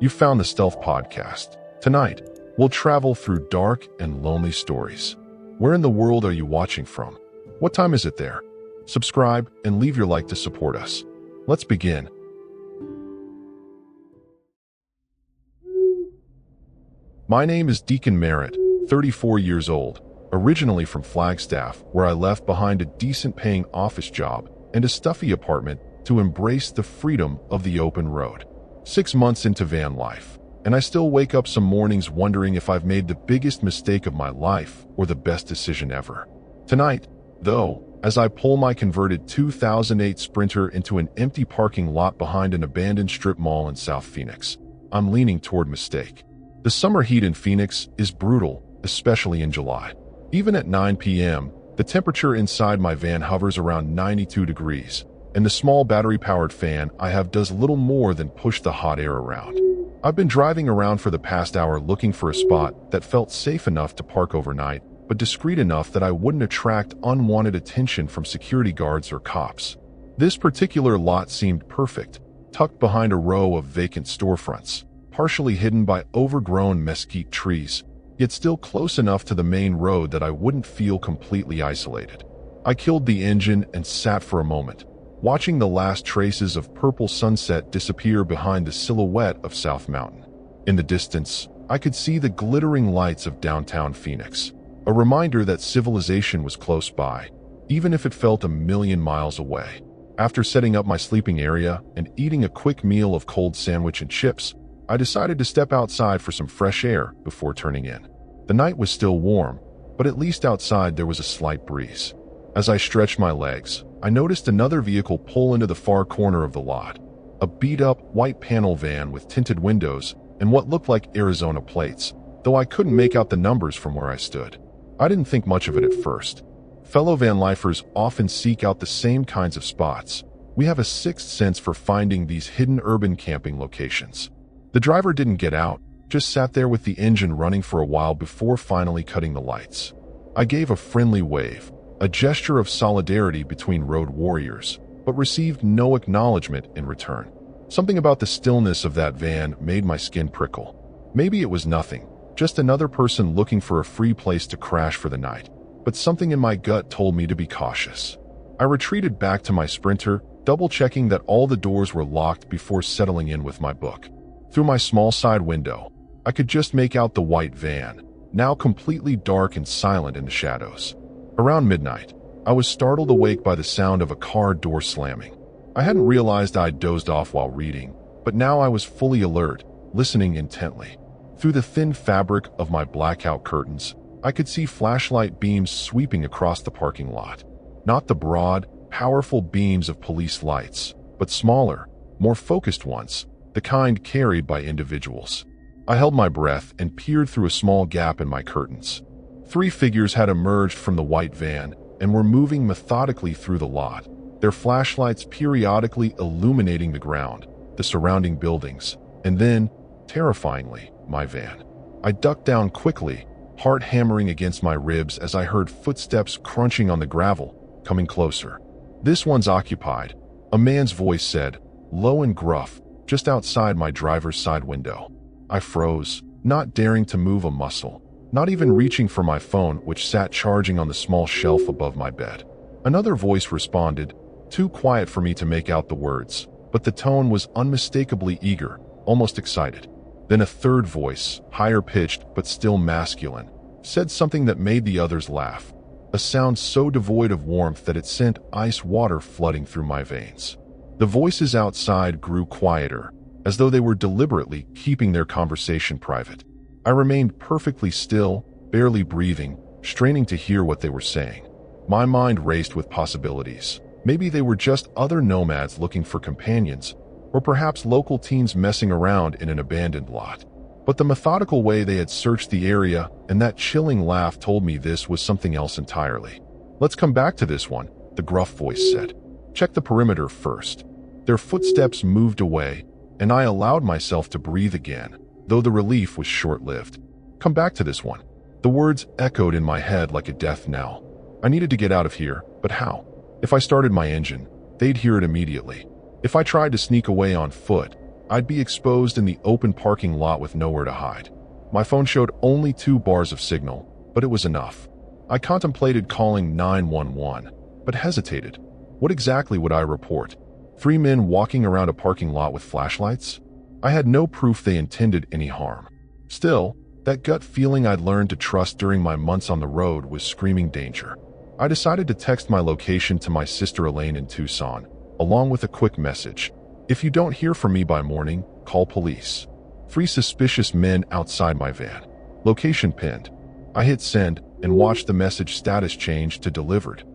You found the Stealth Podcast. Tonight, we'll travel through dark and lonely stories. Where in the world are you watching from? What time is it there? Subscribe and leave your like to support us. Let's begin. My name is Deacon Merritt, 34 years old, originally from Flagstaff, where I left behind a decent-paying office job and a stuffy apartment to embrace the freedom of the open road. 6 months into van life, and I still wake up some mornings wondering if I've made the biggest mistake of my life or the best decision ever. Tonight, though, as I pull my converted 2008 Sprinter into an empty parking lot behind an abandoned strip mall in South Phoenix, I'm leaning toward mistake. The summer heat in Phoenix is brutal, especially in July. Even at 9 p.m., the temperature inside my van hovers around 92 degrees, and the small battery-powered fan I have does little more than push the hot air around. I've been driving around for the past hour looking for a spot that felt safe enough to park overnight, but discreet enough that I wouldn't attract unwanted attention from security guards or cops. This particular lot seemed perfect, tucked behind a row of vacant storefronts, partially hidden by overgrown mesquite trees, yet still close enough to the main road that I wouldn't feel completely isolated. I killed the engine and sat for a moment, watching the last traces of purple sunset disappear behind the silhouette of South Mountain. In the distance, I could see the glittering lights of downtown Phoenix, a reminder that civilization was close by, even if it felt a million miles away. After setting up my sleeping area and eating a quick meal of cold sandwich and chips, I decided to step outside for some fresh air before turning in. The night was still warm, but at least outside there was a slight breeze. As I stretched my legs, I noticed another vehicle pull into the far corner of the lot, a beat-up white panel van with tinted windows and what looked like Arizona plates, though I couldn't make out the numbers from where I stood. I didn't think much of it at first. Fellow Vanlifers often seek out the same kinds of spots. We have a sixth sense for finding these hidden urban camping locations. The driver didn't get out, just sat there with the engine running for a while before finally cutting the lights. I gave a friendly wave, a gesture of solidarity between road warriors, but received no acknowledgement in return. Something about the stillness of that van made my skin prickle. Maybe it was nothing, just another person looking for a free place to crash for the night, but something in my gut told me to be cautious. I retreated back to my Sprinter, double-checking that all the doors were locked before settling in with my book. Through my small side window, I could just make out the white van, now completely dark and silent in the shadows. Around midnight, I was startled awake by the sound of a car door slamming. I hadn't realized I'd dozed off while reading, but now I was fully alert, listening intently. Through the thin fabric of my blackout curtains, I could see flashlight beams sweeping across the parking lot. Not the broad, powerful beams of police lights, but smaller, more focused ones, the kind carried by individuals. I held my breath and peered through a small gap in my curtains. 3 figures had emerged from the white van and were moving methodically through the lot, their flashlights periodically illuminating the ground, the surrounding buildings, and then, terrifyingly, my van. I ducked down quickly, heart hammering against my ribs as I heard footsteps crunching on the gravel, coming closer. "This one's occupied," a man's voice said, low and gruff, just outside my driver's side window. I froze, not daring to move a muscle, not even reaching for my phone, which sat charging on the small shelf above my bed. Another voice responded, too quiet for me to make out the words, but the tone was unmistakably eager, almost excited. Then a third voice, higher pitched but still masculine, said something that made the others laugh, a sound so devoid of warmth that it sent ice water flooding through my veins. The voices outside grew quieter, as though they were deliberately keeping their conversation private. I remained perfectly still, barely breathing, straining to hear what they were saying. My mind raced with possibilities. Maybe they were just other nomads looking for companions, or perhaps local teens messing around in an abandoned lot. But the methodical way they had searched the area and that chilling laugh told me this was something else entirely. "Let's come back to this one," the gruff voice said. "Check the perimeter first." Their footsteps moved away, and I allowed myself to breathe again, though the relief was short-lived. "Come back to this one." The words echoed in my head like a death knell. I needed to get out of here, but how? If I started my engine, they'd hear it immediately. If I tried to sneak away on foot, I'd be exposed in the open parking lot with nowhere to hide. My phone showed only 2 bars of signal, but it was enough. I contemplated calling 911, but hesitated. What exactly would I report? 3 men walking around a parking lot with flashlights? I had no proof they intended any harm. Still, that gut feeling I'd learned to trust during my months on the road was screaming danger. I decided to text my location to my sister Elaine in Tucson, along with a quick message. If you don't hear from me by morning, call police. 3 suspicious men outside my van. Location pinned. I hit send and watched the message status change to delivered.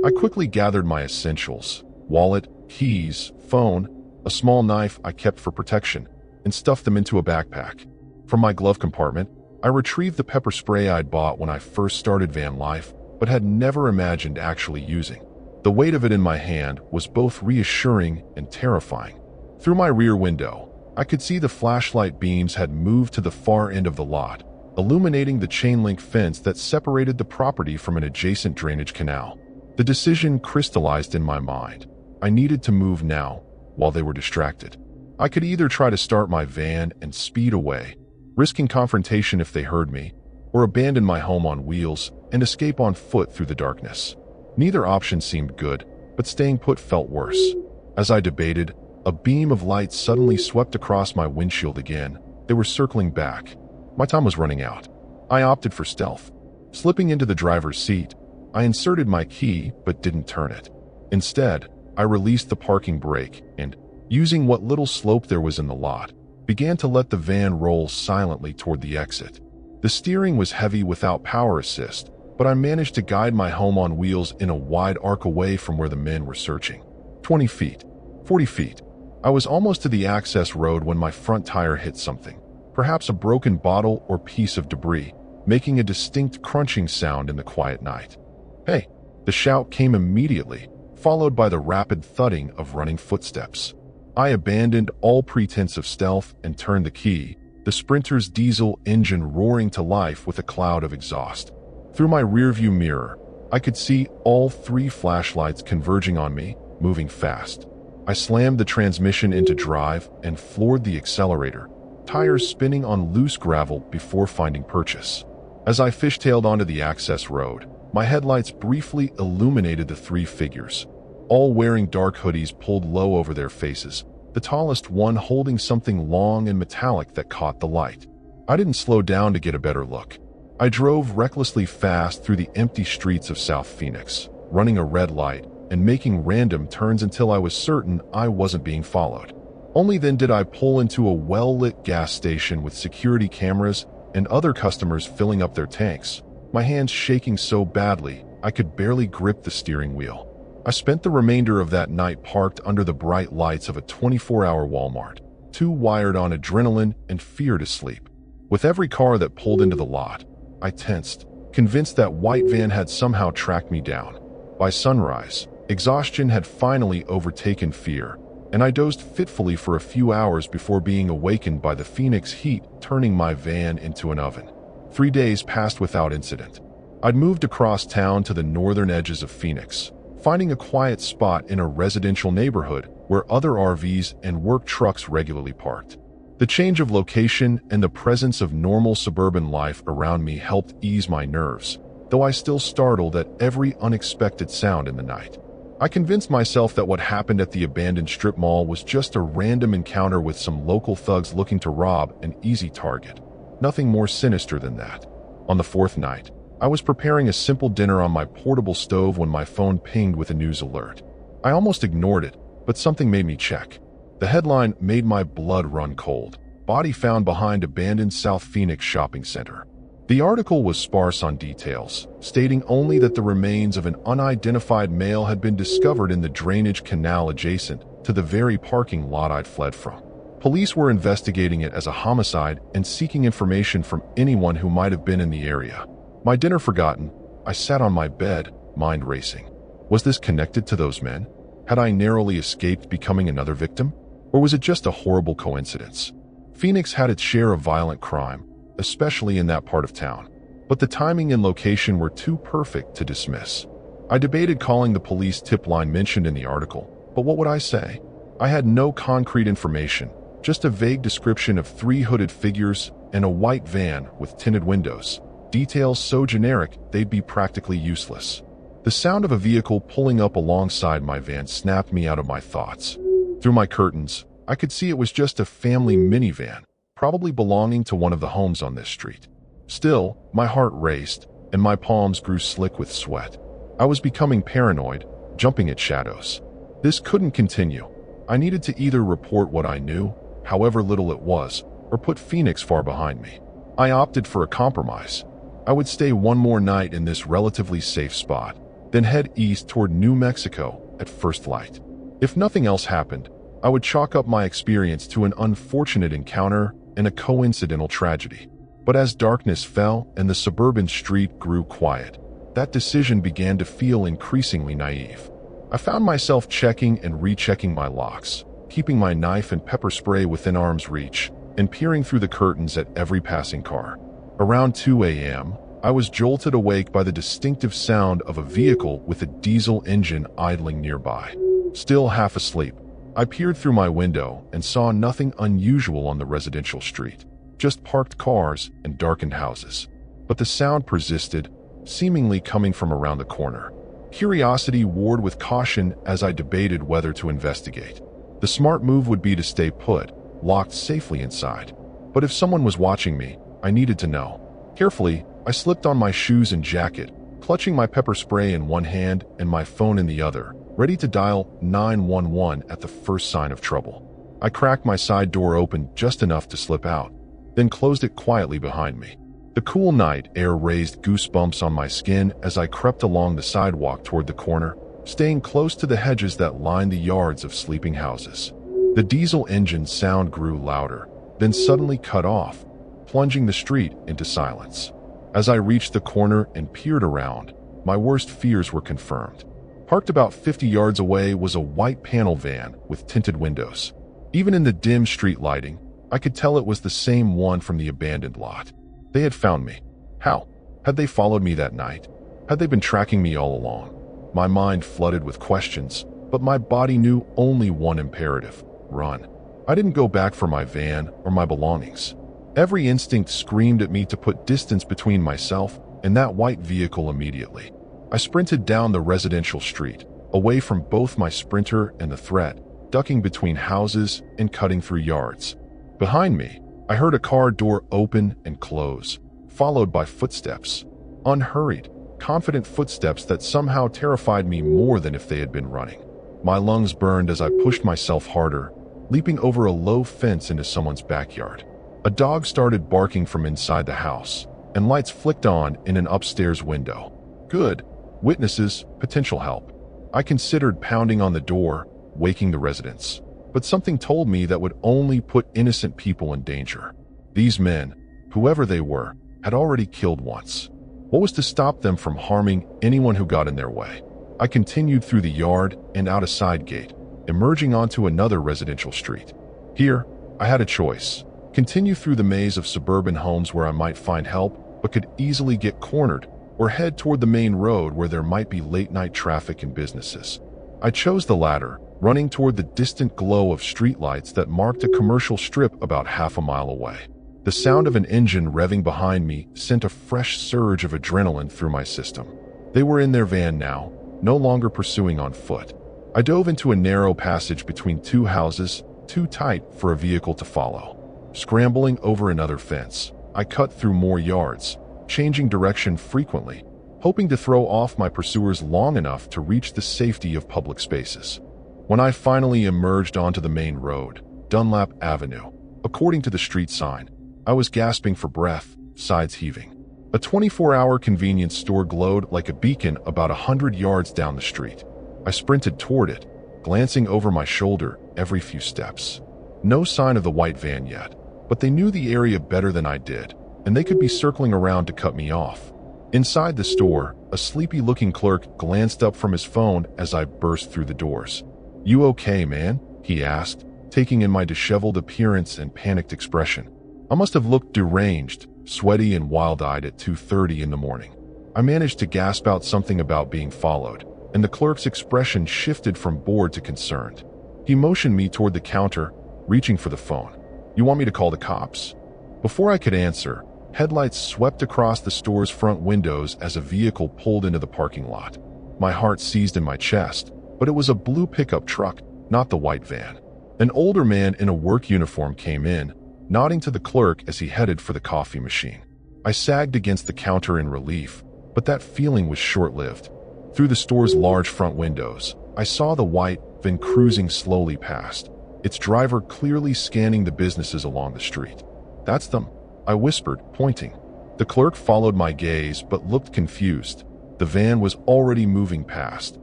I quickly gathered my essentials: wallet, keys, phone, a small knife I kept for protection, and stuffed them into a backpack. From my glove compartment, I retrieved the pepper spray I'd bought when I first started Vanlife, but had never imagined actually using. The weight of it in my hand was both reassuring and terrifying. Through my rear window, I could see the flashlight beams had moved to the far end of the lot, illuminating the chain-link fence that separated the property from an adjacent drainage canal. The decision crystallized in my mind. I needed to move now, while they were distracted. I could either try to start my van and speed away, risking confrontation if they heard me, or abandon my home on wheels and escape on foot through the darkness. Neither option seemed good, but staying put felt worse. As I debated, a beam of light suddenly swept across my windshield again. They were circling back. My time was running out. I opted for stealth. Slipping into the driver's seat, I inserted my key but didn't turn it. Instead, I released the parking brake and, using what little slope there was in the lot, began to let the van roll silently toward the exit. The steering was heavy without power assist, but I managed to guide my home on wheels in a wide arc away from where the men were searching. 20 feet, 40 feet. I was almost to the access road when my front tire hit something, perhaps a broken bottle or piece of debris, making a distinct crunching sound in the quiet night. "Hey!" The shout came immediately, followed by the rapid thudding of running footsteps. I abandoned all pretense of stealth and turned the key, the Sprinter's diesel engine roaring to life with a cloud of exhaust. Through my rearview mirror, I could see all 3 flashlights converging on me, moving fast. I slammed the transmission into drive and floored the accelerator, tires spinning on loose gravel before finding purchase. As I fishtailed onto the access road, my headlights briefly illuminated the 3 figures, all wearing dark hoodies pulled low over their faces, the tallest one holding something long and metallic that caught the light. I didn't slow down to get a better look. I drove recklessly fast through the empty streets of South Phoenix, running a red light and making random turns until I was certain I wasn't being followed. Only then did I pull into a well-lit gas station with security cameras and other customers filling up their tanks, my hands shaking so badly I could barely grip the steering wheel. I spent the remainder of that night parked under the bright lights of a 24-hour Walmart, too wired on adrenaline and fear to sleep. With every car that pulled into the lot, I tensed, convinced that white van had somehow tracked me down. By sunrise, exhaustion had finally overtaken fear, and I dozed fitfully for a few hours before being awakened by the Phoenix heat turning my van into an oven. 3 days passed without incident. I'd moved across town to the northern edges of Phoenix, finding a quiet spot in a residential neighborhood where other RVs and work trucks regularly parked. The change of location and the presence of normal suburban life around me helped ease my nerves, though I still startled at every unexpected sound in the night. I convinced myself that what happened at the abandoned strip mall was just a random encounter with some local thugs looking to rob an easy target. Nothing more sinister than that. On the 4th night, I was preparing a simple dinner on my portable stove when my phone pinged with a news alert. I almost ignored it, but something made me check. The headline made my blood run cold. Body found behind abandoned South Phoenix shopping center. The article was sparse on details, stating only that the remains of an unidentified male had been discovered in the drainage canal adjacent to the very parking lot I'd fled from. Police were investigating it as a homicide and seeking information from anyone who might have been in the area. My dinner forgotten, I sat on my bed, mind racing. Was this connected to those men? Had I narrowly escaped becoming another victim? Or was it just a horrible coincidence? Phoenix had its share of violent crime, especially in that part of town, but the timing and location were too perfect to dismiss. I debated calling the police tip line mentioned in the article, but what would I say? I had no concrete information, just a vague description of 3 hooded figures and a white van with tinted windows. Details so generic they'd be practically useless. The sound of a vehicle pulling up alongside my van snapped me out of my thoughts. Through my curtains, I could see it was just a family minivan, probably belonging to one of the homes on this street. Still, my heart raced, and my palms grew slick with sweat. I was becoming paranoid, jumping at shadows. This couldn't continue. I needed to either report what I knew, however little it was, or put Phoenix far behind me. I opted for a compromise. I would stay one more night in this relatively safe spot, then head east toward New Mexico at first light. If nothing else happened, I would chalk up my experience to an unfortunate encounter and a coincidental tragedy. But as darkness fell and the suburban street grew quiet, that decision began to feel increasingly naive. I found myself checking and rechecking my locks, keeping my knife and pepper spray within arm's reach, and peering through the curtains at every passing car. Around 2 a.m., I was jolted awake by the distinctive sound of a vehicle with a diesel engine idling nearby. Still half asleep, I peered through my window and saw nothing unusual on the residential street, just parked cars and darkened houses. But the sound persisted, seemingly coming from around the corner. Curiosity warred with caution as I debated whether to investigate. The smart move would be to stay put, locked safely inside. But if someone was watching me, I needed to know. Carefully, I slipped on my shoes and jacket, clutching my pepper spray in one hand and my phone in the other, ready to dial 911 at the first sign of trouble. I cracked my side door open just enough to slip out, then closed it quietly behind me. The cool night air raised goosebumps on my skin as I crept along the sidewalk toward the corner, staying close to the hedges that lined the yards of sleeping houses. The diesel engine's sound grew louder, then suddenly cut off, plunging the street into silence. As I reached the corner and peered around, my worst fears were confirmed. Parked about 50 yards away was a white panel van with tinted windows. Even in the dim street lighting, I could tell it was the same one from the abandoned lot. They had found me. How? Had they followed me that night? Had they been tracking me all along? My mind flooded with questions, but my body knew only one imperative: run. I didn't go back for my van or my belongings. Every instinct screamed at me to put distance between myself and that white vehicle immediately. I sprinted down the residential street, away from both my sprinter and the threat, ducking between houses and cutting through yards. Behind me, I heard a car door open and close, followed by footsteps. Unhurried, confident footsteps that somehow terrified me more than if they had been running. My lungs burned as I pushed myself harder, leaping over a low fence into someone's backyard. A dog started barking from inside the house, and lights flicked on in an upstairs window. Good. Witnesses, potential help. I considered pounding on the door, waking the residents. But something told me that would only put innocent people in danger. These men, whoever they were, had already killed once. What was to stop them from harming anyone who got in their way? I continued through the yard and out a side gate, emerging onto another residential street. Here, I had a choice: continue through the maze of suburban homes where I might find help, but could easily get cornered, or head toward the main road where there might be late-night traffic and businesses. I chose the latter, running toward the distant glow of streetlights that marked a commercial strip about half a mile away. The sound of an engine revving behind me sent a fresh surge of adrenaline through my system. They were in their van now, no longer pursuing on foot. I dove into a narrow passage between 2 houses, too tight for a vehicle to follow. Scrambling over another fence, I cut through more yards, changing direction frequently, hoping to throw off my pursuers long enough to reach the safety of public spaces. When I finally emerged onto the main road, Dunlap Avenue, according to the street sign, I was gasping for breath, sides heaving. A 24-hour convenience store glowed like a beacon about 100 yards down the street. I sprinted toward it, glancing over my shoulder every few steps. No sign of the white van yet, but they knew the area better than I did, and they could be circling around to cut me off. Inside the store, a sleepy-looking clerk glanced up from his phone as I burst through the doors. "You okay, man?" he asked, taking in my disheveled appearance and panicked expression. I must have looked deranged, sweaty and wild-eyed at 2:30 in the morning. I managed to gasp out something about being followed, and the clerk's expression shifted from bored to concerned. He motioned me toward the counter, reaching for the phone. You want me to call the cops?" Before I could answer, headlights swept across the store's front windows as a vehicle pulled into the parking lot. My heart seized in my chest, but it was a blue pickup truck, not the white van. An older man in a work uniform came in, nodding to the clerk as he headed for the coffee machine. I sagged against the counter in relief, but that feeling was short-lived. Through the store's large front windows, I saw the white van cruising slowly past, its driver clearly scanning the businesses along the street. "That's them," I whispered, pointing. The clerk followed my gaze but looked confused. The van was already moving past,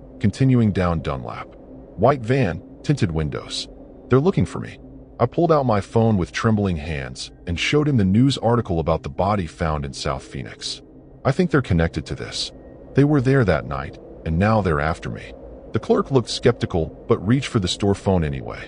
continuing down Dunlap. White van, tinted windows. "They're looking for me." I pulled out my phone with trembling hands and showed him the news article about the body found in South Phoenix. "I think they're connected to this. They were there that night, and now they're after me." The clerk looked skeptical but reached for the store phone anyway.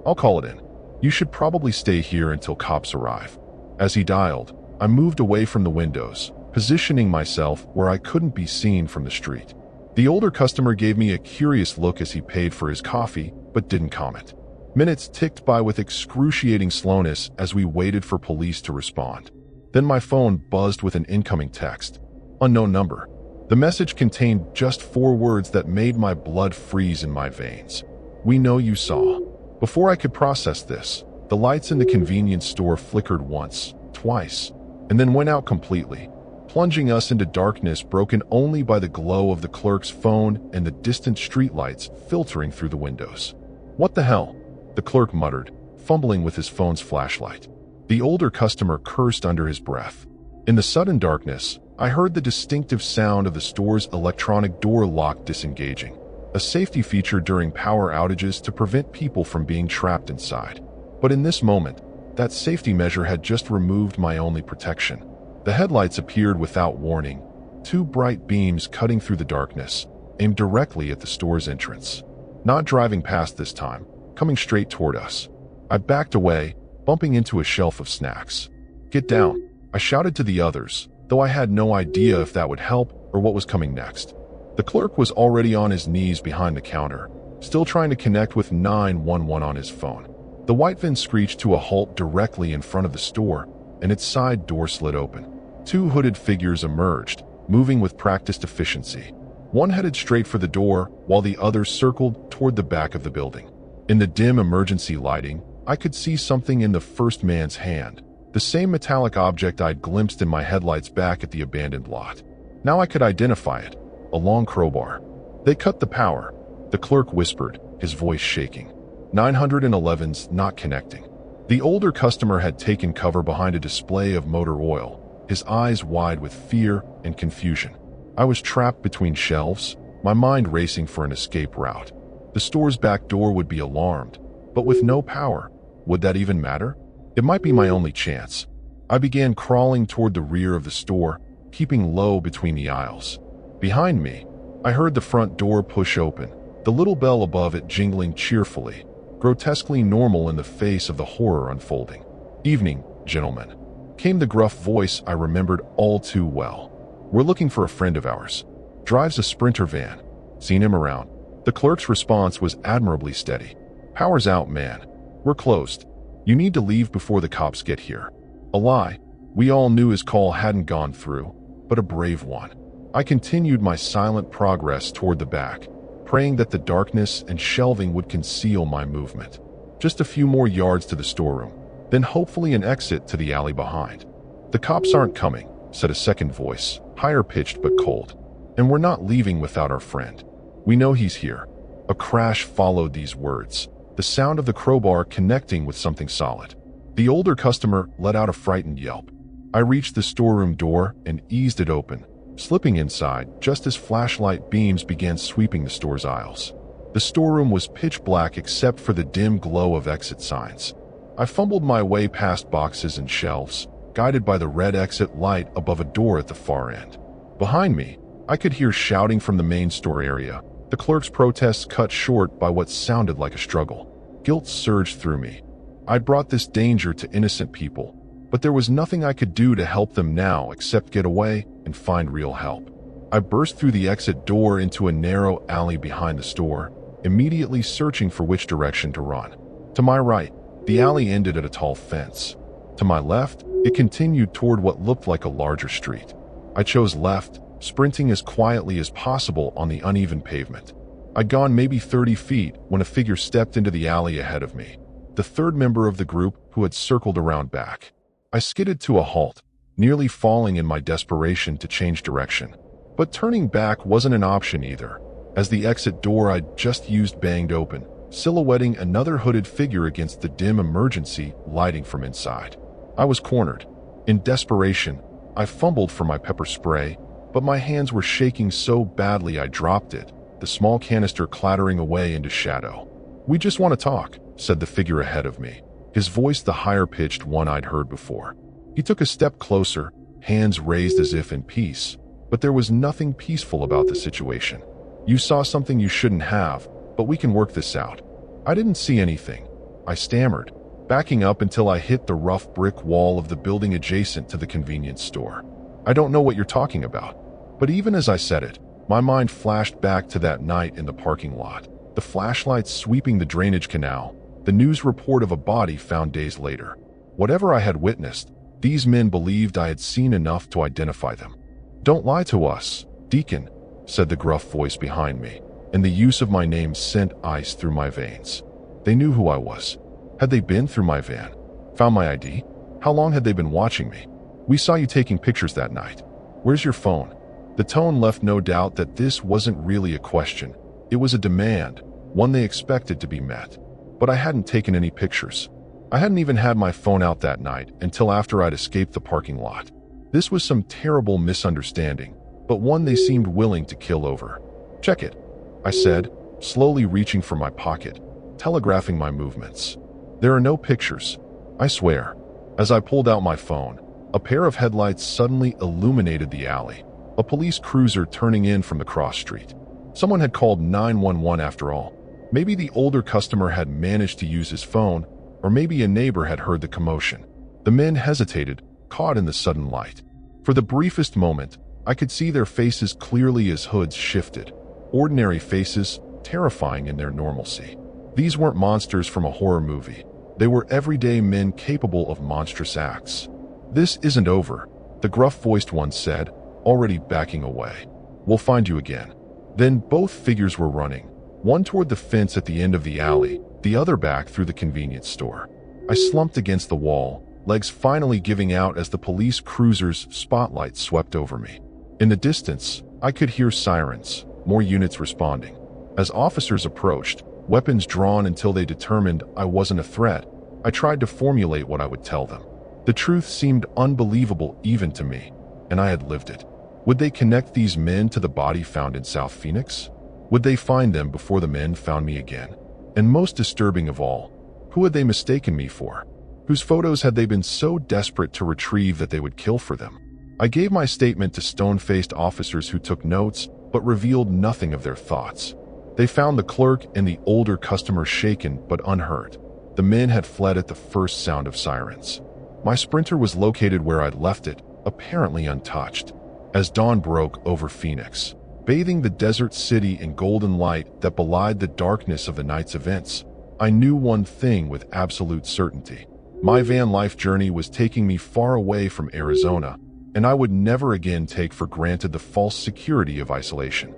"I'll call it in. You should probably stay here until cops arrive." As he dialed, I moved away from the windows, positioning myself where I couldn't be seen from the street. The older customer gave me a curious look as he paid for his coffee, but didn't comment. Minutes ticked by with excruciating slowness as we waited for police to respond. Then my phone buzzed with an incoming text. Unknown number. The message contained just 4 words that made my blood freeze in my veins. "We know you saw." Before I could process this, the lights in the convenience store flickered once, twice, and then went out completely, plunging us into darkness broken only by the glow of the clerk's phone and the distant streetlights filtering through the windows. "What the hell?" the clerk muttered, fumbling with his phone's flashlight. The older customer cursed under his breath. In the sudden darkness, I heard the distinctive sound of the store's electronic door lock disengaging, a safety feature during power outages to prevent people from being trapped inside. But in this moment, that safety measure had just removed my only protection. The headlights appeared without warning, 2 bright beams cutting through the darkness, aimed directly at the store's entrance. Not driving past this time, coming straight toward us. I backed away, bumping into a shelf of snacks. "Get down," I shouted to the others, though I had no idea if that would help or what was coming next. The clerk was already on his knees behind the counter, still trying to connect with 911 on his phone. The white van screeched to a halt directly in front of the store, and its side door slid open. 2 hooded figures emerged, moving with practiced efficiency. One headed straight for the door, while the other circled toward the back of the building. In the dim emergency lighting, I could see something in the first man's hand, the same metallic object I'd glimpsed in my headlights back at the abandoned lot. Now I could identify it, a long crowbar. "They cut the power," the clerk whispered, his voice shaking. 911's not connecting. The older customer had taken cover behind a display of motor oil, his eyes wide with fear and confusion. I was trapped between shelves, my mind racing for an escape route. The store's back door would be alarmed, but with no power, would that even matter? It might be my only chance. I began crawling toward the rear of the store, keeping low between the aisles. Behind me, I heard the front door push open, the little bell above it jingling cheerfully, grotesquely normal in the face of the horror unfolding. "Evening, gentlemen," came the gruff voice I remembered all too well. "We're looking for a friend of ours. Drives a Sprinter van. Seen him around?" The clerk's response was admirably steady. "Power's out, man. We're closed. You need to leave before the cops get here." A lie. We all knew his call hadn't gone through, but a brave one. I continued my silent progress toward the back, praying that the darkness and shelving would conceal my movement. Just a few more yards to the storeroom, then hopefully an exit to the alley behind. "The cops aren't coming," said a second voice, higher-pitched but cold. "And we're not leaving without our friend. We know he's here." A crash followed these words, the sound of the crowbar connecting with something solid. The older customer let out a frightened yelp. I reached the storeroom door and eased it open, slipping inside just as flashlight beams began sweeping the store's aisles. The storeroom was pitch black except for the dim glow of exit signs. I fumbled my way past boxes and shelves, guided by the red exit light above a door at the far end. Behind me, I could hear shouting from the main store area, the clerk's protests cut short by what sounded like a struggle. Guilt surged through me. I'd brought this danger to innocent people, but there was nothing I could do to help them now except get away and find real help. I burst through the exit door into a narrow alley behind the store, immediately searching for which direction to run. To my right, The alley ended at a tall fence. To my left, it continued toward what looked like a larger street. I chose left, sprinting as quietly as possible on the uneven pavement. I'd gone maybe 30 feet when a figure stepped into the alley ahead of me, the third member of the group who had circled around back. I skidded to a halt, nearly falling in my desperation to change direction. But turning back wasn't an option either, as the exit door I'd just used banged open, silhouetting another hooded figure against the dim emergency lighting from inside. I was cornered. In desperation, I fumbled for my pepper spray, but my hands were shaking so badly I dropped it, the small canister clattering away into shadow. "We just want to talk," said the figure ahead of me, his voice the higher-pitched one I'd heard before. He took a step closer, hands raised as if in peace, but there was nothing peaceful about the situation. "You saw something you shouldn't have, but we can work this out." "I didn't see anything," I stammered, backing up until I hit the rough brick wall of the building adjacent to the convenience store. "I don't know what you're talking about." But even as I said it, my mind flashed back to that night in the parking lot, the flashlights sweeping the drainage canal, the news report of a body found days later. Whatever I had witnessed, these men believed I had seen enough to identify them. "Don't lie to us, Deacon," said the gruff voice behind me, and the use of my name sent ice through my veins. They knew who I was. Had they been through my van? Found my ID? How long had they been watching me? "We saw you taking pictures that night. Where's your phone?" The tone left no doubt that this wasn't really a question. It was a demand, one they expected to be met. But I hadn't taken any pictures. I hadn't even had my phone out that night until after I'd escaped the parking lot. This was some terrible misunderstanding, but one they seemed willing to kill over. "Check it," I said, slowly reaching for my pocket, telegraphing my movements. "There are no pictures, I swear." As I pulled out my phone, a pair of headlights suddenly illuminated the alley. A police cruiser turning in from the cross street. Someone had called 911 after all. Maybe the older customer had managed to use his phone, or maybe a neighbor had heard the commotion. The men hesitated, caught in the sudden light. For the briefest moment, I could see their faces clearly as hoods shifted. Ordinary faces, terrifying in their normalcy. These weren't monsters from a horror movie. They were everyday men capable of monstrous acts. "This isn't over," the gruff-voiced one said, already backing away. "We'll find you again." Then both figures were running, one toward the fence at the end of the alley, the other back through the convenience store. I slumped against the wall, legs finally giving out as the police cruiser's spotlight swept over me. In the distance, I could hear sirens, more units responding. As officers approached, weapons drawn until they determined I wasn't a threat, I tried to formulate what I would tell them. The truth seemed unbelievable even to me, and I had lived it. Would they connect these men to the body found in South Phoenix? Would they find them before the men found me again? And most disturbing of all, who had they mistaken me for? Whose photos had they been so desperate to retrieve that they would kill for them? I gave my statement to stone-faced officers who took notes, but revealed nothing of their thoughts. They found the clerk and the older customer shaken but unhurt. The men had fled at the first sound of sirens. My Sprinter was located where I'd left it, apparently untouched. As dawn broke over Phoenix, bathing the desert city in golden light that belied the darkness of the night's events, I knew one thing with absolute certainty. My van life journey was taking me far away from Arizona, and I would never again take for granted the false security of isolation.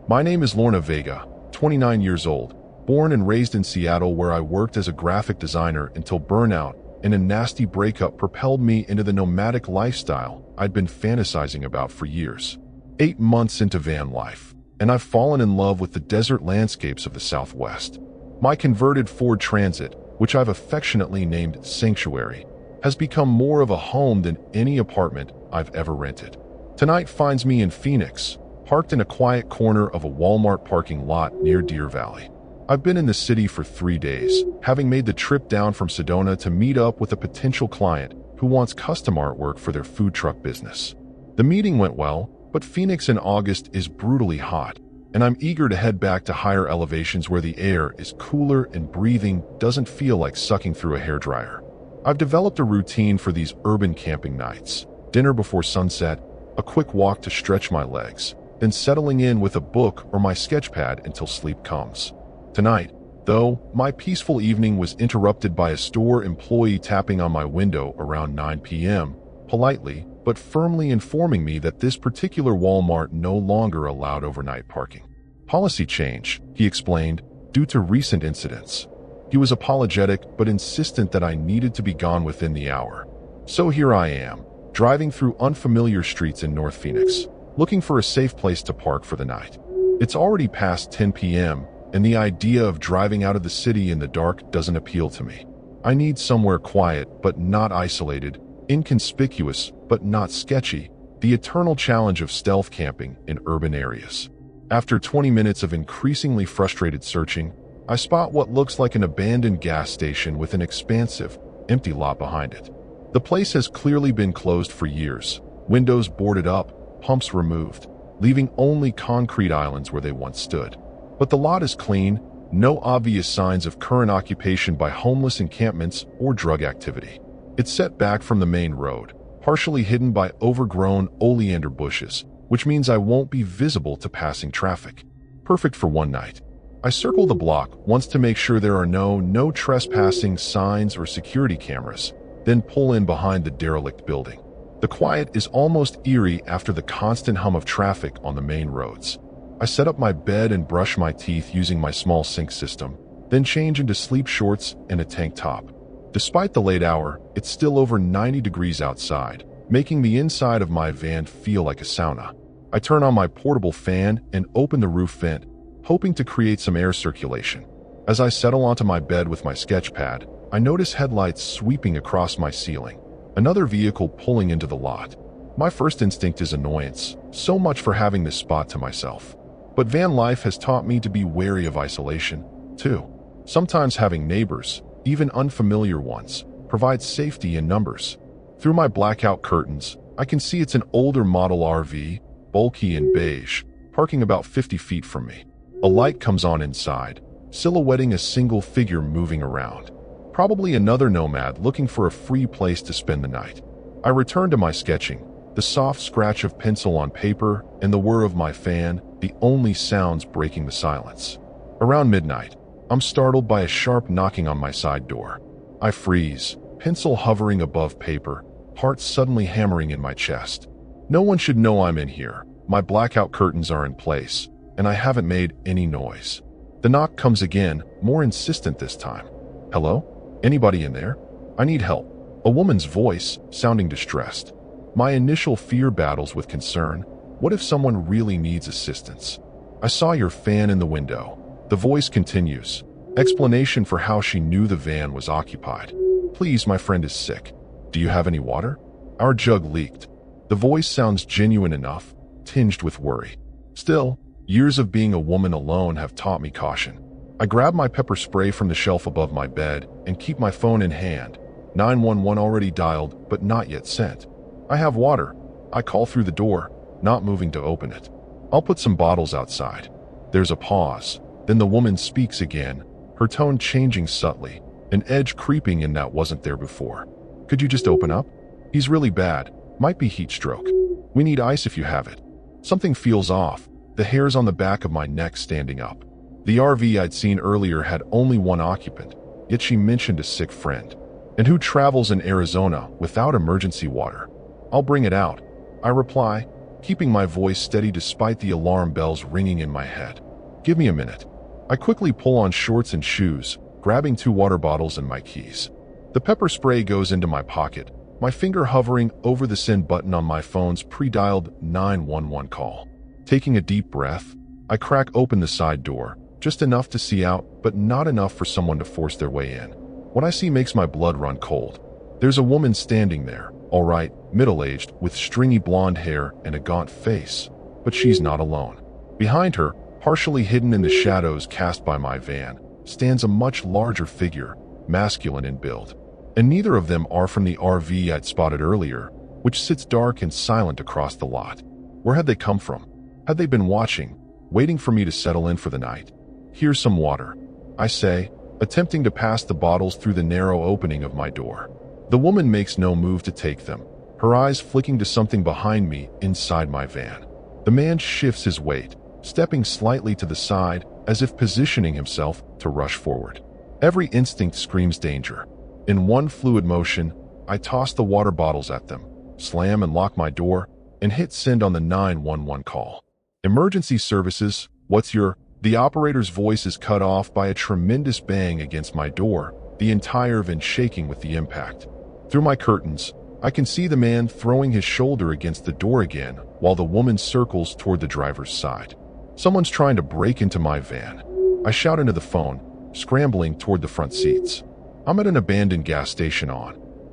My name is Lorna Vega, 29 years old, born and raised in Seattle where I worked as a graphic designer until burnout and a nasty breakup propelled me into the nomadic lifestyle I'd been fantasizing about for years. 8 months into van life, and I've fallen in love with the desert landscapes of the Southwest. My converted Ford Transit, which I've affectionately named Sanctuary, has become more of a home than any apartment I've ever rented. Tonight finds me in Phoenix, parked in a quiet corner of a Walmart parking lot near Deer Valley. I've been in the city for 3 days, having made the trip down from Sedona to meet up with a potential client who wants custom artwork for their food truck business. The meeting went well, but Phoenix in August is brutally hot, and I'm eager to head back to higher elevations where the air is cooler and breathing doesn't feel like sucking through a hairdryer. I've developed a routine for these urban camping nights. dinner before sunset, a quick walk to stretch my legs, then settling in with a book or my sketchpad until sleep comes. Tonight, though, my peaceful evening was interrupted by a store employee tapping on my window around 9 p.m., politely but firmly informing me that this particular Walmart no longer allowed overnight parking. Policy change, he explained, due to recent incidents. He was apologetic but insistent that I needed to be gone within the hour. So here I am, driving through unfamiliar streets in North Phoenix, looking for a safe place to park for the night. It's already past 10 p.m., and the idea of driving out of the city in the dark doesn't appeal to me. I need somewhere quiet but not isolated, inconspicuous but not sketchy, the eternal challenge of stealth camping in urban areas. After 20 minutes of increasingly frustrated searching, I spot what looks like an abandoned gas station with an expansive, empty lot behind it. The place has clearly been closed for years, windows boarded up, pumps removed, leaving only concrete islands where they once stood. But the lot is clean, no obvious signs of current occupation by homeless encampments or drug activity. It's set back from the main road, partially hidden by overgrown oleander bushes, which means I won't be visible to passing traffic. Perfect for one night. I circle the block once to make sure there are no trespassing signs or security cameras, then pull in behind the derelict building. The quiet is almost eerie after the constant hum of traffic on the main roads. I set up my bed and brush my teeth using my small sink system, then change into sleep shorts and a tank top. Despite the late hour, it's still over 90 degrees outside, making the inside of my van feel like a sauna. I turn on my portable fan and open the roof vent, hoping to create some air circulation. As I settle onto my bed with my sketchpad, I notice headlights sweeping across my ceiling, another vehicle pulling into the lot. My first instinct is annoyance, so much for having this spot to myself. But Vanlife has taught me to be wary of isolation, too. Sometimes having neighbors, even unfamiliar ones, provides safety in numbers. Through my blackout curtains, I can see it's an older model RV, bulky and beige, parking about 50 feet from me. A light comes on inside, silhouetting a single figure moving around. Probably another nomad looking for a free place to spend the night. I return to my sketching, the soft scratch of pencil on paper and the whir of my fan, the only sounds breaking the silence. Around midnight, I'm startled by a sharp knocking on my side door. I freeze, pencil hovering above paper, heart suddenly hammering in my chest. No one should know I'm in here. My blackout curtains are in place, and I haven't made any noise. The knock comes again, more insistent this time. Hello? Anybody in there? I need help. A woman's voice, sounding distressed. My initial fear battles with concern. What if someone really needs assistance? I saw your fan in the window. The voice continues. Explanation for how she knew the van was occupied. Please, my friend is sick. Do you have any water? Our jug leaked. The voice sounds genuine enough, tinged with worry. Still, years of being a woman alone have taught me caution. I grab my pepper spray from the shelf above my bed and keep my phone in hand. 911 already dialed, but not yet sent. I have water. I call through the door, not moving to open it. I'll put some bottles outside. There's a pause. Then the woman speaks again, her tone changing subtly, an edge creeping in that wasn't there before. Could you just open up? He's really bad. Might be heat stroke. We need ice if you have it. Something feels off, the hairs on the back of my neck standing up. The RV I'd seen earlier had only one occupant, yet she mentioned a sick friend. And who travels in Arizona without emergency water? I'll bring it out, I reply, keeping my voice steady despite the alarm bells ringing in my head. Give me a minute. I quickly pull on shorts and shoes, grabbing 2 water bottles and my keys. The pepper spray goes into my pocket, my finger hovering over the send button on my phone's pre-dialed 911 call. Taking a deep breath, I crack open the side door, just enough to see out, but not enough for someone to force their way in. What I see makes my blood run cold. There's a woman standing there, all right, middle-aged, with stringy blonde hair and a gaunt face. But she's not alone. Behind her, partially hidden in the shadows cast by my van, stands a much larger figure, masculine in build. And neither of them are from the RV I'd spotted earlier, which sits dark and silent across the lot. Where had they come from? Had they been watching, waiting for me to settle in for the night? Here's some water, I say, attempting to pass the bottles through the narrow opening of my door. The woman makes no move to take them, her eyes flicking to something behind me inside my van. The man shifts his weight, stepping slightly to the side as if positioning himself to rush forward. Every instinct screams danger. In one fluid motion, I toss the water bottles at them, slam and lock my door, and hit send on the 911 call. Emergency services, what's your... The operator's voice is cut off by a tremendous bang against my door, the entire van shaking with the impact. Through my curtains, I can see the man throwing his shoulder against the door again while the woman circles toward the driver's side. Someone's trying to break into my van. I shout into the phone, scrambling toward the front seats. I'm at an abandoned gas station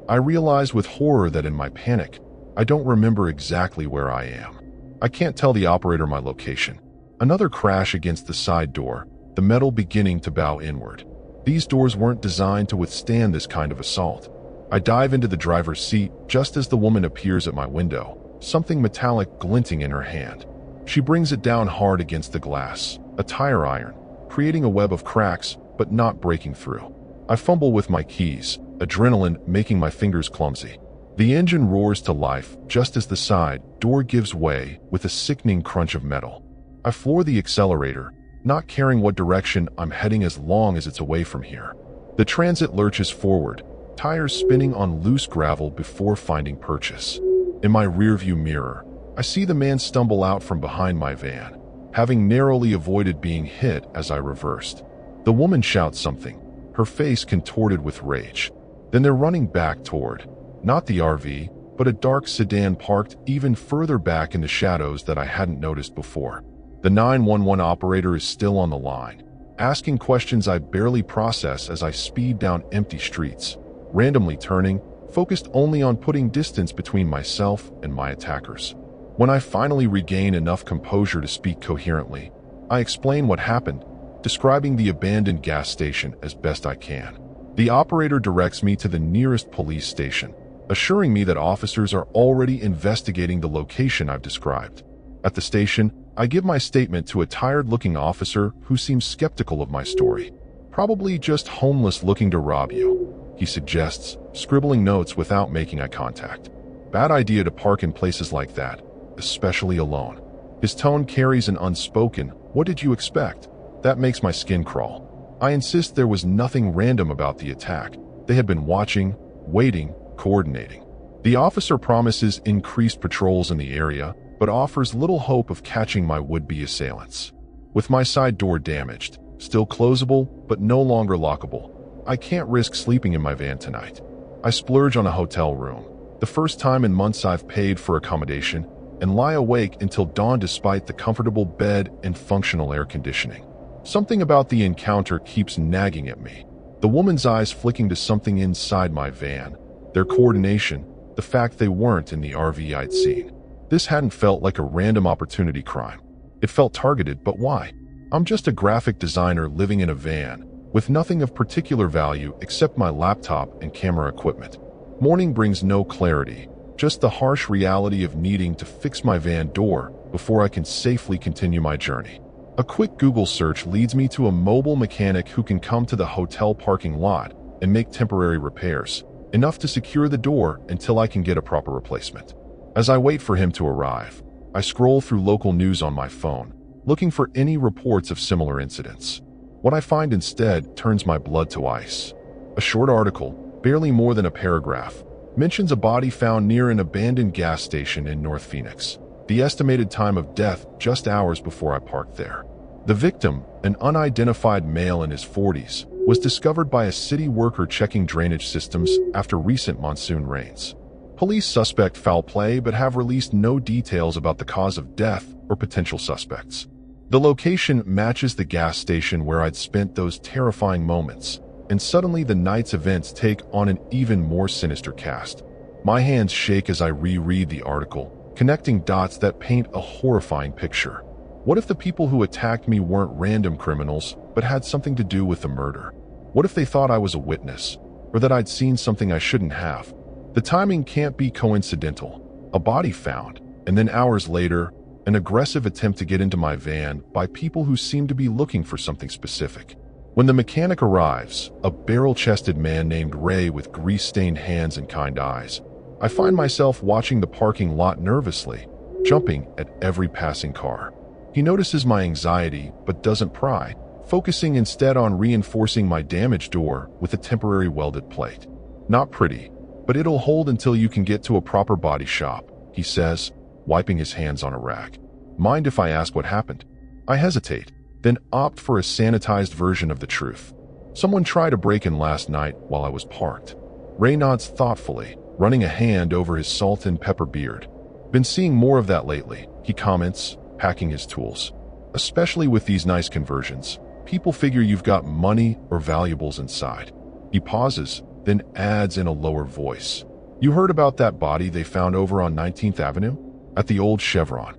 I realize with horror that in my panic, I don't remember exactly where I am. I can't tell the operator my location. Another crash against the side door, the metal beginning to bow inward. These doors weren't designed to withstand this kind of assault. I dive into the driver's seat just as the woman appears at my window, something metallic glinting in her hand. She brings it down hard against the glass, a tire iron, creating a web of cracks but not breaking through. I fumble with my keys, adrenaline making my fingers clumsy. The engine roars to life just as the side door gives way with a sickening crunch of metal. I floor the accelerator, not caring what direction I'm heading as long as it's away from here. The transit lurches forward, tires spinning on loose gravel before finding purchase. In my rearview mirror, I see the man stumble out from behind my van, having narrowly avoided being hit as I reversed. The woman shouts something, her face contorted with rage. Then they're running back toward, not the RV, but a dark sedan parked even further back in the shadows that I hadn't noticed before. The 911 operator is still on the line, asking questions I barely process as I speed down empty streets, randomly turning, focused only on putting distance between myself and my attackers. When I finally regain enough composure to speak coherently, I explain what happened, describing the abandoned gas station as best I can. The operator directs me to the nearest police station, assuring me that officers are already investigating the location I've described. At the station, I give my statement to a tired-looking officer who seems skeptical of my story. "Probably just homeless looking to rob you," he suggests, scribbling notes without making eye contact. "Bad idea to park in places like that, especially alone." His tone carries an unspoken, "What did you expect?" That makes my skin crawl. I insist there was nothing random about the attack. They had been watching, waiting, coordinating. The officer promises increased patrols in the area, but offers little hope of catching my would-be assailants. With my side door damaged, still closable, but no longer lockable, I can't risk sleeping in my van tonight. I splurge on a hotel room, the first time in months I've paid for accommodation, and lie awake until dawn despite the comfortable bed and functional air conditioning. Something about the encounter keeps nagging at me. The woman's eyes flicking to something inside my van, their coordination, the fact they weren't in the RV I'd seen. This hadn't felt like a random opportunity crime. It felt targeted, but why? I'm just a graphic designer living in a van, with nothing of particular value except my laptop and camera equipment. Morning brings no clarity, just the harsh reality of needing to fix my van door before I can safely continue my journey. A quick Google search leads me to a mobile mechanic who can come to the hotel parking lot and make temporary repairs, enough to secure the door until I can get a proper replacement. As I wait for him to arrive, I scroll through local news on my phone, looking for any reports of similar incidents. What I find instead turns my blood to ice. A short article, barely more than a paragraph, mentions a body found near an abandoned gas station in North Phoenix. The estimated time of death just hours before I parked there. The victim, an unidentified male in his 40s, was discovered by a city worker checking drainage systems after recent monsoon rains. Police suspect foul play but have released no details about the cause of death or potential suspects. The location matches the gas station where I'd spent those terrifying moments, and suddenly the night's events take on an even more sinister cast. My hands shake as I reread the article, connecting dots that paint a horrifying picture. What if the people who attacked me weren't random criminals, but had something to do with the murder? What if they thought I was a witness, or that I'd seen something I shouldn't have? The timing can't be coincidental. A body found, and then hours later, an aggressive attempt to get into my van by people who seem to be looking for something specific. When the mechanic arrives, a barrel-chested man named Ray with grease-stained hands and kind eyes, I find myself watching the parking lot nervously, jumping at every passing car. He notices my anxiety but doesn't pry, focusing instead on reinforcing my damaged door with a temporary welded plate. Not pretty, but it'll hold until you can get to a proper body shop, he says, wiping his hands on a rack. Mind if I ask what happened? I hesitate, then opt for a sanitized version of the truth. Someone tried to break in last night while I was parked. Ray nods thoughtfully, running a hand over his salt and pepper beard. Been seeing more of that lately, he comments, packing his tools. Especially with these nice conversions, people figure you've got money or valuables inside. He pauses, then adds in a lower voice. You heard about that body they found over on 19th Avenue? At the old Chevron.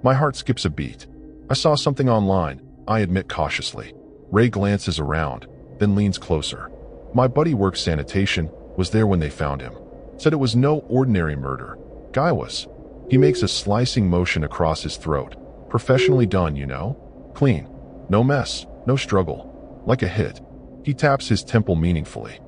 My heart skips a beat. I saw something online, I admit cautiously. Ray glances around, then leans closer. My buddy works sanitation, was there when they found him. Said it was no ordinary murder. Guy was. He makes a slicing motion across his throat. Professionally done, you know? Clean. No mess, no struggle. Like a hit. He taps his temple meaningfully.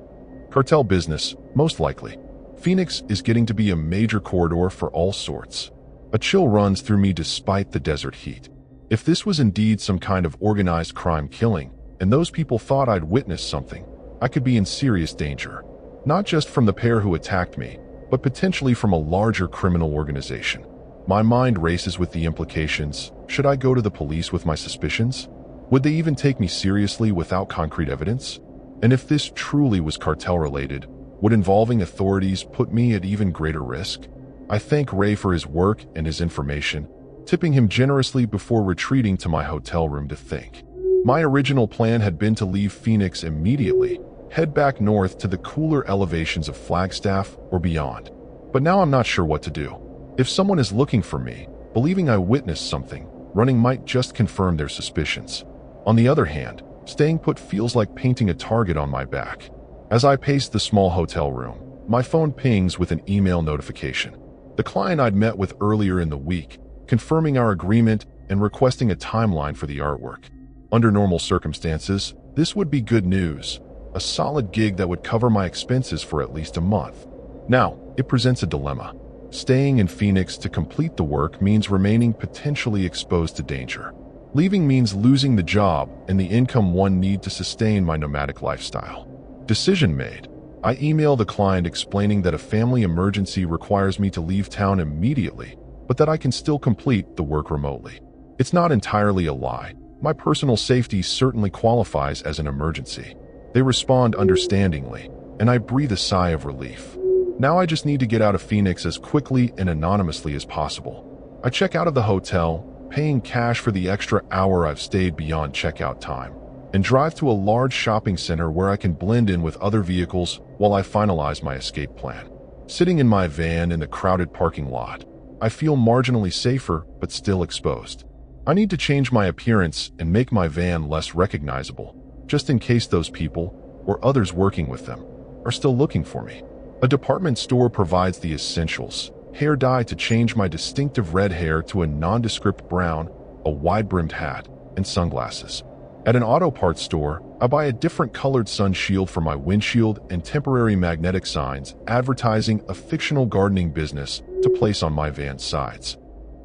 Cartel business, most likely. Phoenix is getting to be a major corridor for all sorts. A chill runs through me despite the desert heat. If this was indeed some kind of organized crime killing, and those people thought I'd witnessed something, I could be in serious danger. Not just from the pair who attacked me, but potentially from a larger criminal organization. My mind races with the implications. Should I go to the police with my suspicions? Would they even take me seriously without concrete evidence? And if this truly was cartel-related, would involving authorities put me at even greater risk? I thank Ray for his work and his information, tipping him generously before retreating to my hotel room to think. My original plan had been to leave Phoenix immediately, head back north to the cooler elevations of Flagstaff or beyond. But now I'm not sure what to do. If someone is looking for me, believing I witnessed something, running might just confirm their suspicions. On the other hand, staying put feels like painting a target on my back. As I pace the small hotel room, my phone pings with an email notification. The client I'd met with earlier in the week, confirming our agreement and requesting a timeline for the artwork. Under normal circumstances, this would be good news, a solid gig that would cover my expenses for at least a month. Now, it presents a dilemma. Staying in Phoenix to complete the work means remaining potentially exposed to danger. Leaving means losing the job and the income one need to sustain my nomadic lifestyle. Decision made. I email the client explaining that a family emergency requires me to leave town immediately, but that I can still complete the work remotely. It's not entirely a lie. My personal safety certainly qualifies as an emergency. They respond understandingly, and I breathe a sigh of relief. Now I just need to get out of Phoenix as quickly and anonymously as possible. I check out of the hotel, paying cash for the extra hour I've stayed beyond checkout time, and drive to a large shopping center where I can blend in with other vehicles while I finalize my escape plan. Sitting in my van in the crowded parking lot, I feel marginally safer but still exposed. I need to change my appearance and make my van less recognizable, just in case those people, or others working with them, are still looking for me. A department store provides the essentials: hair dye to change my distinctive red hair to a nondescript brown, a wide-brimmed hat, and sunglasses. At an auto parts store, I buy a different colored sun shield for my windshield and temporary magnetic signs advertising a fictional gardening business to place on my van's sides.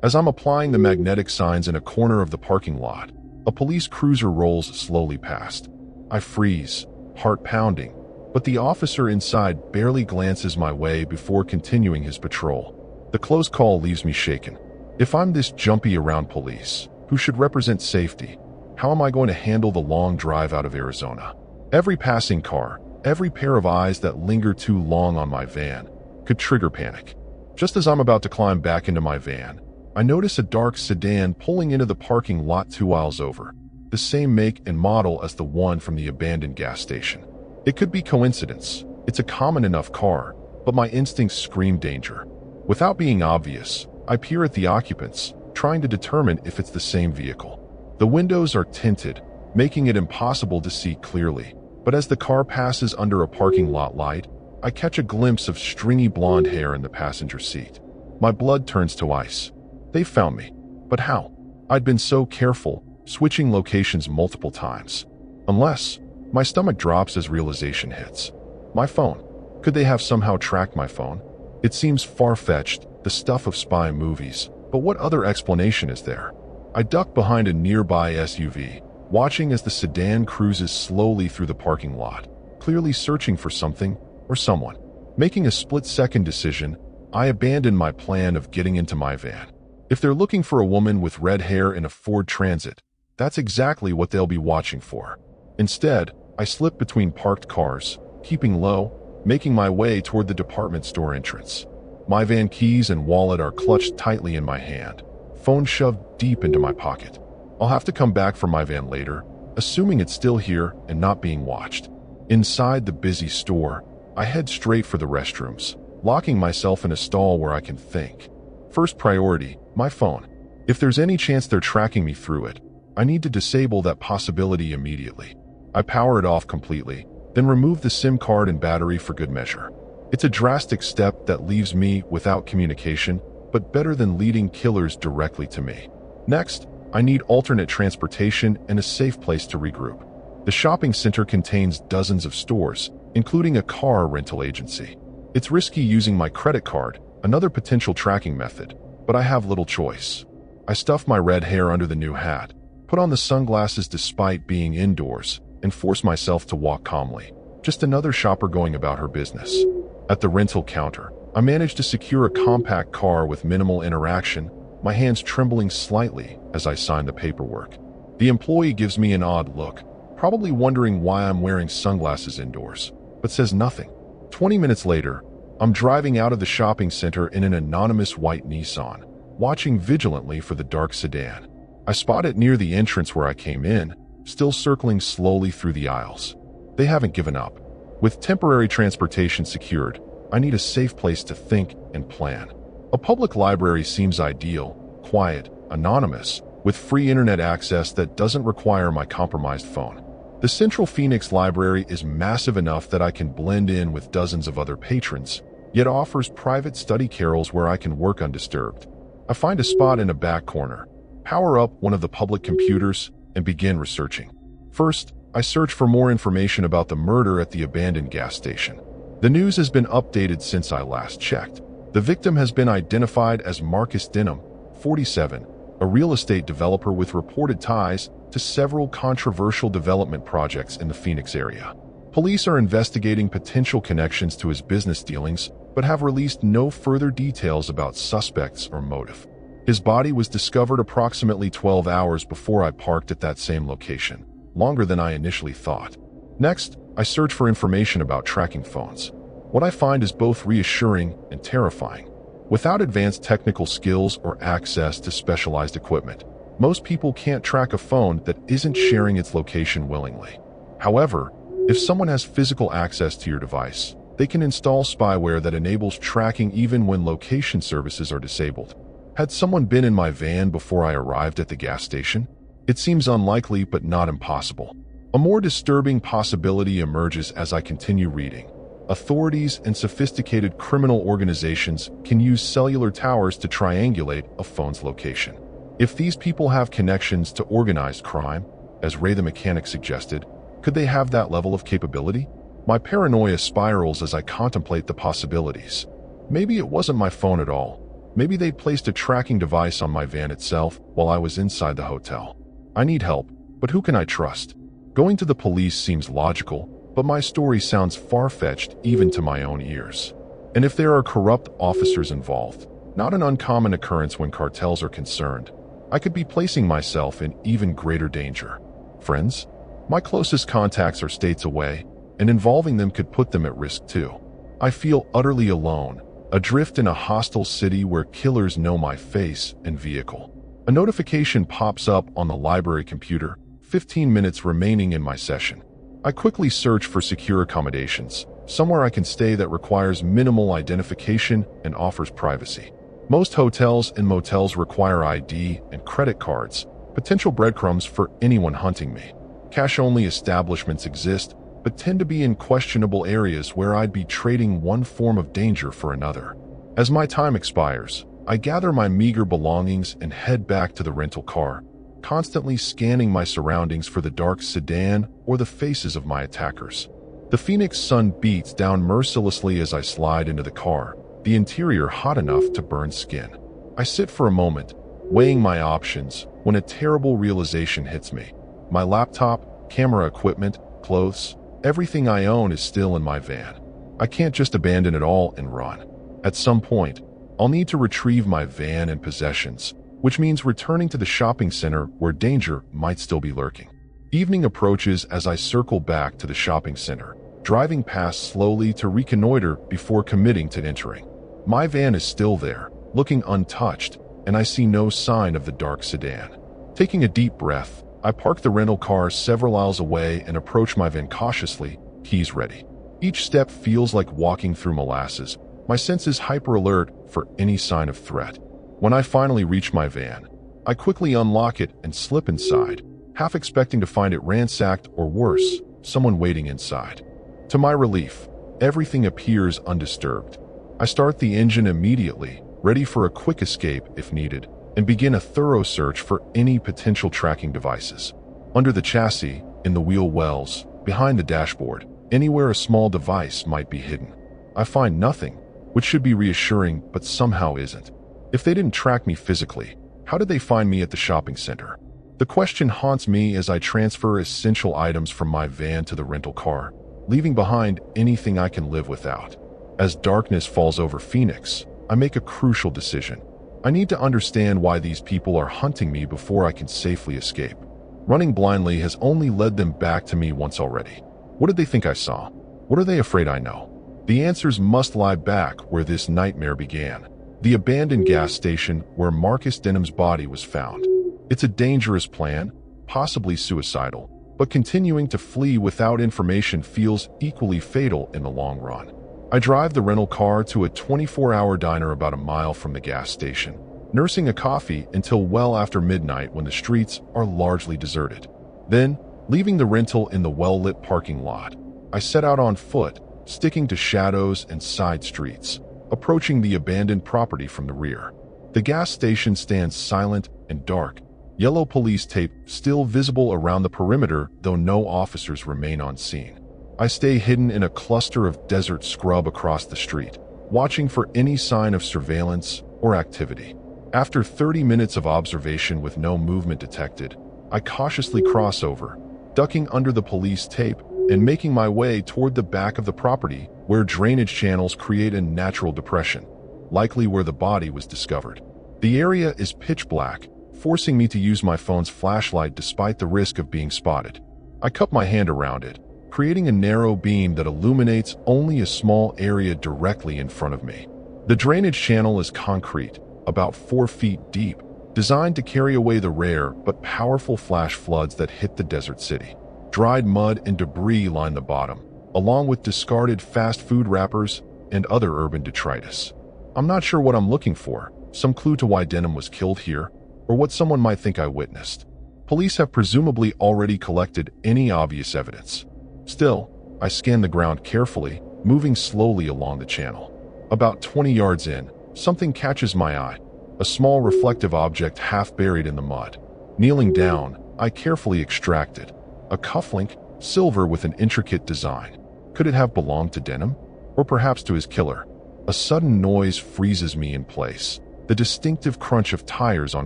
As I'm applying the magnetic signs in a corner of the parking lot, a police cruiser rolls slowly past. I freeze, heart pounding, but the officer inside barely glances my way before continuing his patrol. The close call leaves me shaken. If I'm this jumpy around police, who should represent safety, how am I going to handle the long drive out of Arizona? Every passing car, every pair of eyes that linger too long on my van, could trigger panic. Just as I'm about to climb back into my van, I notice a dark sedan pulling into the parking lot 2 aisles over, the same make and model as the one from the abandoned gas station. It could be coincidence. It's a common enough car, but my instincts scream danger. Without being obvious, I peer at the occupants, trying to determine if it's the same vehicle. The windows are tinted, making it impossible to see clearly, but as the car passes under a parking lot light, I catch a glimpse of stringy blonde hair in the passenger seat. My blood turns to ice. They found me. But how? I'd been so careful, switching locations multiple times. Unless, my stomach drops as realization hits. My phone. Could they have somehow tracked my phone? It seems far-fetched, the stuff of spy movies, but what other explanation is there? I duck behind a nearby SUV, watching as the sedan cruises slowly through the parking lot, clearly searching for something or someone. Making a split-second decision, I abandon my plan of getting into my van. If they're looking for a woman with red hair in a Ford Transit, that's exactly what they'll be watching for. Instead, I slip between parked cars, keeping low, making my way toward the department store entrance. My van keys and wallet are clutched tightly in my hand, phone shoved deep into my pocket. I'll have to come back for my van later, assuming it's still here and not being watched. Inside the busy store, I head straight for the restrooms, locking myself in a stall where I can think. First priority, my phone. If there's any chance they're tracking me through it, I need to disable that possibility immediately. I power it off completely, then remove the SIM card and battery for good measure. It's a drastic step that leaves me without communication, but better than leading killers directly to me. Next, I need alternate transportation and a safe place to regroup. The shopping center contains dozens of stores, including a car rental agency. It's risky using my credit card, another potential tracking method, but I have little choice. I stuff my red hair under the new hat, put on the sunglasses despite being indoors, and force myself to walk calmly. Just another shopper going about her business. At the rental counter, I manage to secure a compact car with minimal interaction, my hands trembling slightly as I sign the paperwork. The employee gives me an odd look, probably wondering why I'm wearing sunglasses indoors, but says nothing. 20 minutes later, I'm driving out of the shopping center in an anonymous white Nissan, watching vigilantly for the dark sedan. I spot it near the entrance where I came in, still circling slowly through the aisles. They haven't given up. With temporary transportation secured, I need a safe place to think and plan. A public library seems ideal, quiet, anonymous, with free internet access that doesn't require my compromised phone. The Central Phoenix Library is massive enough that I can blend in with dozens of other patrons, yet offers private study carrels where I can work undisturbed. I find a spot in a back corner, power up one of the public computers, and begin researching. First, I search for more information about the murder at the abandoned gas station. The news has been updated since I last checked. The victim has been identified as Marcus Denham, 47, a real estate developer with reported ties to several controversial development projects in the Phoenix area. Police are investigating potential connections to his business dealings, but have released no further details about suspects or motive. His body was discovered approximately 12 hours before I parked at that same location, longer than I initially thought. Next, I search for information about tracking phones. What I find is both reassuring and terrifying. Without advanced technical skills or access to specialized equipment, most people can't track a phone that isn't sharing its location willingly. However, if someone has physical access to your device, they can install spyware that enables tracking even when location services are disabled. Had someone been in my van before I arrived at the gas station? It seems unlikely but not impossible. A more disturbing possibility emerges as I continue reading. Authorities and sophisticated criminal organizations can use cellular towers to triangulate a phone's location. If these people have connections to organized crime, as Ray the mechanic suggested, could they have that level of capability? My paranoia spirals as I contemplate the possibilities. Maybe it wasn't my phone at all. Maybe they placed a tracking device on my van itself while I was inside the hotel. I need help, but who can I trust? Going to the police seems logical, but my story sounds far-fetched even to my own ears. And if there are corrupt officers involved, not an uncommon occurrence when cartels are concerned, I could be placing myself in even greater danger. Friends? My closest contacts are states away, and involving them could put them at risk too. I feel utterly alone, adrift in a hostile city where killers know my face and vehicle. A notification pops up on the library computer, 15 minutes remaining in my session. I quickly search for secure accommodations, somewhere I can stay that requires minimal identification and offers privacy. Most hotels and motels require ID and credit cards, potential breadcrumbs for anyone hunting me. Cash-only establishments exist, but tend to be in questionable areas where I'd be trading one form of danger for another. As my time expires, I gather my meager belongings and head back to the rental car, constantly scanning my surroundings for the dark sedan or the faces of my attackers. The Phoenix sun beats down mercilessly as I slide into the car, the interior hot enough to burn skin. I sit for a moment, weighing my options, when a terrible realization hits me. My laptop, camera equipment, clothes, everything I own is still in my van. I can't just abandon it all and run. At some point, I'll need to retrieve my van and possessions, which means returning to the shopping center where danger might still be lurking. Evening approaches as I circle back to the shopping center, driving past slowly to reconnoiter before committing to entering. My van is still there, looking untouched, and I see no sign of the dark sedan. Taking a deep breath, I park the rental car several aisles away and approach my van cautiously, keys ready. Each step feels like walking through molasses, my senses hyper-alert for any sign of threat. When I finally reach my van, I quickly unlock it and slip inside, half expecting to find it ransacked or worse, someone waiting inside. To my relief, everything appears undisturbed. I start the engine immediately, ready for a quick escape if needed, and begin a thorough search for any potential tracking devices. Under the chassis, in the wheel wells, behind the dashboard, anywhere a small device might be hidden. I find nothing, which should be reassuring but somehow isn't. If they didn't track me physically, how did they find me at the shopping center? The question haunts me as I transfer essential items from my van to the rental car, leaving behind anything I can live without. As darkness falls over Phoenix, I make a crucial decision. I need to understand why these people are hunting me before I can safely escape. Running blindly has only led them back to me once already. What did they think I saw? What are they afraid I know? The answers must lie back where this nightmare began. The abandoned gas station where Marcus Denham's body was found. It's a dangerous plan, possibly suicidal, but continuing to flee without information feels equally fatal in the long run. I drive the rental car to a 24-hour diner about a mile from the gas station, nursing a coffee until well after midnight when the streets are largely deserted. Then, leaving the rental in the well-lit parking lot, I set out on foot, sticking to shadows and side streets, approaching the abandoned property from the rear. The gas station stands silent and dark, yellow police tape still visible around the perimeter, though no officers remain on scene. I stay hidden in a cluster of desert scrub across the street, watching for any sign of surveillance or activity. After 30 minutes of observation with no movement detected, I cautiously cross over, ducking under the police tape and making my way toward the back of the property where drainage channels create a natural depression, likely where the body was discovered. The area is pitch black, forcing me to use my phone's flashlight despite the risk of being spotted. I cup my hand around it, creating a narrow beam that illuminates only a small area directly in front of me. The drainage channel is concrete, about 4 feet deep, designed to carry away the rare but powerful flash floods that hit the desert city. Dried mud and debris line the bottom, along with discarded fast food wrappers and other urban detritus. I'm not sure what I'm looking for, some clue to why Denham was killed here, or what someone might think I witnessed. Police have presumably already collected any obvious evidence. Still, I scan the ground carefully, moving slowly along the channel. About 20 yards in, something catches my eye, a small reflective object half buried in the mud. Kneeling down, I carefully extract it. A cufflink, silver with an intricate design. Could it have belonged to Denham? Or perhaps to his killer? A sudden noise freezes me in place, the distinctive crunch of tires on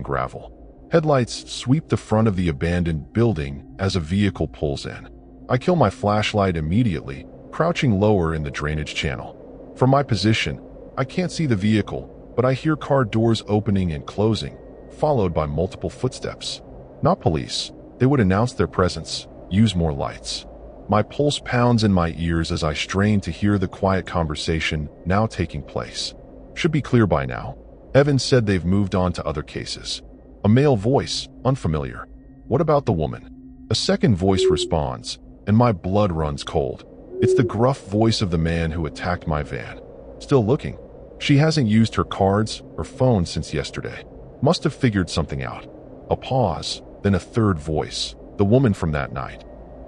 gravel. Headlights sweep the front of the abandoned building as a vehicle pulls in. I kill my flashlight immediately, crouching lower in the drainage channel. From my position, I can't see the vehicle, but I hear car doors opening and closing, followed by multiple footsteps. Not police. They would announce their presence, use more lights. My pulse pounds in my ears as I strain to hear the quiet conversation now taking place. Should be clear by now. Evans said they've moved on to other cases. A male voice, unfamiliar. What about the woman? A second voice responds, and my blood runs cold. It's the gruff voice of the man who attacked my van. Still looking. She hasn't used her cards or phone since yesterday. Must have figured something out. A pause, then a third voice, the woman from that night.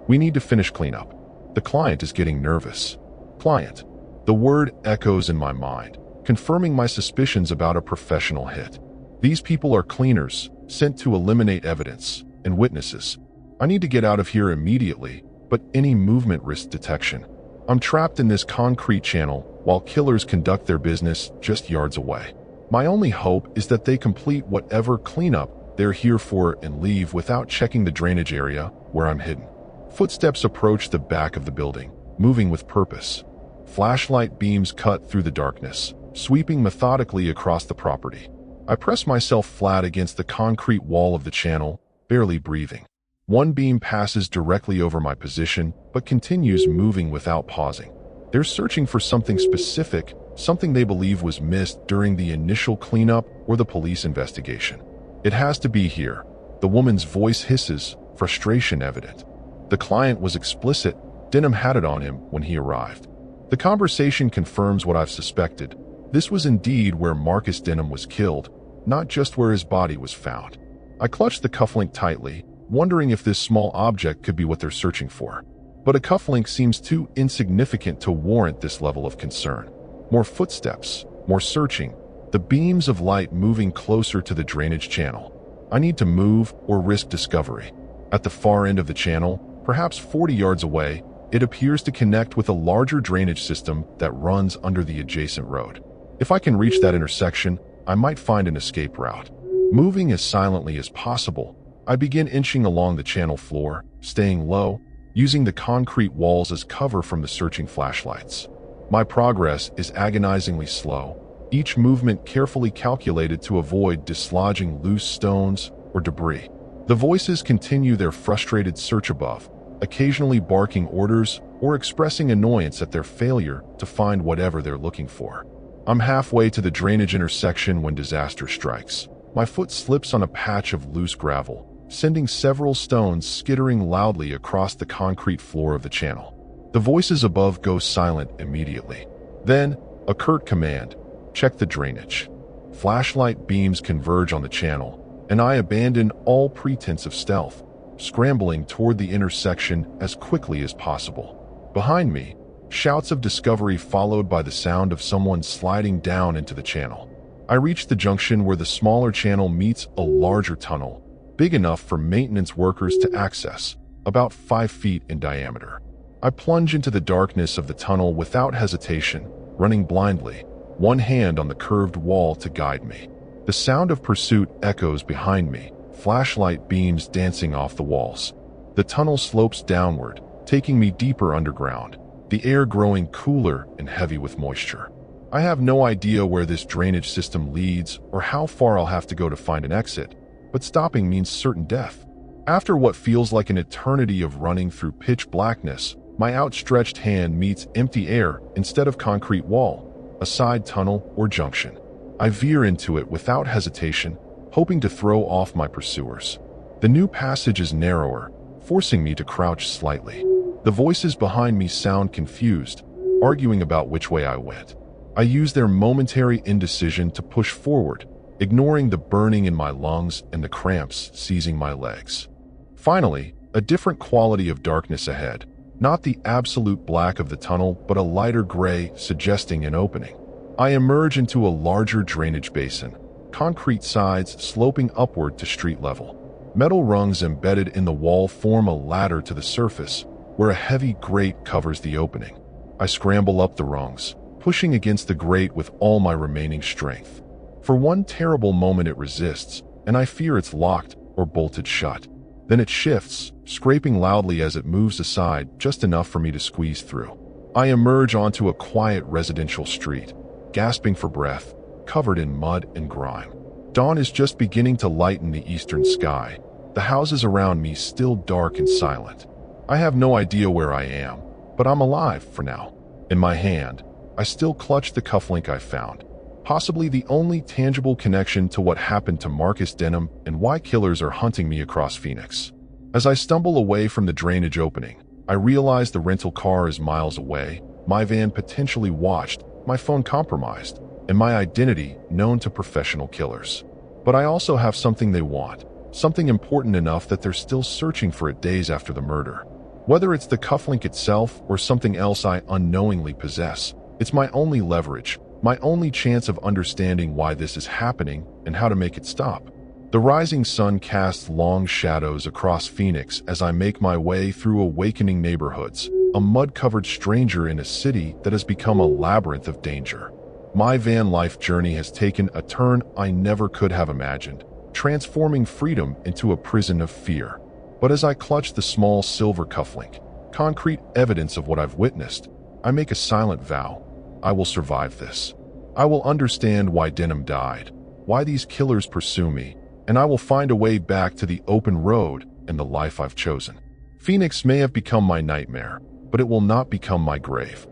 We need to finish cleanup. The client is getting nervous. Client. The word echoes in my mind, confirming my suspicions about a professional hit. These people are cleaners, sent to eliminate evidence and witnesses. I need to get out of here immediately, but any movement risks detection. I'm trapped in this concrete channel, while killers conduct their business just yards away. My only hope is that they complete whatever cleanup they're here for and leave without checking the drainage area where I'm hidden. Footsteps approach the back of the building, moving with purpose. Flashlight beams cut through the darkness, sweeping methodically across the property. I press myself flat against the concrete wall of the channel, barely breathing. One beam passes directly over my position, but continues moving without pausing. They're searching for something specific, something they believe was missed during the initial cleanup or the police investigation. It has to be here. The woman's voice hisses, frustration evident. The client was explicit. Denham had it on him when he arrived. The conversation confirms what I've suspected. This was indeed where Marcus Denham was killed, not just where his body was found. I clutched the cufflink tightly, wondering if this small object could be what they're searching for. But a cufflink seems too insignificant to warrant this level of concern. More footsteps, more searching, the beams of light moving closer to the drainage channel. I need to move or risk discovery. At the far end of the channel, perhaps 40 yards away, it appears to connect with a larger drainage system that runs under the adjacent road. If I can reach that intersection, I might find an escape route. Moving as silently as possible, I begin inching along the channel floor, staying low, using the concrete walls as cover from the searching flashlights. My progress is agonizingly slow, each movement carefully calculated to avoid dislodging loose stones or debris. The voices continue their frustrated search above, occasionally barking orders or expressing annoyance at their failure to find whatever they're looking for. I'm halfway to the drainage intersection when disaster strikes. My foot slips on a patch of loose gravel, sending several stones skittering loudly across the concrete floor of the channel. The voices above go silent immediately. Then, a curt command, check the drainage. Flashlight beams converge on the channel, and I abandon all pretense of stealth, scrambling toward the intersection as quickly as possible. Behind me, shouts of discovery followed by the sound of someone sliding down into the channel. I reach the junction where the smaller channel meets a larger tunnel, big enough for maintenance workers to access, about 5 feet in diameter. I plunge into the darkness of the tunnel without hesitation, running blindly, one hand on the curved wall to guide me. The sound of pursuit echoes behind me, flashlight beams dancing off the walls. The tunnel slopes downward, taking me deeper underground, the air growing cooler and heavy with moisture. I have no idea where this drainage system leads or how far I'll have to go to find an exit, but stopping means certain death. After what feels like an eternity of running through pitch blackness, my outstretched hand meets empty air instead of concrete wall, a side tunnel or junction. I veer into it without hesitation, hoping to throw off my pursuers. The new passage is narrower, forcing me to crouch slightly. The voices behind me sound confused, arguing about which way I went. I use their momentary indecision to push forward, ignoring the burning in my lungs and the cramps seizing my legs. Finally, a different quality of darkness ahead, not the absolute black of the tunnel, but a lighter gray suggesting an opening. I emerge into a larger drainage basin, concrete sides sloping upward to street level. Metal rungs embedded in the wall form a ladder to the surface, where a heavy grate covers the opening. I scramble up the rungs, pushing against the grate with all my remaining strength. For one terrible moment it resists, and I fear it's locked or bolted shut. Then it shifts, scraping loudly as it moves aside just enough for me to squeeze through. I emerge onto a quiet residential street, gasping for breath, covered in mud and grime. Dawn is just beginning to lighten the eastern sky, the houses around me still dark and silent. I have no idea where I am, but I'm alive for now. In my hand, I still clutch the cufflink I found, possibly the only tangible connection to what happened to Marcus Denham and why killers are hunting me across Phoenix. As I stumble away from the drainage opening, I realize the rental car is miles away, my van potentially watched, my phone compromised, and my identity known to professional killers. But I also have something they want, something important enough that they're still searching for it days after the murder. Whether it's the cufflink itself or something else I unknowingly possess, it's my only leverage, my only chance of understanding why this is happening and how to make it stop. The rising sun casts long shadows across Phoenix as I make my way through awakening neighborhoods, a mud-covered stranger in a city that has become a labyrinth of danger. My van life journey has taken a turn I never could have imagined, transforming freedom into a prison of fear. But as I clutch the small silver cufflink, concrete evidence of what I've witnessed, I make a silent vow. I will survive this. I will understand why Denham died, why these killers pursue me, and I will find a way back to the open road and the life I've chosen. Phoenix may have become my nightmare, but it will not become my grave.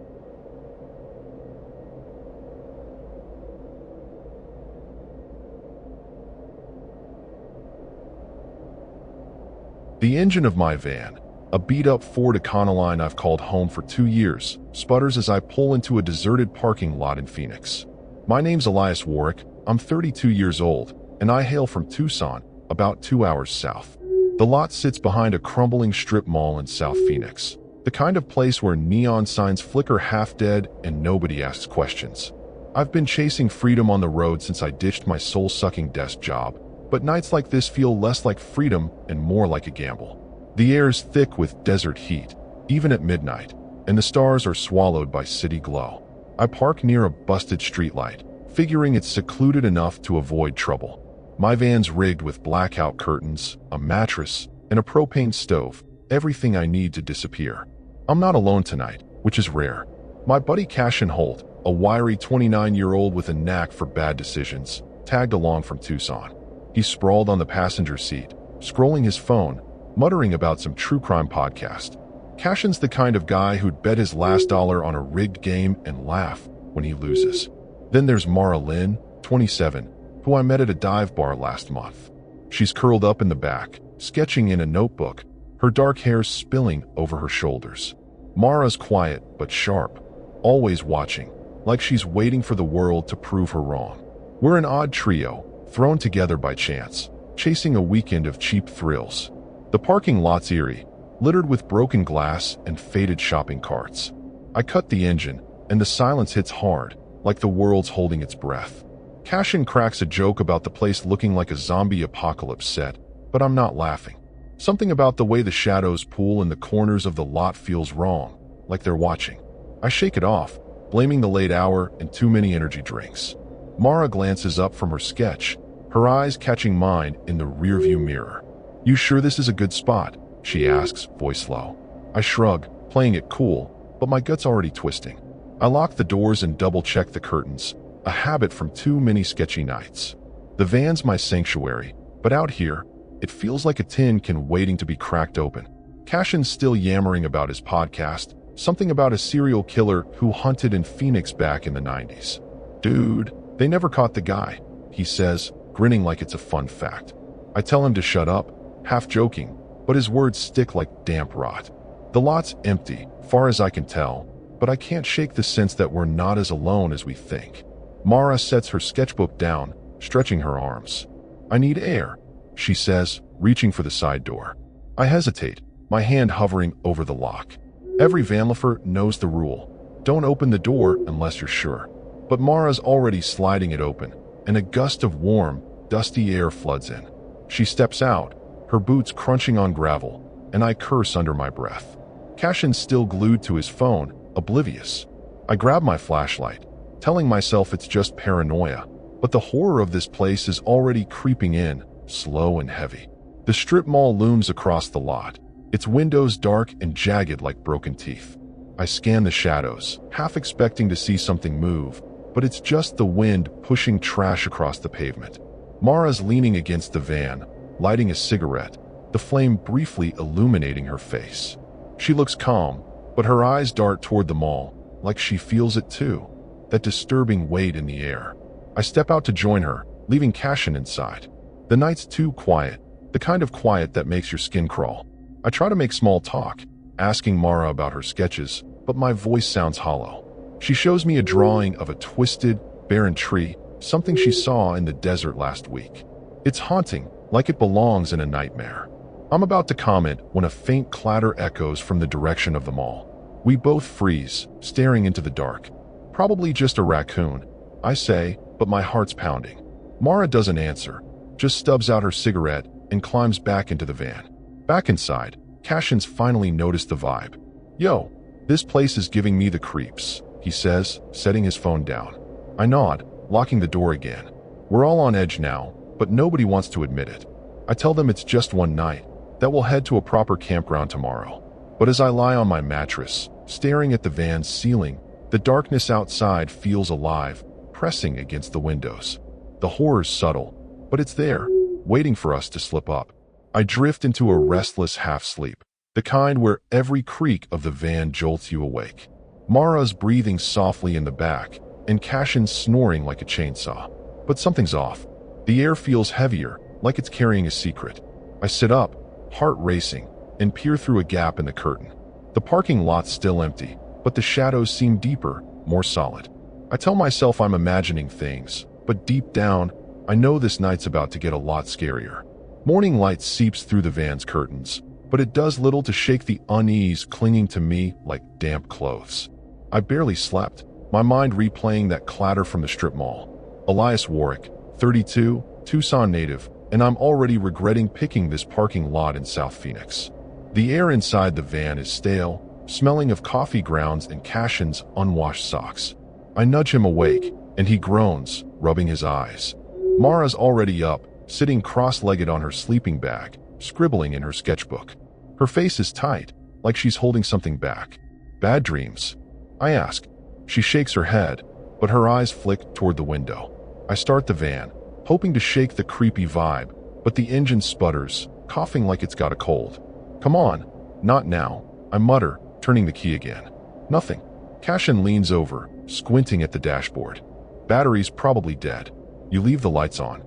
The engine of my van, a beat-up Ford Econoline I've called home for 2 years, sputters as I pull into a deserted parking lot in Phoenix. My name's Elias Warwick, I'm 32 years old, and I hail from Tucson, about 2 hours south. The lot sits behind a crumbling strip mall in South Phoenix, the kind of place where neon signs flicker half-dead and nobody asks questions. I've been chasing freedom on the road since I ditched my soul-sucking desk job, but nights like this feel less like freedom and more like a gamble. The air is thick with desert heat, even at midnight, and the stars are swallowed by city glow. I park near a busted streetlight, figuring it's secluded enough to avoid trouble. My van's rigged with blackout curtains, a mattress, and a propane stove, everything I need to disappear. I'm not alone tonight, which is rare. My buddy Cashin Holt, a wiry 29-year-old with a knack for bad decisions, tagged along from Tucson. He's sprawled on the passenger seat, scrolling his phone, muttering about some true crime podcast. Cashin's the kind of guy who'd bet his last dollar on a rigged game and laugh when he loses. Then there's Mara Lynn, 27, who I met at a dive bar last month. She's curled up in the back, sketching in a notebook, her dark hair spilling over her shoulders. Mara's quiet but sharp, always watching, like she's waiting for the world to prove her wrong. We're an odd trio, thrown together by chance, chasing a weekend of cheap thrills. The parking lot's eerie, littered with broken glass and faded shopping carts. I cut the engine, and the silence hits hard, like the world's holding its breath. Cashin cracks a joke about the place looking like a zombie apocalypse set, but I'm not laughing. Something about the way the shadows pool in the corners of the lot feels wrong, like they're watching. I shake it off, blaming the late hour and too many energy drinks. Mara glances up from her sketch, her eyes catching mine in the rearview mirror. "You sure this is a good spot?" she asks, voice low. I shrug, playing it cool, but my gut's already twisting. I lock the doors and double-check the curtains, a habit from too many sketchy nights. The van's my sanctuary, but out here, it feels like a tin can waiting to be cracked open. Cashin's still yammering about his podcast, something about a serial killer who hunted in Phoenix back in the 90s. "Dude, they never caught the guy," he says, grinning like it's a fun fact. I tell him to shut up, half joking, but his words stick like damp rot. The lot's empty, far as I can tell, but I can't shake the sense that we're not as alone as we think. Mara sets her sketchbook down, stretching her arms. "I need air," she says, reaching for the side door. I hesitate, my hand hovering over the lock. Every Vanlifer knows the rule. Don't open the door unless you're sure. But Mara's already sliding it open, and a gust of warm, dusty air floods in. She steps out, her boots crunching on gravel, and I curse under my breath. Cashin's still glued to his phone, oblivious. I grab my flashlight, telling myself it's just paranoia, but the horror of this place is already creeping in, slow and heavy. The strip mall looms across the lot, its windows dark and jagged like broken teeth. I scan the shadows, half expecting to see something move, but it's just the wind pushing trash across the pavement. Mara's leaning against the van, lighting a cigarette, the flame briefly illuminating her face. She looks calm, but her eyes dart toward the mall, like she feels it too, that disturbing weight in the air. I step out to join her, leaving Cashin inside. The night's too quiet, the kind of quiet that makes your skin crawl. I try to make small talk, asking Mara about her sketches, but my voice sounds hollow. She shows me a drawing of a twisted, barren tree, something she saw in the desert last week. It's haunting, like it belongs in a nightmare. I'm about to comment when a faint clatter echoes from the direction of the mall. We both freeze, staring into the dark. "Probably just a raccoon," I say, but my heart's pounding. Mara doesn't answer, just stubs out her cigarette and climbs back into the van. Back inside, Cashin's finally noticed the vibe. "Yo, "This place is giving me the creeps," he says, setting his phone down. I nod, locking the door again. We're all on edge now, but nobody wants to admit it. I tell them it's just one night, that we'll head to a proper campground tomorrow. But as I lie on my mattress, staring at the van's ceiling, the darkness outside feels alive, pressing against the windows. The horror's subtle, but it's there, waiting for us to slip up. I drift into a restless half-sleep, the kind where every creak of the van jolts you awake. Mara's breathing softly in the back, and Cashin's snoring like a chainsaw. But something's off. The air feels heavier, like it's carrying a secret. I sit up, heart racing, and peer through a gap in the curtain. The parking lot's still empty, but the shadows seem deeper, more solid. I tell myself I'm imagining things, but deep down, I know this night's about to get a lot scarier. Morning light seeps through the van's curtains, but it does little to shake the unease clinging to me like damp clothes. I barely slept, my mind replaying that clatter from the strip mall. Elias Warwick, 32, Tucson native, and I'm already regretting picking this parking lot in South Phoenix. The air inside the van is stale, smelling of coffee grounds and Cashin's unwashed socks. I nudge him awake, and he groans, rubbing his eyes. Mara's already up, sitting cross-legged on her sleeping bag, scribbling in her sketchbook. Her face is tight, like she's holding something back. Bad dreams? I ask. She shakes her head, but her eyes flick toward the window. I start the van, hoping to shake the creepy vibe, but the engine sputters, coughing like it's got a cold. Come on, not now, I mutter, turning the key again. Nothing. Cashin leans over, squinting at the dashboard. Battery's probably dead. You leave the lights on.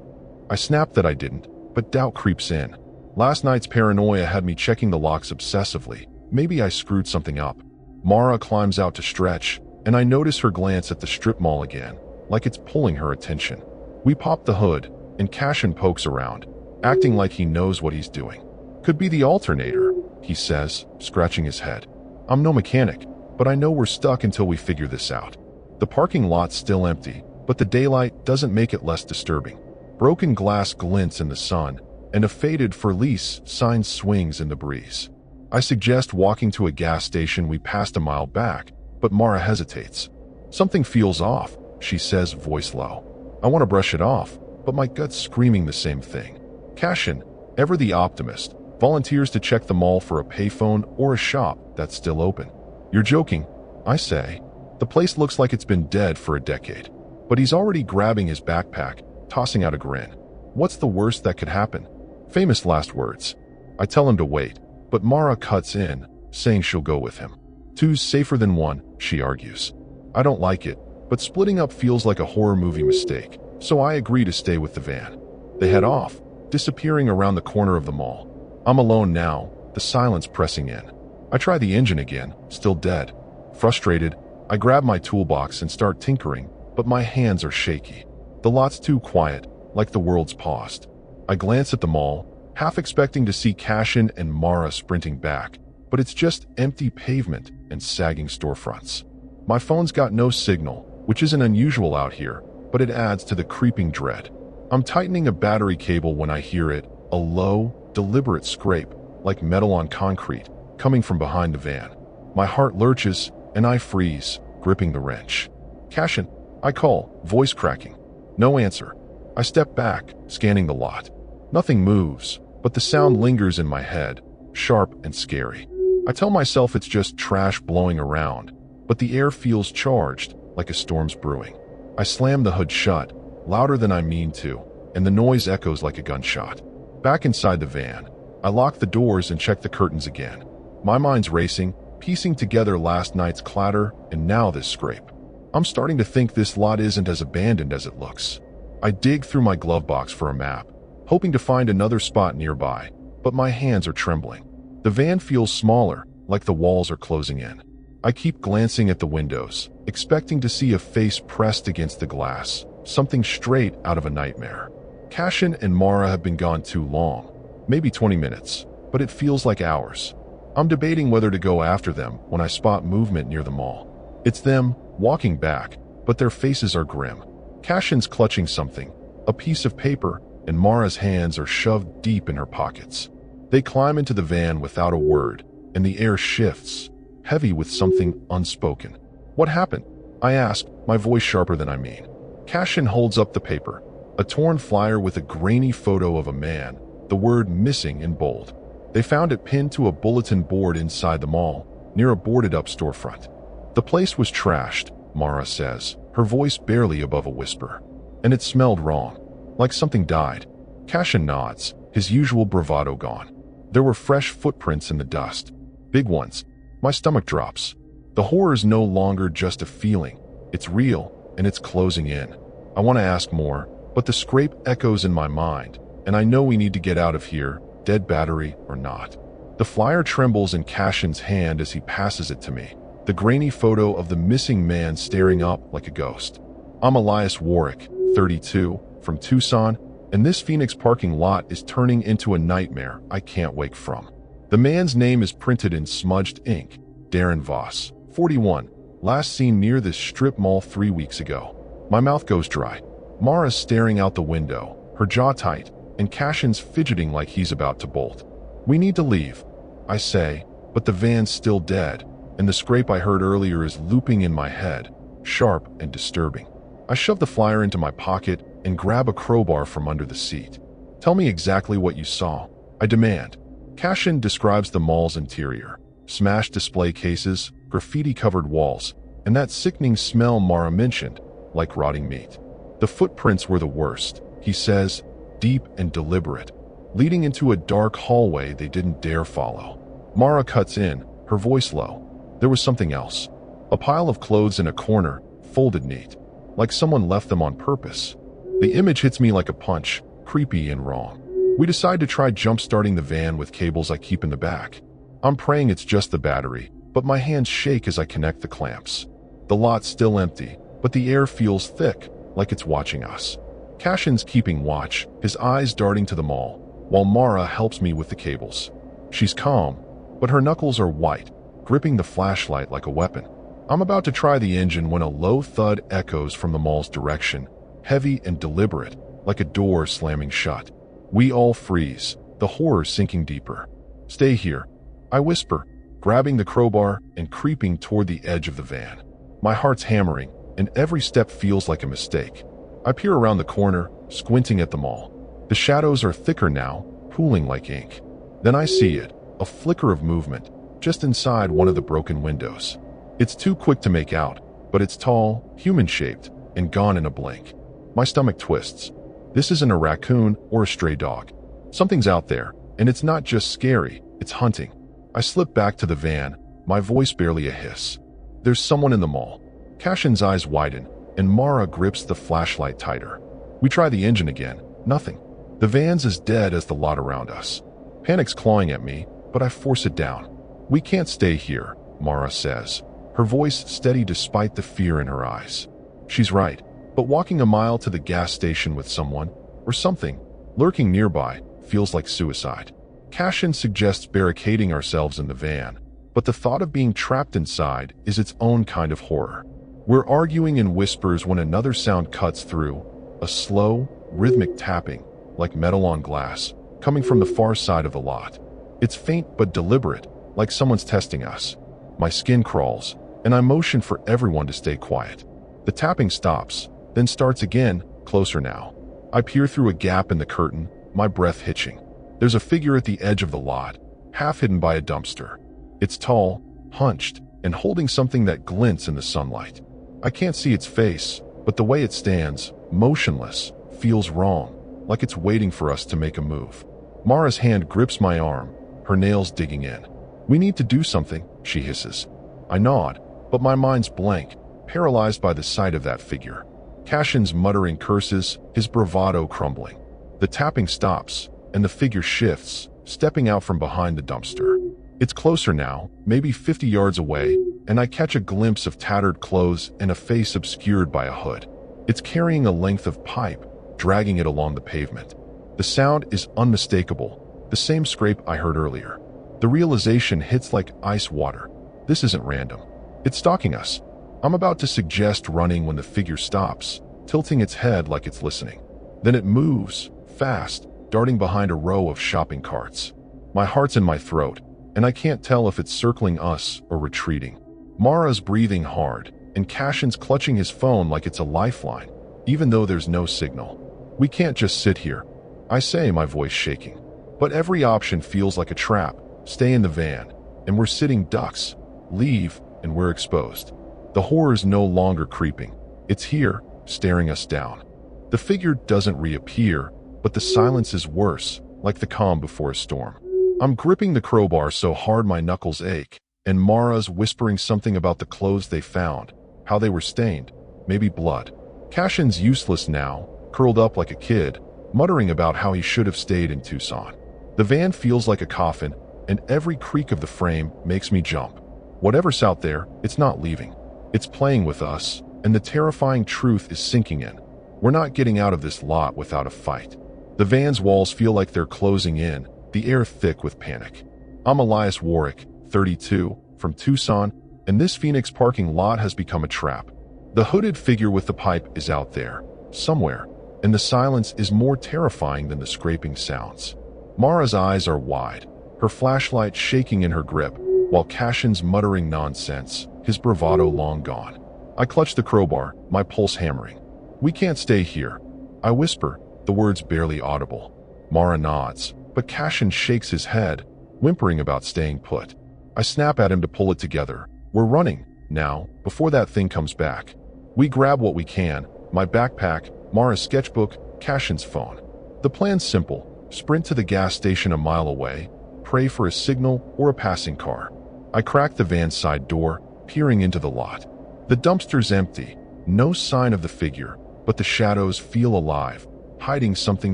I snap that I didn't, but doubt creeps in. Last night's paranoia had me checking the locks obsessively. Maybe I screwed something up. Mara climbs out to stretch, and I notice her glance at the strip mall again, like it's pulling her attention. We pop the hood, and Cashin pokes around, acting like he knows what he's doing. Could be the alternator, he says, scratching his head. I'm no mechanic, but I know we're stuck until we figure this out. The parking lot's still empty, but the daylight doesn't make it less disturbing. Broken glass glints in the sun, and a faded for lease sign swings in the breeze. I suggest walking to a gas station we passed a mile back, but Mara hesitates. Something feels off, she says, voice low. I want to brush it off, but my gut's screaming the same thing. Cashin, ever the optimist, volunteers to check the mall for a payphone or a shop that's still open. You're joking, I say. The place looks like it's been dead for a decade. But he's already grabbing his backpack, tossing out a grin. What's the worst that could happen? Famous last words. I tell him to wait, but Mara cuts in, saying she'll go with him. Two's safer than one, she argues. I don't like it, but splitting up feels like a horror movie mistake, so I agree to stay with the van. They head off, disappearing around the corner of the mall. I'm alone now, the silence pressing in. I try the engine again, still dead. Frustrated, I grab my toolbox and start tinkering, but my hands are shaky. The lot's too quiet, like the world's paused. I glance at the mall, half expecting to see Cashin and Mara sprinting back, but it's just empty pavement and sagging storefronts. My phone's got no signal, which isn't unusual out here, but it adds to the creeping dread. I'm tightening a battery cable when I hear it, a low, deliberate scrape, like metal on concrete, coming from behind the van. My heart lurches, and I freeze, gripping the wrench. Cashin, I call, voice cracking. No answer. I step back, scanning the lot. Nothing moves, but the sound lingers in my head, sharp and scary. I tell myself it's just trash blowing around, but the air feels charged, like a storm's brewing. I slam the hood shut, louder than I mean to, and the noise echoes like a gunshot. Back inside the van, I lock the doors and check the curtains again. My mind's racing, piecing together last night's clatter and now this scrape. I'm starting to think this lot isn't as abandoned as it looks. I dig through my glove box for a map, hoping to find another spot nearby, but my hands are trembling. The van feels smaller, like the walls are closing in. I keep glancing at the windows, expecting to see a face pressed against the glass, something straight out of a nightmare. Cashin and Mara have been gone too long, maybe 20 minutes, but it feels like hours. I'm debating whether to go after them when I spot movement near the mall. It's them, walking back, but their faces are grim. Cashin's clutching something, a piece of paper, and Mara's hands are shoved deep in her pockets. They climb into the van without a word, and the air shifts, heavy with something unspoken. What happened? I ask, my voice sharper than I mean. Cashin holds up the paper, a torn flyer with a grainy photo of a man, the word missing in bold. They found it pinned to a bulletin board inside the mall, near a boarded-up storefront. The place was trashed, Mara says, her voice barely above a whisper. And it smelled wrong, like something died. Cashin nods, his usual bravado gone. There were fresh footprints in the dust. Big ones. My stomach drops. The horror is no longer just a feeling. It's real, and it's closing in. I want to ask more, but the scrape echoes in my mind, and I know we need to get out of here, dead battery or not. The flyer trembles in Cashin's hand as he passes it to me, the grainy photo of the missing man staring up like a ghost. I'm Elias Warwick, 32, from Tucson, and this Phoenix parking lot is turning into a nightmare I can't wake from. The man's name is printed in smudged ink, Darren Voss, 41, last seen near this strip mall 3 weeks ago. My mouth goes dry. Mara's staring out the window, her jaw tight, and Cashin's fidgeting like he's about to bolt. We need to leave, I say, but the van's still dead, and the scrape I heard earlier is looping in my head, sharp and disturbing. I shove the flyer into my pocket and grab a crowbar from under the seat. Tell me exactly what you saw, I demand. Cashin describes the mall's interior. Smashed display cases, graffiti-covered walls, and that sickening smell Mara mentioned, like rotting meat. The footprints were the worst, he says, deep and deliberate, leading into a dark hallway they didn't dare follow. Mara cuts in, her voice low. There was something else. A pile of clothes in a corner, folded neat, like someone left them on purpose. The image hits me like a punch, creepy and wrong. We decide to try jump-starting the van with cables I keep in the back. I'm praying it's just the battery, but my hands shake as I connect the clamps. The lot's still empty, but the air feels thick, like it's watching us. Cashin's keeping watch, his eyes darting to the mall, while Mara helps me with the cables. She's calm, but her knuckles are white, gripping the flashlight like a weapon. I'm about to try the engine when a low thud echoes from the mall's direction, heavy and deliberate, like a door slamming shut. We all freeze, the horror sinking deeper. Stay here, I whisper, grabbing the crowbar and creeping toward the edge of the van. My heart's hammering, and every step feels like a mistake. I peer around the corner, squinting at the mall. The shadows are thicker now, pooling like ink. Then I see it, a flicker of movement, just inside one of the broken windows. It's too quick to make out, but it's tall, human-shaped, and gone in a blink. My stomach twists. This isn't a raccoon or a stray dog. Something's out there, and it's not just scary, it's hunting. I slip back to the van, my voice barely a hiss. There's someone in the mall. Cashin's eyes widen, and Mara grips the flashlight tighter. We try the engine again. Nothing. The van's as dead as the lot around us. Panic's clawing at me, but I force it down. We can't stay here, Mara says, her voice steady despite the fear in her eyes. She's right, but walking a mile to the gas station with someone, or something, lurking nearby, feels like suicide. Cashin suggests barricading ourselves in the van, but the thought of being trapped inside is its own kind of horror. We're arguing in whispers when another sound cuts through, a slow, rhythmic tapping, like metal on glass, coming from the far side of the lot. It's faint but deliberate, like someone's testing us. My skin crawls, and I motion for everyone to stay quiet. The tapping stops, then starts again, closer now. I peer through a gap in the curtain, my breath hitching. There's a figure at the edge of the lot, half hidden by a dumpster. It's tall, hunched, and holding something that glints in the sunlight. I can't see its face, but the way it stands, motionless, feels wrong, like it's waiting for us to make a move. Mara's hand grips my arm, her nails digging in. We need to do something, she hisses. I nod, but my mind's blank, paralyzed by the sight of that figure. Cashin's muttering curses, his bravado crumbling. The tapping stops, and the figure shifts, stepping out from behind the dumpster. It's closer now, maybe 50 yards away, and I catch a glimpse of tattered clothes and a face obscured by a hood. It's carrying a length of pipe, dragging it along the pavement. The sound is unmistakable, the same scrape I heard earlier. The realization hits like ice water. This isn't random. It's stalking us. I'm about to suggest running when the figure stops, tilting its head like it's listening. Then it moves, fast, darting behind a row of shopping carts. My heart's in my throat, and I can't tell if it's circling us or retreating. Mara's breathing hard, and Cashin's clutching his phone like it's a lifeline, even though there's no signal. We can't just sit here, I say, my voice shaking. But every option feels like a trap. Stay in the van, and we're sitting ducks. Leave, and we're exposed. The horror's no longer creeping. It's here, staring us down. The figure doesn't reappear, but the silence is worse, like the calm before a storm. I'm gripping the crowbar so hard my knuckles ache, and Mara's whispering something about the clothes they found, how they were stained, maybe blood. Cashin's useless now, curled up like a kid, muttering about how he should have stayed in Tucson. The van feels like a coffin, and every creak of the frame makes me jump. Whatever's out there, it's not leaving. It's playing with us, and the terrifying truth is sinking in. We're not getting out of this lot without a fight. The van's walls feel like they're closing in, the air thick with panic. I'm Elias Warwick, 32, from Tucson, and this Phoenix parking lot has become a trap. The hooded figure with the pipe is out there, somewhere, and the silence is more terrifying than the scraping sounds. Mara's eyes are wide, her flashlight shaking in her grip, while Cashin's muttering nonsense, his bravado long gone. I clutch the crowbar, my pulse hammering. We can't stay here. I whisper, the words barely audible. Mara nods, but Cashin shakes his head, whimpering about staying put. I snap at him to pull it together. We're running, now, before that thing comes back. We grab what we can, my backpack, Mara's sketchbook, Cashin's phone. The plan's simple. Sprint to the gas station a mile away, pray for a signal or a passing car. I crack the van's side door, peering into the lot. The dumpster's empty, no sign of the figure, but the shadows feel alive, hiding something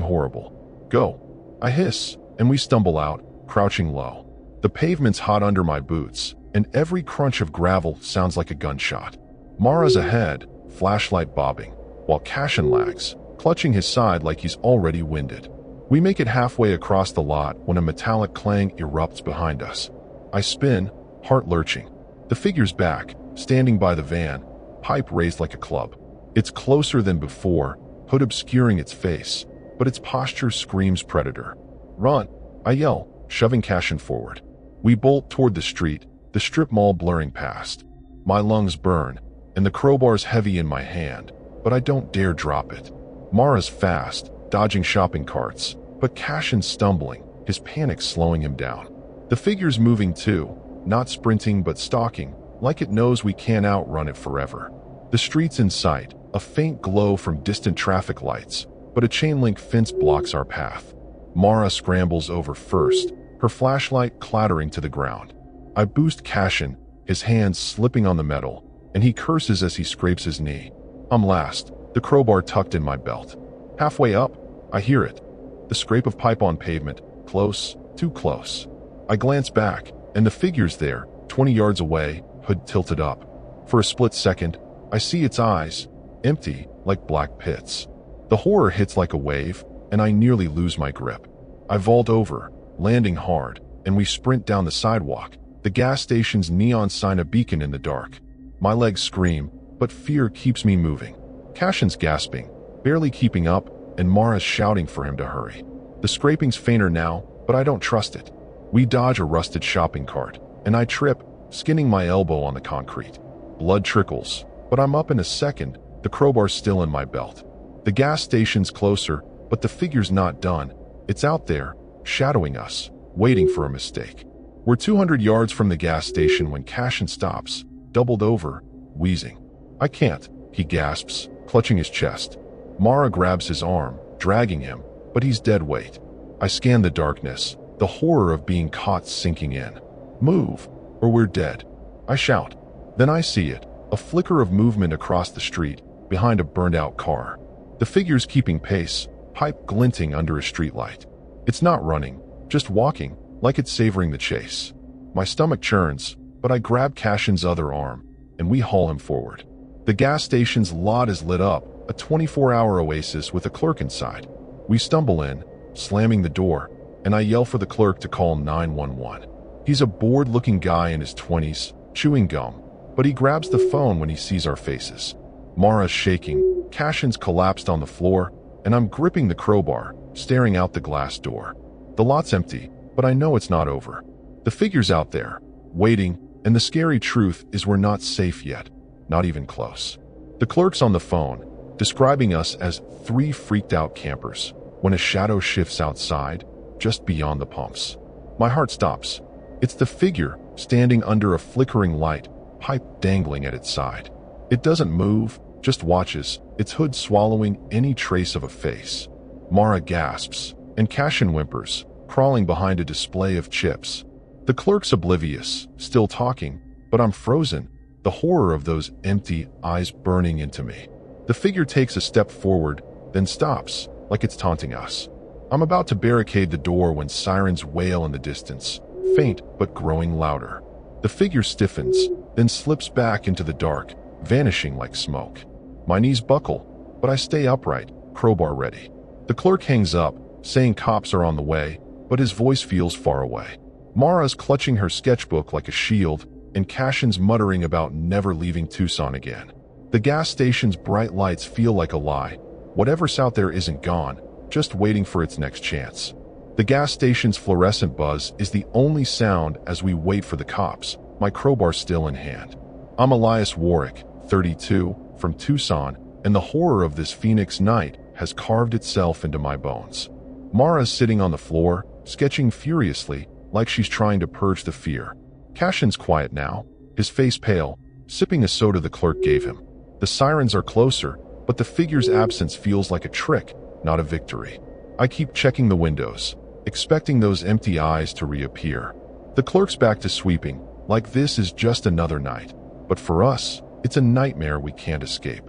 horrible. Go, I hiss, and we stumble out, crouching low. The pavement's hot under my boots, and every crunch of gravel sounds like a gunshot. Mara's ahead, flashlight bobbing, while Cashin lags, clutching his side like he's already winded. We make it halfway across the lot when a metallic clang erupts behind us. I spin, heart lurching. The figure's back, standing by the van, pipe raised like a club. It's closer than before, hood obscuring its face, but its posture screams predator. Run, I yell, shoving Cashin forward. We bolt toward the street, the strip mall blurring past. My lungs burn, and the crowbar's heavy in my hand, but I don't dare drop it. Mara's fast, dodging shopping carts, but Cashin's stumbling, his panic slowing him down. The figure's moving too, not sprinting but stalking, like it knows we can't outrun it forever. The street's in sight, a faint glow from distant traffic lights, but a chain-link fence blocks our path. Mara scrambles over first, her flashlight clattering to the ground. I boost Cashin, his hands slipping on the metal, and he curses as he scrapes his knee. I'm last, the crowbar tucked in my belt. Halfway up, I hear it. The scrape of pipe on pavement, close, too close. I glance back, and the figure's there, 20 yards away, hood tilted up. For a split second, I see its eyes, empty, like black pits. The horror hits like a wave, and I nearly lose my grip. I vault over, landing hard, and we sprint down the sidewalk, the gas station's neon sign a beacon in the dark. My legs scream, but fear keeps me moving. Cashin's gasping, barely keeping up, and Mara's shouting for him to hurry. The scraping's fainter now, but I don't trust it. We dodge a rusted shopping cart, and I trip, skinning my elbow on the concrete. Blood trickles, but I'm up in a second, the crowbar's still in my belt. The gas station's closer, but the figure's not done. It's out there, shadowing us, waiting for a mistake. We're 200 yards from the gas station when Cashin stops, doubled over, wheezing. I can't, he gasps, clutching his chest. Mara grabs his arm, dragging him, but he's dead weight. I scan the darkness, the horror of being caught sinking in. Move, or we're dead. I shout. Then I see it, a flicker of movement across the street, behind a burned-out car. The figure's keeping pace, pipe glinting under a streetlight. It's not running, just walking, like it's savoring the chase. My stomach churns, but I grab Cashin's other arm, and we haul him forward. The gas station's lot is lit up, a 24-hour oasis with a clerk inside. We stumble in, slamming the door, and I yell for the clerk to call 911. He's a bored-looking guy in his 20s, chewing gum, but he grabs the phone when he sees our faces. Mara's shaking, Cashin's collapsed on the floor, and I'm gripping the crowbar, staring out the glass door. The lot's empty, but I know it's not over. The figure's out there, waiting, and the scary truth is we're not safe yet, not even close. The clerk's on the phone, describing us as 3 freaked-out campers, when a shadow shifts outside, just beyond the pumps. My heart stops. It's the figure standing under a flickering light, pipe dangling at its side. It doesn't move, just watches, its hood swallowing any trace of a face. Mara gasps, and Cashin whimpers, crawling behind a display of chips. The clerk's oblivious, still talking, but I'm frozen, the horror of those empty eyes burning into me. The figure takes a step forward, then stops, like it's taunting us. I'm about to barricade the door when sirens wail in the distance, faint but growing louder. The figure stiffens, then slips back into the dark, vanishing like smoke. My knees buckle, but I stay upright, crowbar ready. The clerk hangs up, saying cops are on the way, but his voice feels far away. Mara's clutching her sketchbook like a shield, and Cashin's muttering about never leaving Tucson again. The gas station's bright lights feel like a lie. Whatever's out there isn't gone, just waiting for its next chance. The gas station's fluorescent buzz is the only sound as we wait for the cops, my crowbar still in hand. I'm Elias Warwick, 32, from Tucson, and the horror of this Phoenix night has carved itself into my bones. Mara's sitting on the floor, sketching furiously, like she's trying to purge the fear. Cashin's quiet now, his face pale, sipping a soda the clerk gave him. The sirens are closer, but the figure's absence feels like a trick, not a victory. I keep checking the windows, expecting those empty eyes to reappear. The clerk's back to sweeping, like this is just another night. But for us, it's a nightmare we can't escape.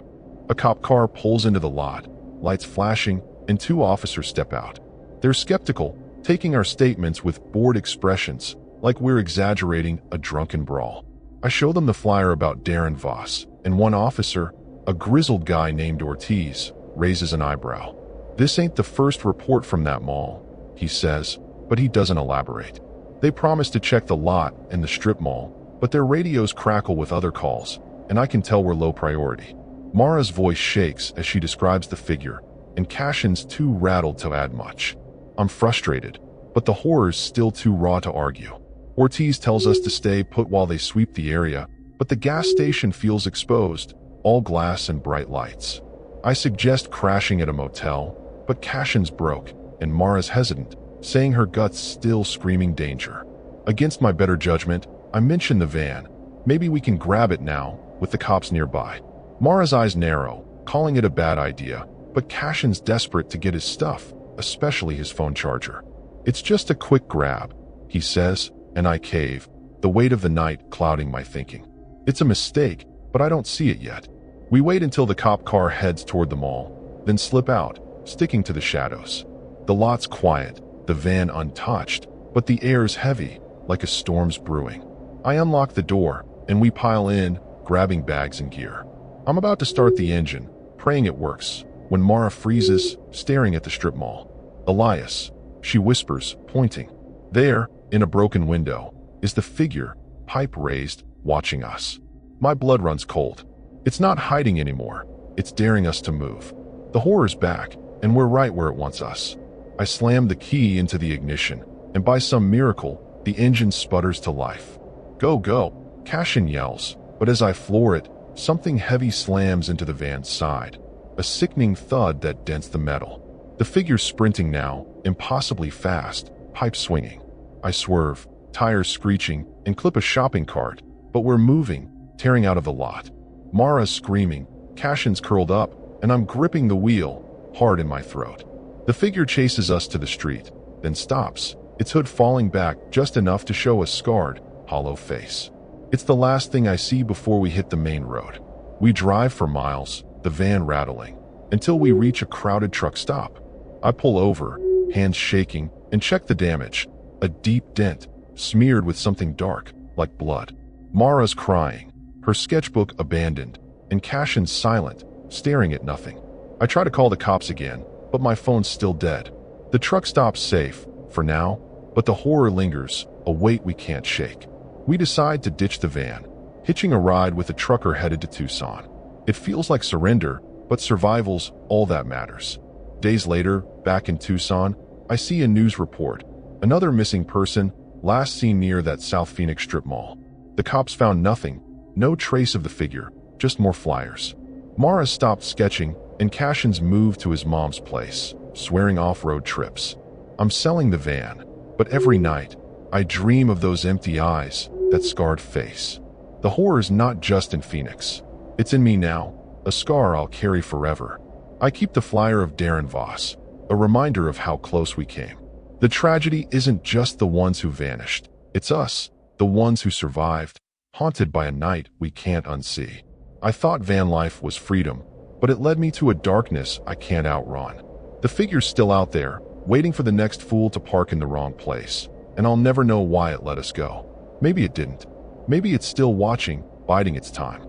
A cop car pulls into the lot, lights flashing, and 2 officers step out. They're skeptical, taking our statements with bored expressions, like we're exaggerating a drunken brawl. I show them the flyer about Darren Voss, and one officer, a grizzled guy named Ortiz, raises an eyebrow. This ain't the first report from that mall, he says, but he doesn't elaborate. They promise to check the lot and the strip mall, but their radios crackle with other calls, and I can tell we're low priority. Mara's voice shakes as she describes the figure, and Cashin's too rattled to add much. I'm frustrated, but the horror's still too raw to argue. Ortiz tells us to stay put while they sweep the area, but the gas station feels exposed, all glass and bright lights. I suggest crashing at a motel, but Cashin's broke, and Mara's hesitant, saying her gut's still screaming danger. Against my better judgment, I mention the van. Maybe we can grab it now, with the cops nearby. Mara's eyes narrow, calling it a bad idea, but Cashin's desperate to get his stuff, especially his phone charger. It's just a quick grab, he says, and I cave, the weight of the night clouding my thinking. It's a mistake, but I don't see it yet. We wait until the cop car heads toward the mall, then slip out, sticking to the shadows. The lot's quiet, the van untouched, but the air's heavy, like a storm's brewing. I unlock the door, and we pile in, grabbing bags and gear. I'm about to start the engine, praying it works, when Mara freezes, staring at the strip mall. Elias, she whispers, pointing. There, in a broken window, is the figure, pipe raised, watching us. My blood runs cold. It's not hiding anymore. It's daring us to move. The horror's back, and we're right where it wants us. I slam the key into the ignition, and by some miracle, the engine sputters to life. Go, go, Cashin yells, but as I floor it, something heavy slams into the van's side. A sickening thud that dents the metal. The figure's sprinting now, impossibly fast, pipe swinging. I swerve, tires screeching, and clip a shopping cart, but we're moving, tearing out of the lot. Mara's screaming, Cashin's curled up, and I'm gripping the wheel, hard in my throat. The figure chases us to the street, then stops, its hood falling back just enough to show a scarred, hollow face. It's the last thing I see before we hit the main road. We drive for miles, the van rattling, until we reach a crowded truck stop. I pull over, hands shaking, and check the damage. A deep dent, smeared with something dark, like blood. Mara's crying, her sketchbook abandoned, and Cashin's silent, staring at nothing. I try to call the cops again, but my phone's still dead. The truck stops safe, for now, but the horror lingers, a weight we can't shake. We decide to ditch the van, hitching a ride with a trucker headed to Tucson. It feels like surrender, but survival's all that matters. Days later, back in Tucson, I see a news report. Another missing person, last seen near that South Phoenix strip mall. The cops found nothing, no trace of the figure, just more flyers. Mara stopped sketching, and Cashin's moved to his mom's place, swearing off-road trips. I'm selling the van, but every night, I dream of those empty eyes, that scarred face. The horror's not just in Phoenix. It's in me now, a scar I'll carry forever. I keep the flyer of Darren Voss, a reminder of how close we came. The tragedy isn't just the ones who vanished. It's us, the ones who survived, haunted by a night we can't unsee. I thought van life was freedom, but it led me to a darkness I can't outrun. The figure's still out there, waiting for the next fool to park in the wrong place, and I'll never know why it let us go. Maybe it didn't. Maybe it's still watching, biding its time.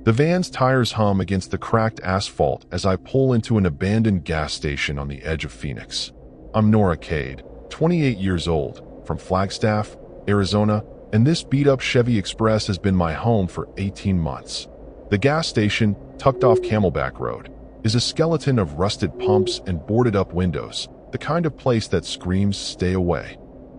The van's tires hum against the cracked asphalt as I pull into an abandoned gas station on the edge of Phoenix. I'm Nora Cade, 28 years old, from Flagstaff, Arizona, and this beat-up Chevy Express has been my home for 18 months. The gas station, tucked off Camelback Road, is a skeleton of rusted pumps and boarded-up windows, the kind of place that screams, "Stay away."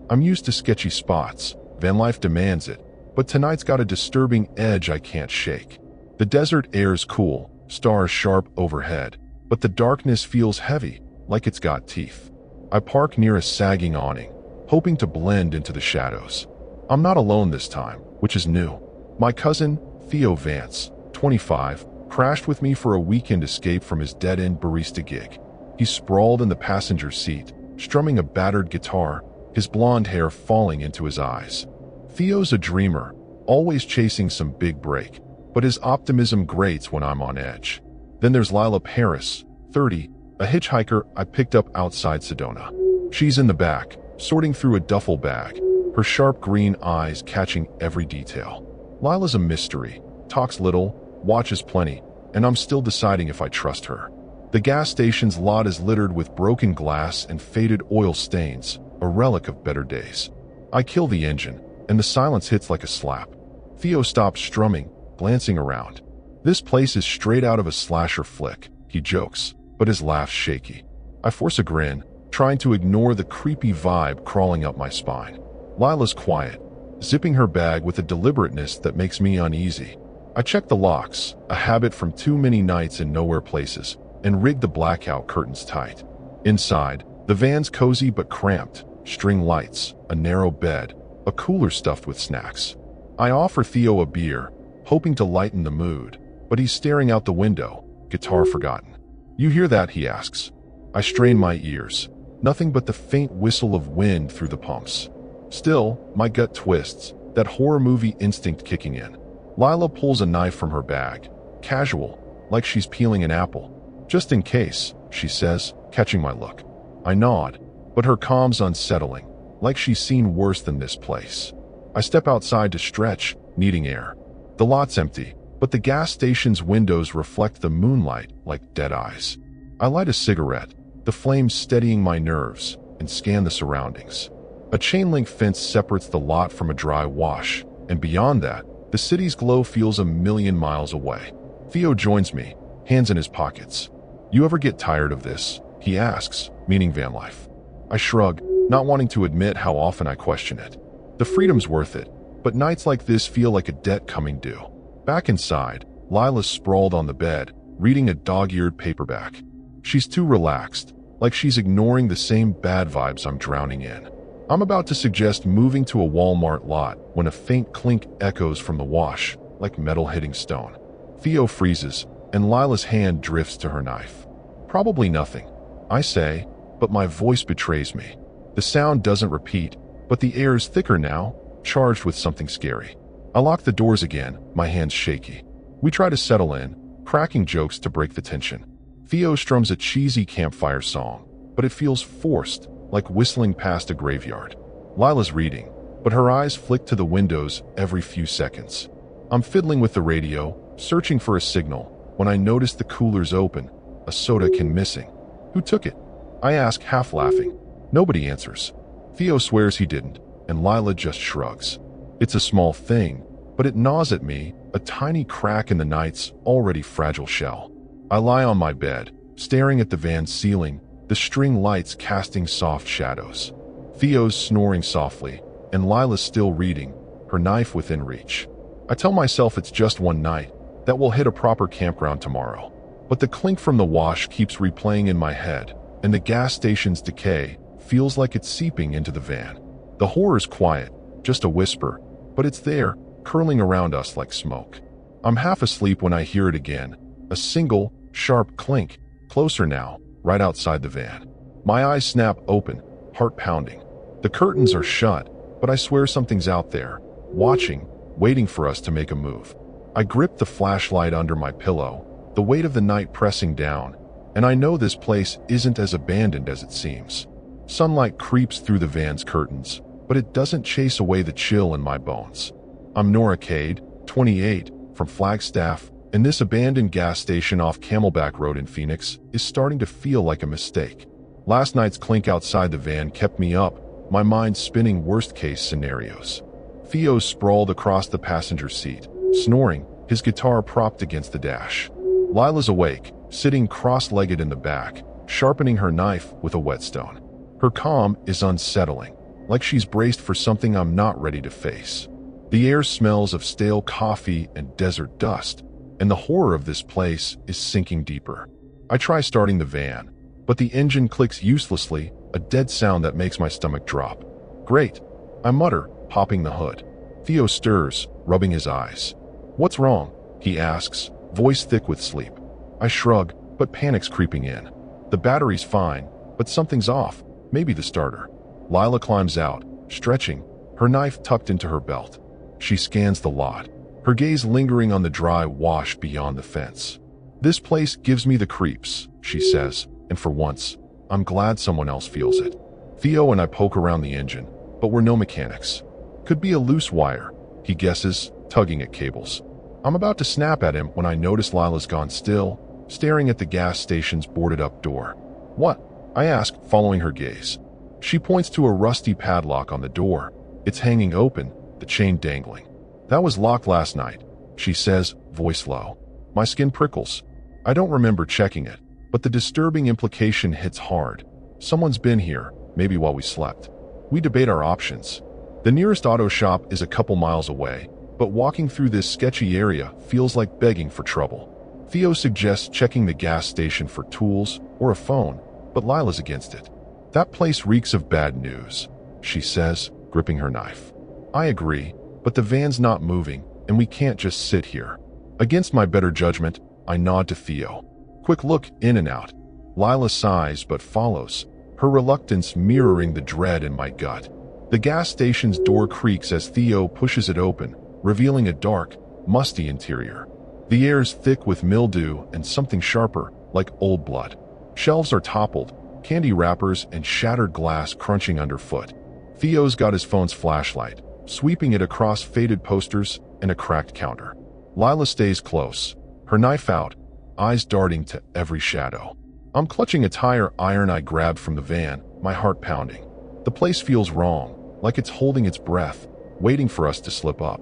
I'm used to sketchy spots, van life demands it, but tonight's got a disturbing edge I can't shake. The desert air's cool, stars sharp overhead, but the darkness feels heavy, like it's got teeth. I park near a sagging awning, hoping to blend into the shadows. I'm not alone this time, which is new. My cousin, Theo Vance, 25, crashed with me for a weekend escape from his dead-end barista gig. He's sprawled in the passenger seat, strumming a battered guitar, his blonde hair falling into his eyes. Theo's a dreamer, always chasing some big break, but his optimism grates when I'm on edge. Then there's Lila Paris, 30, a hitchhiker I picked up outside Sedona. She's in the back, sorting through a duffel bag, her sharp green eyes catching every detail. Lila's a mystery, talks little, watches plenty, and I'm still deciding if I trust her. The gas station's lot is littered with broken glass and faded oil stains, a relic of better days. I kill the engine, and the silence hits like a slap. Theo stops strumming, glancing around. "This place is straight out of a slasher flick," he jokes, but his laugh's shaky. I force a grin, trying to ignore the creepy vibe crawling up my spine. Lila's quiet, zipping her bag with a deliberateness that makes me uneasy. I check the locks, a habit from too many nights in nowhere places, and rig the blackout curtains tight. Inside, the van's cozy but cramped, string lights, a narrow bed, a cooler stuffed with snacks. I offer Theo a beer, hoping to lighten the mood, but he's staring out the window, guitar forgotten. "You hear that?" he asks. I strain my ears. Nothing but the faint whistle of wind through the pumps. Still, my gut twists, that horror movie instinct kicking in. Lila pulls a knife from her bag, casual, like she's peeling an apple. "Just in case," she says, catching my look. I nod, but her calm's unsettling, like she's seen worse than this place. I step outside to stretch, needing air. The lot's empty, but the gas station's windows reflect the moonlight like dead eyes. I light a cigarette, the flames steadying my nerves, and scan the surroundings. A chain-link fence separates the lot from a dry wash, and beyond that, the city's glow feels a million miles away. Theo joins me, hands in his pockets. "You ever get tired of this?" he asks, meaning van life. I shrug, not wanting to admit how often I question it. The freedom's worth it, but nights like this feel like a debt coming due. Back inside, Lila's sprawled on the bed, reading a dog-eared paperback. She's too relaxed, like she's ignoring the same bad vibes I'm drowning in. I'm about to suggest moving to a Walmart lot when a faint clink echoes from the wash, like metal hitting stone. Theo freezes, and Lila's hand drifts to her knife. "Probably nothing," I say, but my voice betrays me. The sound doesn't repeat, but the air's thicker now, charged with something scary. I lock the doors again, my hands shaky. We try to settle in, cracking jokes to break the tension. Theo strums a cheesy campfire song, but it feels forced, like whistling past a graveyard. Lila's reading, but her eyes flick to the windows every few seconds. I'm fiddling with the radio, searching for a signal, when I notice the cooler's open, a soda can missing. "Who took it?" I ask, half laughing. Nobody answers. Theo swears he didn't, and Lila just shrugs. It's a small thing, but it gnaws at me, a tiny crack in the night's already fragile shell. I lie on my bed, staring at the van's ceiling, the string lights casting soft shadows. Theo's snoring softly, and Lila's still reading, her knife within reach. I tell myself it's just one night, that we'll hit a proper campground tomorrow. But the clink from the wash keeps replaying in my head, and the gas station's decay feels like it's seeping into the van. The horror's quiet, just a whisper, but it's there, curling around us like smoke. I'm half asleep when I hear it again, a single, sharp clink, closer now, right outside the van. My eyes snap open, heart pounding. The curtains are shut, but I swear something's out there, watching, waiting for us to make a move. I grip the flashlight under my pillow, the weight of the night pressing down, and I know this place isn't as abandoned as it seems. Sunlight creeps through the van's curtains, but it doesn't chase away the chill in my bones. I'm Nora Cade, 28, from Flagstaff, and this abandoned gas station off Camelback Road in Phoenix is starting to feel like a mistake. Last night's clink outside the van kept me up, my mind spinning worst-case scenarios. Theo sprawled across the passenger seat, snoring, his guitar propped against the dash. Lila's awake, sitting cross-legged in the back, sharpening her knife with a whetstone. Her calm is unsettling, like she's braced for something I'm not ready to face. The air smells of stale coffee and desert dust, and the horror of this place is sinking deeper. I try starting the van, but the engine clicks uselessly, a dead sound that makes my stomach drop. Great, I mutter, popping the hood. Theo stirs, rubbing his eyes. What's wrong? He asks, voice thick with sleep. I shrug, but panic's creeping in. The battery's fine, but something's off, maybe the starter. Lila climbs out, stretching, her knife tucked into her belt. She scans the lot, her gaze lingering on the dry wash beyond the fence. This place gives me the creeps, she says, and for once, I'm glad someone else feels it. Theo and I poke around the engine, but we're no mechanics. Could be a loose wire, he guesses, tugging at cables. I'm about to snap at him when I notice Lila's gone still, staring at the gas station's boarded-up door. What? I ask, following her gaze. She points to a rusty padlock on the door. It's hanging open, the chain dangling. That was locked last night, she says, voice low. My skin prickles. I don't remember checking it, but the disturbing implication hits hard. Someone's been here, maybe while we slept. We debate our options. The nearest auto shop is a couple miles away, but walking through this sketchy area feels like begging for trouble. Theo suggests checking the gas station for tools or a phone, but Lila's against it. That place reeks of bad news, she says, gripping her knife. I agree, but the van's not moving, and we can't just sit here. Against my better judgment, I nod to Theo. Quick look in and out. Lila sighs but follows, her reluctance mirroring the dread in my gut. The gas station's door creaks as Theo pushes it open, revealing a dark, musty interior. The air's thick with mildew and something sharper, like old blood. Shelves are toppled, candy wrappers and shattered glass crunching underfoot. Theo's got his phone's flashlight, sweeping it across faded posters and a cracked counter. Lila stays close, her knife out, eyes darting to every shadow. I'm clutching a tire iron I grabbed from the van, my heart pounding. The place feels wrong, like it's holding its breath, waiting for us to slip up.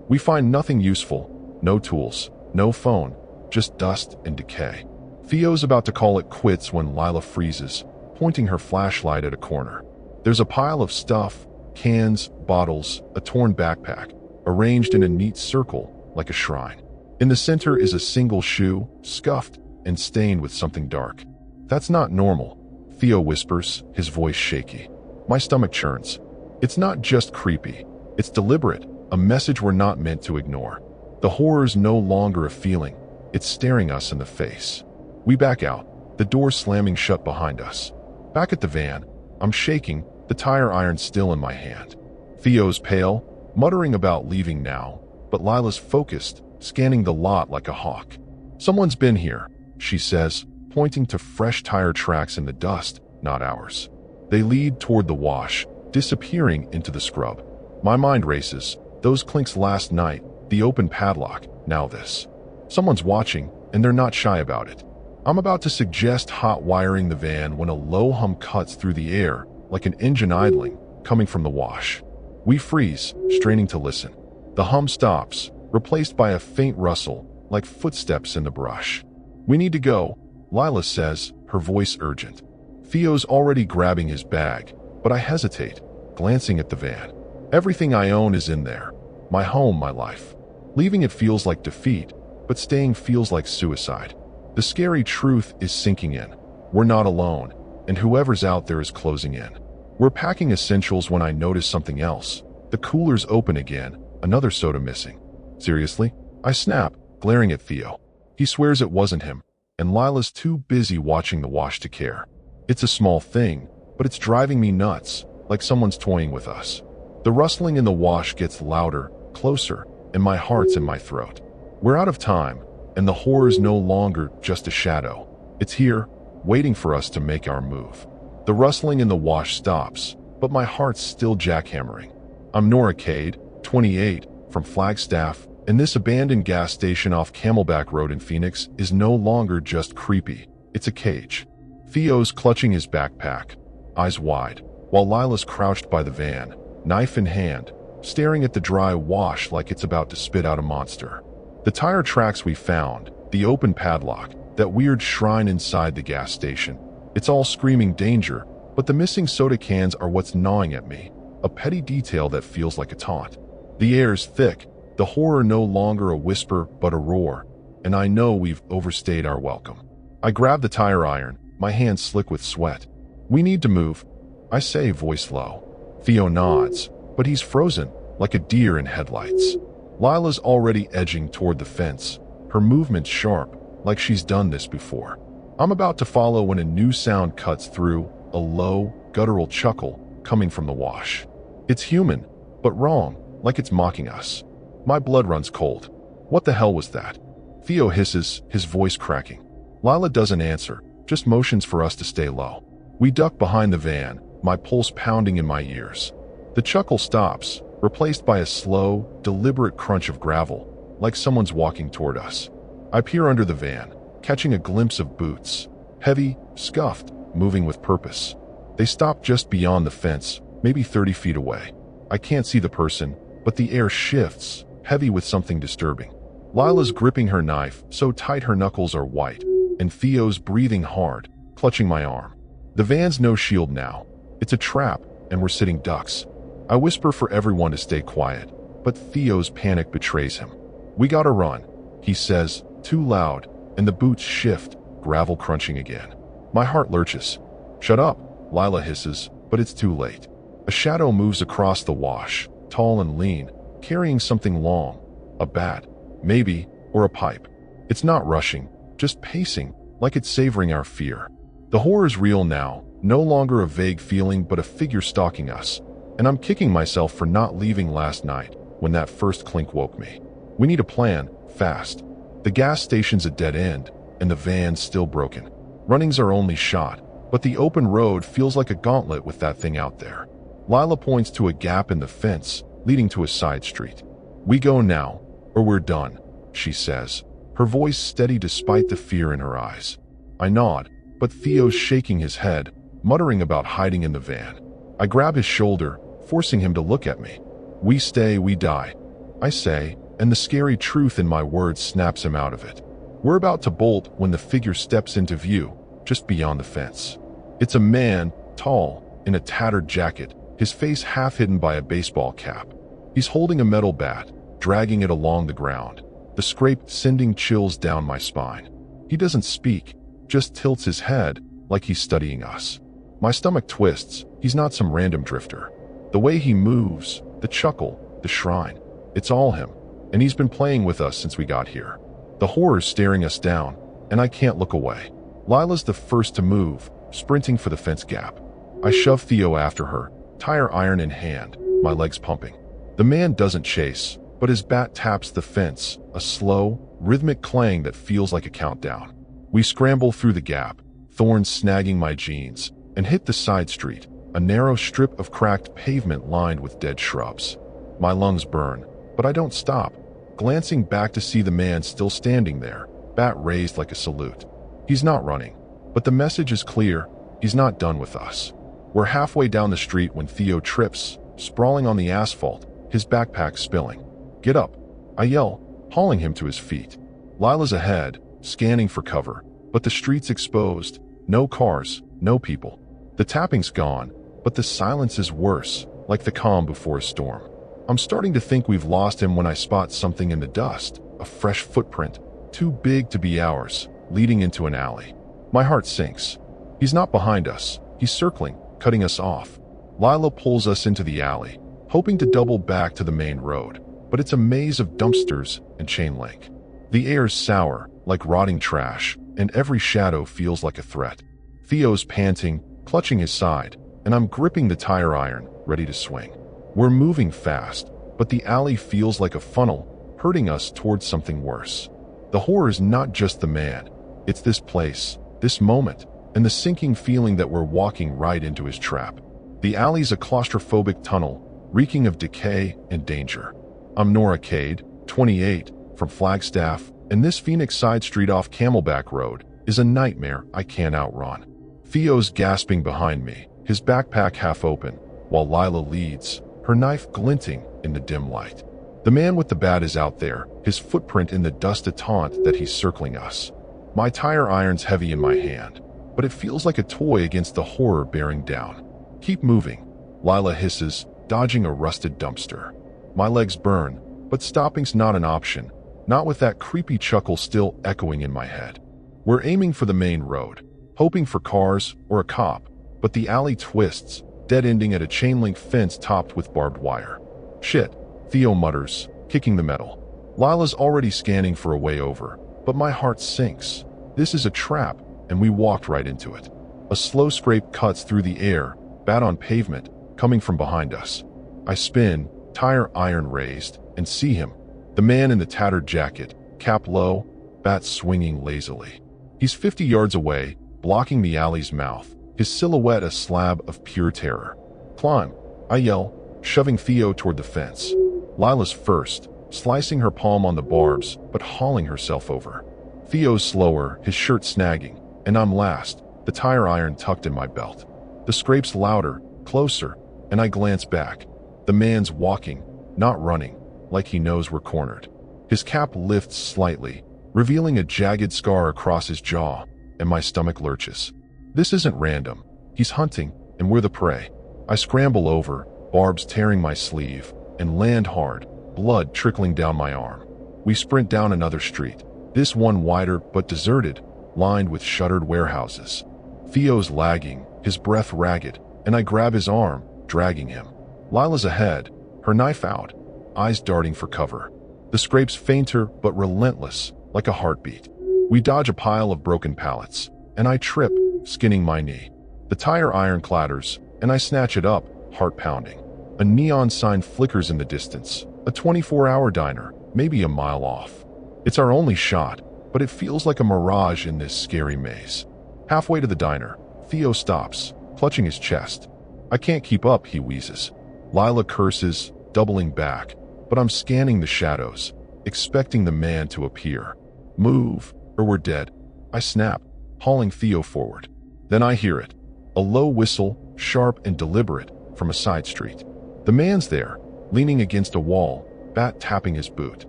We find nothing useful, no tools, no phone, just dust and decay. Theo's about to call it quits when Lila freezes, pointing her flashlight at a corner. There's a pile of stuff, cans, bottles, a torn backpack, arranged in a neat circle like a shrine. In the center is a single shoe, scuffed and stained with something dark. That's not normal, Theo whispers, his voice shaky. My stomach churns. It's not just creepy, it's deliberate, a message we're not meant to ignore. The horror's no longer a feeling, it's staring us in the face. We back out, the door slamming shut behind us. Back at the van, I'm shaking, the tire iron still in my hand. Theo's pale, muttering about leaving now, but Lila's focused, scanning the lot like a hawk. Someone's been here, she says, pointing to fresh tire tracks in the dust, not ours. They lead toward the wash, disappearing into the scrub. My mind races, those clinks last night, the open padlock, now this. Someone's watching, and they're not shy about it. I'm about to suggest hot wiring the van when a low hum cuts through the air, like an engine idling, coming from the wash. We freeze, straining to listen. The hum stops, replaced by a faint rustle, like footsteps in the brush. "We need to go," Lila says, her voice urgent. Theo's already grabbing his bag, but I hesitate, glancing at the van. Everything I own is in there. My home, my life. Leaving it feels like defeat, but staying feels like suicide. The scary truth is sinking in. We're not alone, and whoever's out there is closing in. We're packing essentials when I notice something else. The cooler's open again, another soda missing. "Seriously?" I snap, glaring at Theo. He swears it wasn't him, and Lila's too busy watching the wash to care. It's a small thing, but it's driving me nuts, like someone's toying with us. The rustling in the wash gets louder, closer, and my heart's in my throat. We're out of time, and the horror's no longer just a shadow. It's here, waiting for us to make our move. The rustling in the wash stops, but my heart's still jackhammering. I'm Nora Cade, 28, from Flagstaff, and this abandoned gas station off Camelback Road in Phoenix is no longer just creepy. It's a cage. Theo's clutching his backpack, eyes wide, while Lila's crouched by the van, knife in hand, staring at the dry wash like it's about to spit out a monster. The tire tracks we found, the open padlock, that weird shrine inside the gas station. It's all screaming danger, but the missing soda cans are what's gnawing at me, a petty detail that feels like a taunt. The air's thick, the horror no longer a whisper but a roar, and I know we've overstayed our welcome. I grab the tire iron, my hands slick with sweat. "We need to move," I say, voice low. Theo nods, but he's frozen, like a deer in headlights. Lila's already edging toward the fence, her movements sharp, like she's done this before. I'm about to follow when a new sound cuts through, a low, guttural chuckle coming from the wash. It's human, but wrong, like it's mocking us. My blood runs cold. What the hell was that? Theo hisses, his voice cracking. Lila doesn't answer, just motions for us to stay low. We duck behind the van, my pulse pounding in my ears. The chuckle stops, replaced by a slow, deliberate crunch of gravel, like someone's walking toward us. I peer under the van, catching a glimpse of boots. Heavy, scuffed, moving with purpose. They stop just beyond the fence, maybe 30 feet away. I can't see the person, but the air shifts, heavy with something disturbing. Lila's gripping her knife, so tight her knuckles are white, and Theo's breathing hard, clutching my arm. The van's no shield now. It's a trap, and we're sitting ducks. I whisper for everyone to stay quiet, but Theo's panic betrays him. "We gotta run," he says, too loud, and the boots shift, gravel crunching again. My heart lurches. "Shut up," Lila hisses, but it's too late. A shadow moves across the wash, tall and lean, carrying something long. A bat, maybe, or a pipe. It's not rushing, just pacing, like it's savoring our fear. The horror's real now, no longer a vague feeling but a figure stalking us, and I'm kicking myself for not leaving last night when that first clink woke me. We need a plan, fast. The gas station's a dead end, and the van's still broken. Running's our only shot, but the open road feels like a gauntlet with that thing out there. Lila points to a gap in the fence, leading to a side street. "We go now, or we're done," she says, her voice steady despite the fear in her eyes. I nod, but Theo's shaking his head, muttering about hiding in the van. I grab his shoulder, forcing him to look at me. "We stay, we die," I say, and the scary truth in my words snaps him out of it. We're about to bolt when the figure steps into view, just beyond the fence. It's a man, tall, in a tattered jacket, his face half hidden by a baseball cap. He's holding a metal bat, dragging it along the ground, the scrape sending chills down my spine. He doesn't speak, just tilts his head, like he's studying us. My stomach twists. He's not some random drifter. The way he moves, the chuckle, the shrine, it's all him, and he's been playing with us since we got here. The horror's staring us down, and I can't look away. Lila's the first to move, sprinting for the fence gap. I shove Theo after her, tire iron in hand, my legs pumping. The man doesn't chase, but his bat taps the fence, a slow, rhythmic clang that feels like a countdown. We scramble through the gap, thorns snagging my jeans, and hit the side street, a narrow strip of cracked pavement lined with dead shrubs. My lungs burn, but I don't stop, glancing back to see the man still standing there, bat raised like a salute. He's not running, but the message is clear, he's not done with us. We're halfway down the street when Theo trips, sprawling on the asphalt, his backpack spilling. "Get up," I yell, hauling him to his feet. Lila's ahead, scanning for cover, but the street's exposed. No cars, no people. The tapping's gone, but the silence is worse, like the calm before a storm. I'm starting to think we've lost him when I spot something in the dust, a fresh footprint, too big to be ours, leading into an alley. My heart sinks. He's not behind us. He's circling, cutting us off. Lila pulls us into the alley, hoping to double back to the main road, but it's a maze of dumpsters and chain link. The air's sour, like rotting trash, and every shadow feels like a threat. Theo's panting, clutching his side, and I'm gripping the tire iron, ready to swing. We're moving fast, but the alley feels like a funnel, hurting us towards something worse. The horror is not just the man. It's this place, this moment, and the sinking feeling that we're walking right into his trap. The alley's a claustrophobic tunnel, reeking of decay and danger. I'm Nora Cade, 28, from Flagstaff, and this Phoenix side street off Camelback Road is a nightmare I can't outrun. Theo's gasping behind me, his backpack half open, while Lila leads, her knife glinting in the dim light. The man with the bat is out there, his footprint in the dust a taunt that he's circling us. My tire iron's heavy in my hand, but it feels like a toy against the horror bearing down. Keep moving, Lila hisses, dodging a rusted dumpster. My legs burn, but stopping's not an option, not with that creepy chuckle still echoing in my head. We're aiming for the main road, hoping for cars or a cop, but the alley twists, dead-ending at a chain-link fence topped with barbed wire. Shit, Theo mutters, kicking the metal. Lila's already scanning for a way over, but my heart sinks. This is a trap, and we walked right into it. A slow scrape cuts through the air, bat on pavement, coming from behind us. I spin, tire iron raised, and see him. The man in the tattered jacket, cap low, bat swinging lazily. He's 50 yards away, blocking the alley's mouth, his silhouette a slab of pure terror. Climb, I yell, shoving Theo toward the fence. Lila's first, slicing her palm on the barbs, but hauling herself over. Theo's slower, his shirt snagging, and I'm last, the tire iron tucked in my belt. The scrape's louder, closer, and I glance back. The man's walking, not running, like he knows we're cornered. His cap lifts slightly, revealing a jagged scar across his jaw, and my stomach lurches. This isn't random. He's hunting, and we're the prey. I scramble over, barbs tearing my sleeve, and land hard, blood trickling down my arm. We sprint down another street, this one wider but deserted, lined with shuttered warehouses. Theo's lagging, his breath ragged, and I grab his arm, dragging him. Lila's ahead, her knife out, eyes darting for cover. The scrape's fainter but relentless, like a heartbeat. We dodge a pile of broken pallets, and I trip, skinning my knee. The tire iron clatters, and I snatch it up, heart pounding. A neon sign flickers in the distance, a 24-hour diner, maybe a mile off. It's our only shot, but it feels like a mirage in this scary maze. Halfway to the diner, Theo stops, clutching his chest. I can't keep up, he wheezes. Lila curses, doubling back, but I'm scanning the shadows, expecting the man to appear. Move, or we're dead. I snap, hauling Theo forward. Then I hear it, a low whistle, sharp and deliberate, from a side street. The man's there, leaning against a wall, bat tapping his boot.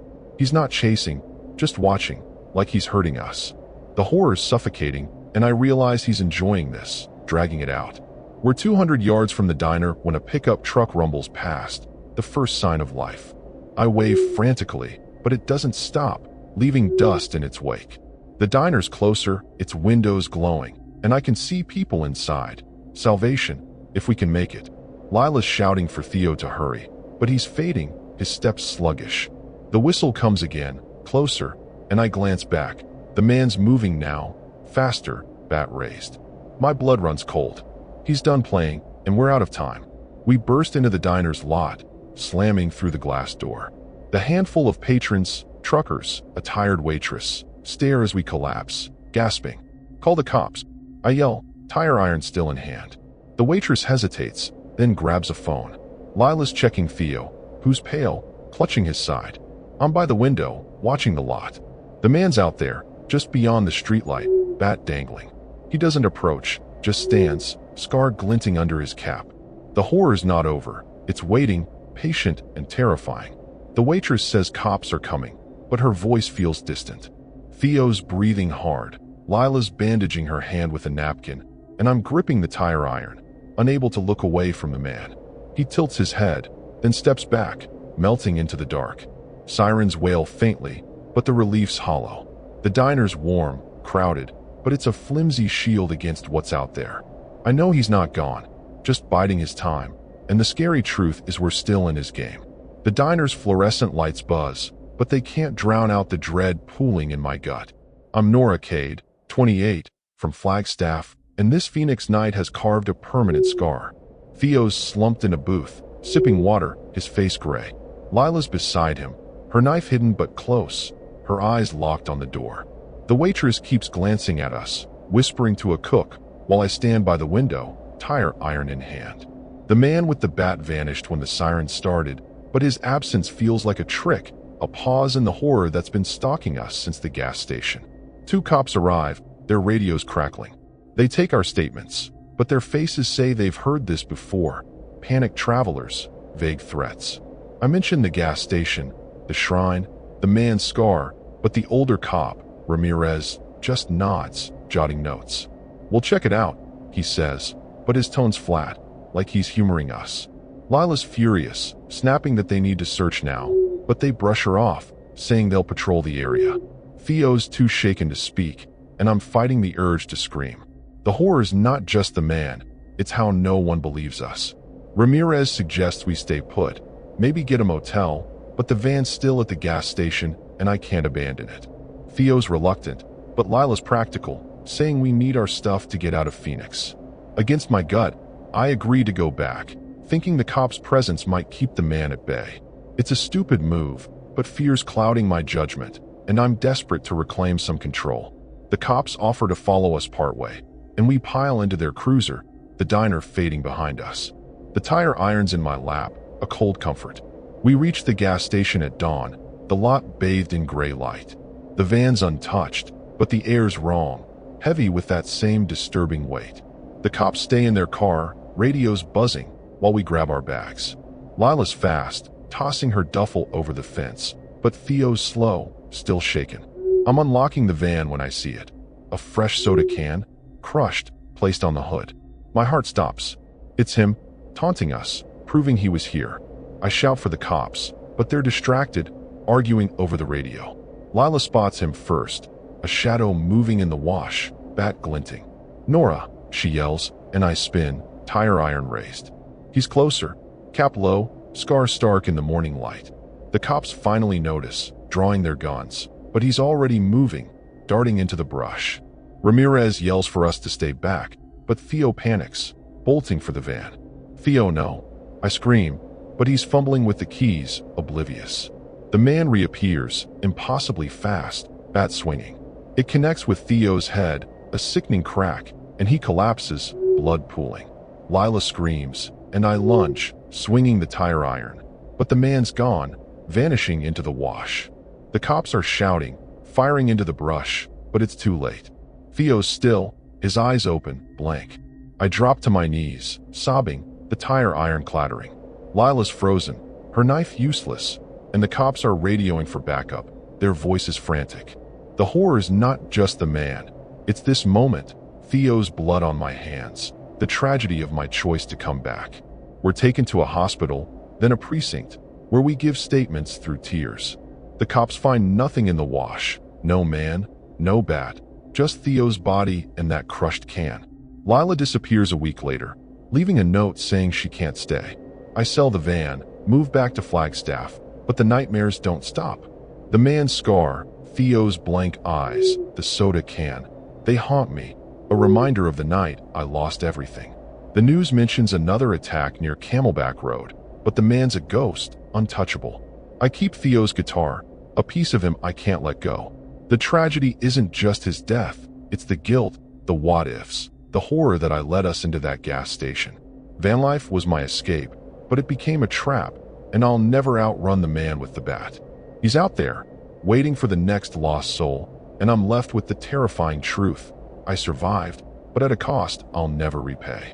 He's not chasing, just watching, like he's hurting us. The horror's suffocating, and I realize he's enjoying this, dragging it out. We're 200 yards from the diner when a pickup truck rumbles past, the first sign of life. I wave frantically, but it doesn't stop, leaving dust in its wake. The diner's closer, its windows glowing, and I can see people inside. Salvation, if we can make it. Lila's shouting for Theo to hurry, but he's fading, his steps sluggish. The whistle comes again, closer, and I glance back. The man's moving now, faster, bat raised. My blood runs cold. He's done playing, and we're out of time. We burst into the diner's lot, slamming through the glass door. The handful of patrons, truckers, a tired waitress, stare as we collapse, gasping. Call the cops. I yell, tire iron still in hand. The waitress hesitates, then grabs a phone. Lila's checking Theo, who's pale, clutching his side. I'm by the window, watching the lot. The man's out there, just beyond the streetlight, bat dangling. He doesn't approach, just stands, scar glinting under his cap. The horror's not over. It's waiting, patient and terrifying. The waitress says cops are coming, but her voice feels distant. Theo's breathing hard. Lila's bandaging her hand with a napkin, and I'm gripping the tire iron, unable to look away from the man. He tilts his head, then steps back, melting into the dark. Sirens wail faintly, but the relief's hollow. The diner's warm, crowded, but it's a flimsy shield against what's out there. I know he's not gone, just biding his time, and the scary truth is we're still in his game. The diner's fluorescent lights buzz, but they can't drown out the dread pooling in my gut. I'm Nora Cade, 28, from Flagstaff, and this Phoenix night has carved a permanent scar. Theo's slumped in a booth, sipping water, his face gray. Lila's beside him, her knife hidden but close, her eyes locked on the door. The waitress keeps glancing at us, whispering to a cook, while I stand by the window, tire iron in hand. The man with the bat vanished when the siren started, but his absence feels like a trick, a pause in the horror that's been stalking us since the gas station. 2 cops arrive, their radios crackling. They take our statements, but their faces say they've heard this before. Panicked travelers, vague threats. I mention the gas station, the shrine, the man's scar, but the older cop, Ramirez, just nods, jotting notes. "We'll check it out," he says, but his tone's flat, like he's humoring us. Lila's furious, snapping that they need to search now, but they brush her off, saying they'll patrol the area. Theo's too shaken to speak, and I'm fighting the urge to scream. The horror's not just the man, it's how no one believes us. Ramirez suggests we stay put, maybe get a motel, but the van's still at the gas station, and I can't abandon it. Theo's reluctant, but Lila's practical, saying we need our stuff to get out of Phoenix. Against my gut, I agree to go back, thinking the cop's presence might keep the man at bay. It's a stupid move, but fear's clouding my judgment, and I'm desperate to reclaim some control. The cops offer to follow us partway, and we pile into their cruiser, the diner fading behind us. The tire iron's in my lap, a cold comfort. We reach the gas station at dawn, the lot bathed in gray light. The van's untouched, but the air's wrong, heavy with that same disturbing weight. The cops stay in their car, radios buzzing, while we grab our bags. Lila's fast, tossing her duffel over the fence, but Theo's slow, still shaken. I'm unlocking the van when I see it. A fresh soda can, crushed, placed on the hood. My heart stops. It's him, taunting us, proving he was here. I shout for the cops, but they're distracted, arguing over the radio. Lila spots him first, a shadow moving in the wash, bat glinting. "Nora," she yells, and I spin, tire iron raised. He's closer, cap low, scar stark in the morning light. The cops finally notice, drawing their guns, but he's already moving, darting into the brush. Ramirez yells for us to stay back, but Theo panics, bolting for the van. "Theo, no." I scream, but he's fumbling with the keys, oblivious. The man reappears, impossibly fast, bat swinging. It connects with Theo's head, a sickening crack, and he collapses, blood pooling. Lila screams, and I lunge, swinging the tire iron. But the man's gone, vanishing into the wash. The cops are shouting, firing into the brush, but it's too late. Theo's still, his eyes open, blank. I drop to my knees, sobbing, the tire iron clattering. Lila's frozen, her knife useless, and the cops are radioing for backup, their voices frantic. The horror's not just the man, it's this moment, Theo's blood on my hands, the tragedy of my choice to come back. We're taken to a hospital, then a precinct, where we give statements through tears. The cops find nothing in the wash, no man, no bat, just Theo's body and that crushed can. Lila disappears a week later, leaving a note saying she can't stay. I sell the van, move back to Flagstaff, but the nightmares don't stop. The man's scar, Theo's blank eyes, the soda can, they haunt me, a reminder of the night I lost everything. The news mentions another attack near Camelback Road, but the man's a ghost, untouchable. I keep Theo's guitar, a piece of him I can't let go. The tragedy isn't just his death, it's the guilt, the what-ifs, the horror that I led us into that gas station. Vanlife was my escape, but it became a trap, and I'll never outrun the man with the bat. He's out there, waiting for the next lost soul, and I'm left with the terrifying truth. I survived, but at a cost I'll never repay.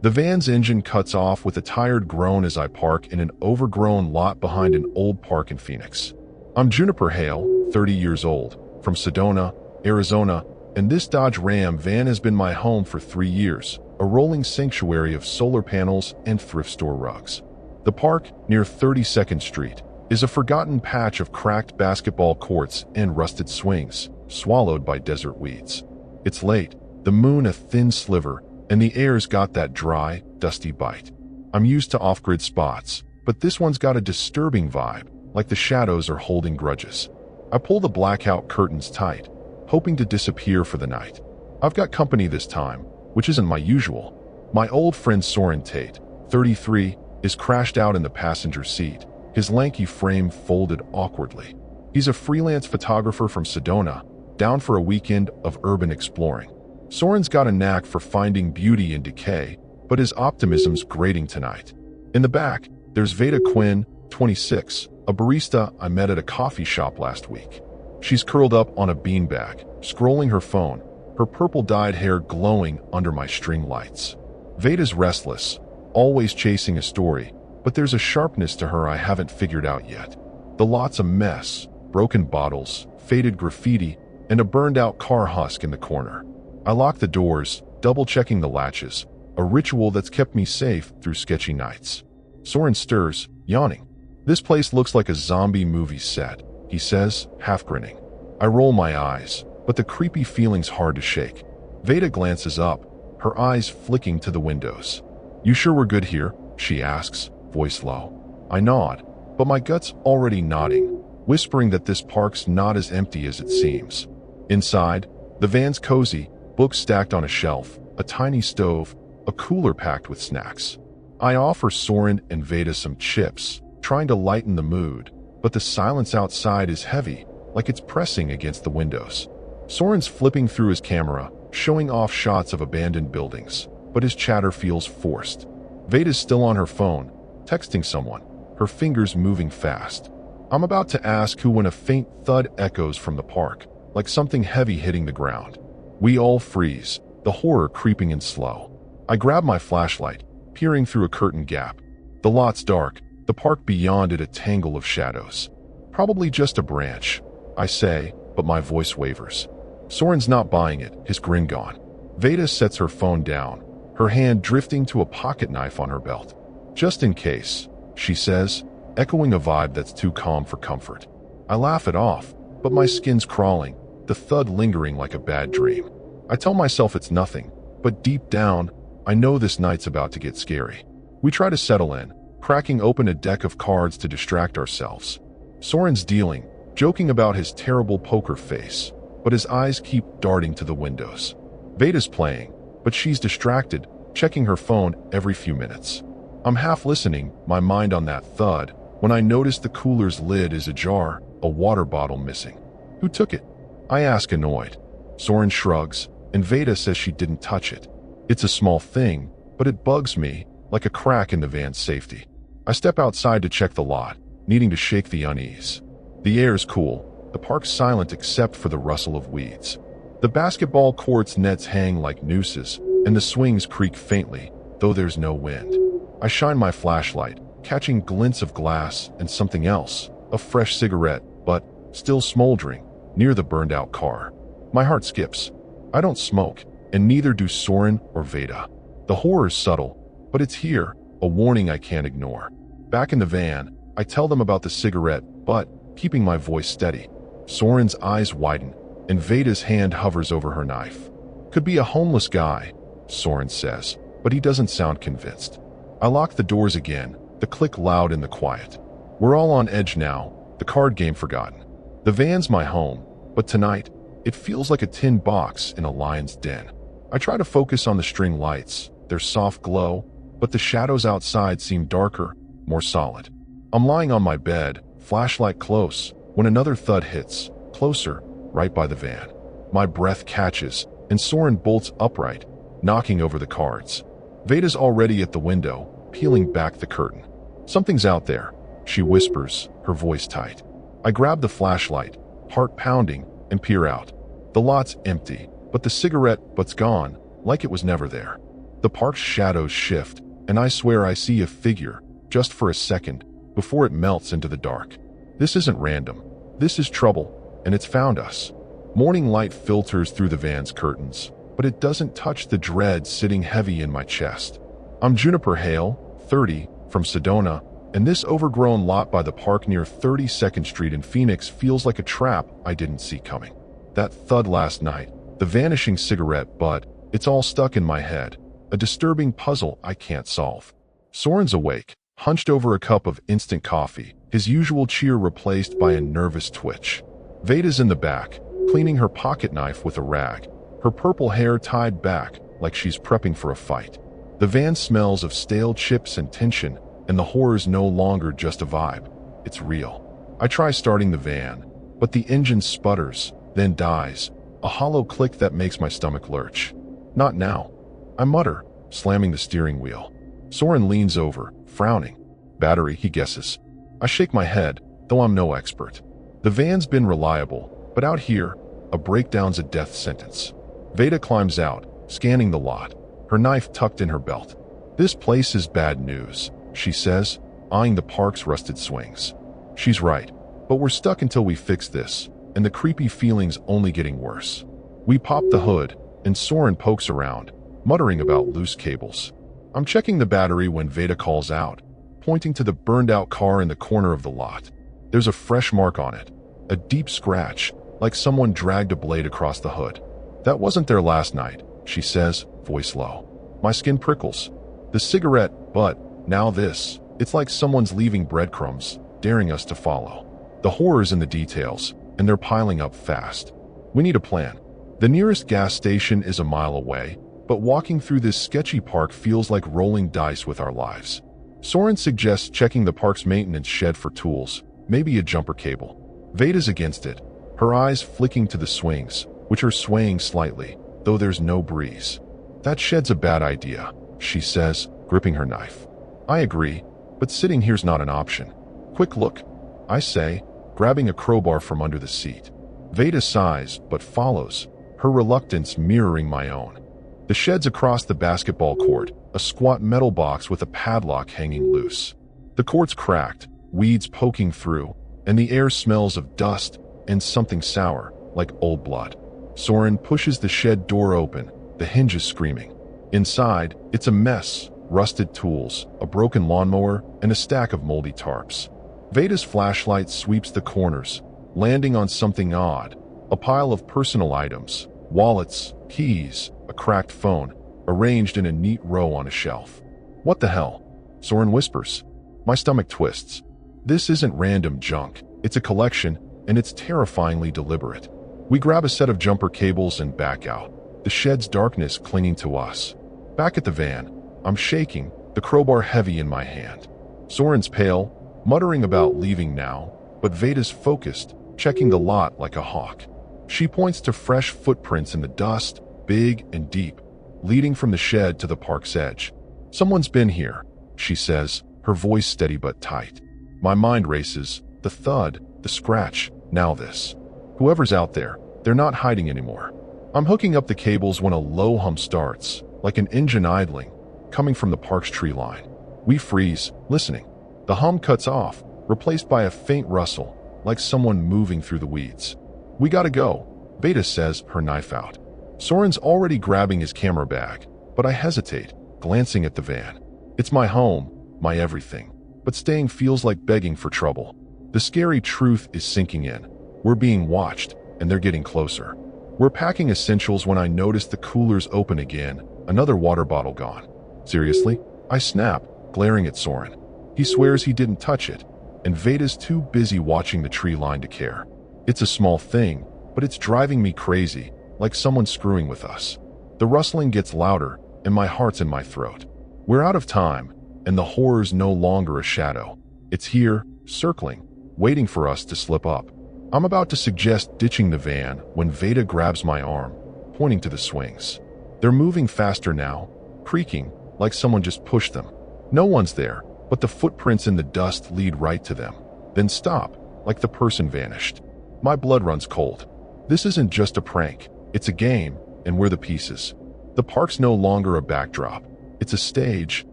The van's engine cuts off with a tired groan as I park in an overgrown lot behind an old park in Phoenix. I'm Juniper Hale, 30 years old, from Sedona, Arizona, and this Dodge Ram van has been my home for 3 years, a rolling sanctuary of solar panels and thrift store rugs. The park, near 32nd Street, is a forgotten patch of cracked basketball courts and rusted swings, swallowed by desert weeds. It's late, the moon a thin sliver, and the air's got that dry, dusty bite. I'm used to off-grid spots, but this one's got a disturbing vibe, like the shadows are holding grudges. I pull the blackout curtains tight, hoping to disappear for the night. I've got company this time, which isn't my usual. My old friend Soren Tate, 33, is crashed out in the passenger seat, his lanky frame folded awkwardly. He's a freelance photographer from Sedona, down for a weekend of urban exploring. Soren's got a knack for finding beauty in decay, but his optimism's grating tonight. In the back, there's Veda Quinn, 26, a barista I met at a coffee shop last week. She's curled up on a beanbag, scrolling her phone, her purple-dyed hair glowing under my string lights. Veda's restless, always chasing a story, but there's a sharpness to her I haven't figured out yet. The lot's a mess, broken bottles, faded graffiti, and a burned-out car husk in the corner. I lock the doors, double-checking the latches, a ritual that's kept me safe through sketchy nights. Soren stirs, yawning. "This place looks like a zombie movie set," he says, half grinning. I roll my eyes, but the creepy feeling's hard to shake. Veda glances up, her eyes flicking to the windows. "You sure we're good here?" she asks, voice low. I nod, but my gut's already nodding, whispering that this park's not as empty as it seems. Inside, the van's cozy, books stacked on a shelf, a tiny stove, a cooler packed with snacks. I offer Soren and Veda some chips, trying to lighten the mood, but the silence outside is heavy, like it's pressing against the windows. Soren's flipping through his camera, showing off shots of abandoned buildings, but his chatter feels forced. Veda's still on her phone, texting someone, her fingers moving fast. I'm about to ask who when a faint thud echoes from the park, like something heavy hitting the ground. We all freeze, the horror creeping in slow. I grab my flashlight, peering through a curtain gap. The lot's dark, the park beyond it a tangle of shadows. Probably just a branch, I say, but my voice wavers. Soren's not buying it, his grin gone. Veda sets her phone down, her hand drifting to a pocket knife on her belt. "Just in case," she says, echoing a vibe that's too calm for comfort. I laugh it off, but my skin's crawling, the thud lingering like a bad dream. I tell myself it's nothing, but deep down, I know this night's about to get scary. We try to settle in, cracking open a deck of cards to distract ourselves. Soren's dealing, joking about his terrible poker face, but his eyes keep darting to the windows. Veda's playing, but she's distracted, checking her phone every few minutes. I'm half listening, my mind on that thud, when I notice the cooler's lid is ajar, a water bottle missing. Who took it? I ask, annoyed. Soren shrugs, and Veda says she didn't touch it. It's a small thing, but it bugs me, like a crack in the van's safety. I step outside to check the lot, needing to shake the unease. The air's cool, the park's silent except for the rustle of weeds. The basketball court's nets hang like nooses, and the swings creak faintly, though there's no wind. I shine my flashlight, catching glints of glass and something else, a fresh cigarette, but still smoldering, near the burned-out car. My heart skips. I don't smoke, and neither do Soren or Veda. The horror's subtle, but it's here, a warning I can't ignore. Back in the van, I tell them about the cigarette, but keeping my voice steady. Soren's eyes widen, and Veda's hand hovers over her knife. "Could be a homeless guy," Soren says, but he doesn't sound convinced. I lock the doors again, the click loud in the quiet. We're all on edge now, the card game forgotten. The van's my home, but tonight, it feels like a tin box in a lion's den. I try to focus on the string lights, their soft glow, but the shadows outside seem darker, more solid. I'm lying on my bed, flashlight close, when another thud hits, closer, right by the van. My breath catches, and Soren bolts upright, knocking over the cards. Veda's already at the window, peeling back the curtain. "Something's out there," she whispers, her voice tight. I grab the flashlight, heart pounding, and peer out. The lot's empty, but the cigarette butt's gone, like it was never there. The park's shadows shift, and I swear I see a figure, just for a second, before it melts into the dark. This isn't random. This is trouble, and it's found us. Morning light filters through the van's curtains, but it doesn't touch the dread sitting heavy in my chest. I'm Juniper Hale, 30, from Sedona, and this overgrown lot by the park near 32nd Street in Phoenix feels like a trap I didn't see coming. That thud last night, the vanishing cigarette butt, it's all stuck in my head, a disturbing puzzle I can't solve. Soren's awake, hunched over a cup of instant coffee, his usual cheer replaced by a nervous twitch. Veda's in the back, cleaning her pocket knife with a rag, her purple hair tied back like she's prepping for a fight. The van smells of stale chips and tension, and the horror's no longer just a vibe. It's real. I try starting the van, but the engine sputters, then dies, a hollow click that makes my stomach lurch. Not now, I mutter, slamming the steering wheel. Soren leans over, frowning. Battery, he guesses. I shake my head, though I'm no expert. The van's been reliable, but out here, a breakdown's a death sentence. Veda climbs out, scanning the lot, her knife tucked in her belt. This place is bad news, she says, eyeing the park's rusted swings. She's right, but we're stuck until we fix this, and the creepy feeling's only getting worse. We pop the hood, and Soren pokes around, muttering about loose cables. I'm checking the battery when Veda calls out, pointing to the burned-out car in the corner of the lot. There's a fresh mark on it, a deep scratch, like someone dragged a blade across the hood. That wasn't there last night, she says, voice low. My skin prickles. The cigarette, but now this. It's like someone's leaving breadcrumbs, daring us to follow. The horror's in the details, and they're piling up fast. We need a plan. The nearest gas station is a mile away, but walking through this sketchy park feels like rolling dice with our lives. Soren suggests checking the park's maintenance shed for tools, maybe a jumper cable. Veda's against it, her eyes flicking to the swings, which are swaying slightly, though there's no breeze. That shed's a bad idea, she says, gripping her knife. I agree, but sitting here's not an option. Quick look, I say, grabbing a crowbar from under the seat. Veda sighs, but follows, her reluctance mirroring my own. The shed's across the basketball court, a squat metal box with a padlock hanging loose. The court's cracked, weeds poking through, and the air smells of dust and something sour, like old blood. Soren pushes the shed door open, the hinges screaming. Inside, it's a mess, rusted tools, a broken lawnmower, and a stack of moldy tarps. Veda's flashlight sweeps the corners, landing on something odd, a pile of personal items, wallets, keys, a cracked phone, arranged in a neat row on a shelf. What the hell? Soren whispers. My stomach twists. This isn't random junk, it's a collection, and it's terrifyingly deliberate. We grab a set of jumper cables and back out, the shed's darkness clinging to us. Back at the van, I'm shaking, the crowbar heavy in my hand. Soren's pale, muttering about leaving now, but Veda's focused, checking the lot like a hawk. She points to fresh footprints in the dust, big and deep, leading from the shed to the park's edge. Someone's been here, she says, her voice steady but tight. My mind races, the thud, the scratch, now this. Whoever's out there, they're not hiding anymore. I'm hooking up the cables when a low hum starts, like an engine idling, coming from the park's tree line. We freeze, listening. The hum cuts off, replaced by a faint rustle, like someone moving through the weeds. We gotta go, Veda says, her knife out. Soren's already grabbing his camera bag, but I hesitate, glancing at the van. It's my home, my everything, but staying feels like begging for trouble. The scary truth is sinking in. We're being watched, and they're getting closer. We're packing essentials when I notice the cooler's open again, another water bottle gone. Seriously? I snap, glaring at Soren. He swears he didn't touch it, and Veda's too busy watching the tree line to care. It's a small thing, but it's driving me crazy, like someone screwing with us. The rustling gets louder, and my heart's in my throat. We're out of time, and the horror's no longer a shadow. It's here, circling, waiting for us to slip up. I'm about to suggest ditching the van when Veda grabs my arm, pointing to the swings. They're moving faster now, creaking, like someone just pushed them. No one's there, but the footprints in the dust lead right to them, then stop, like the person vanished. My blood runs cold. This isn't just a prank, it's a game, and we're the pieces. The park's no longer a backdrop, It's a stage,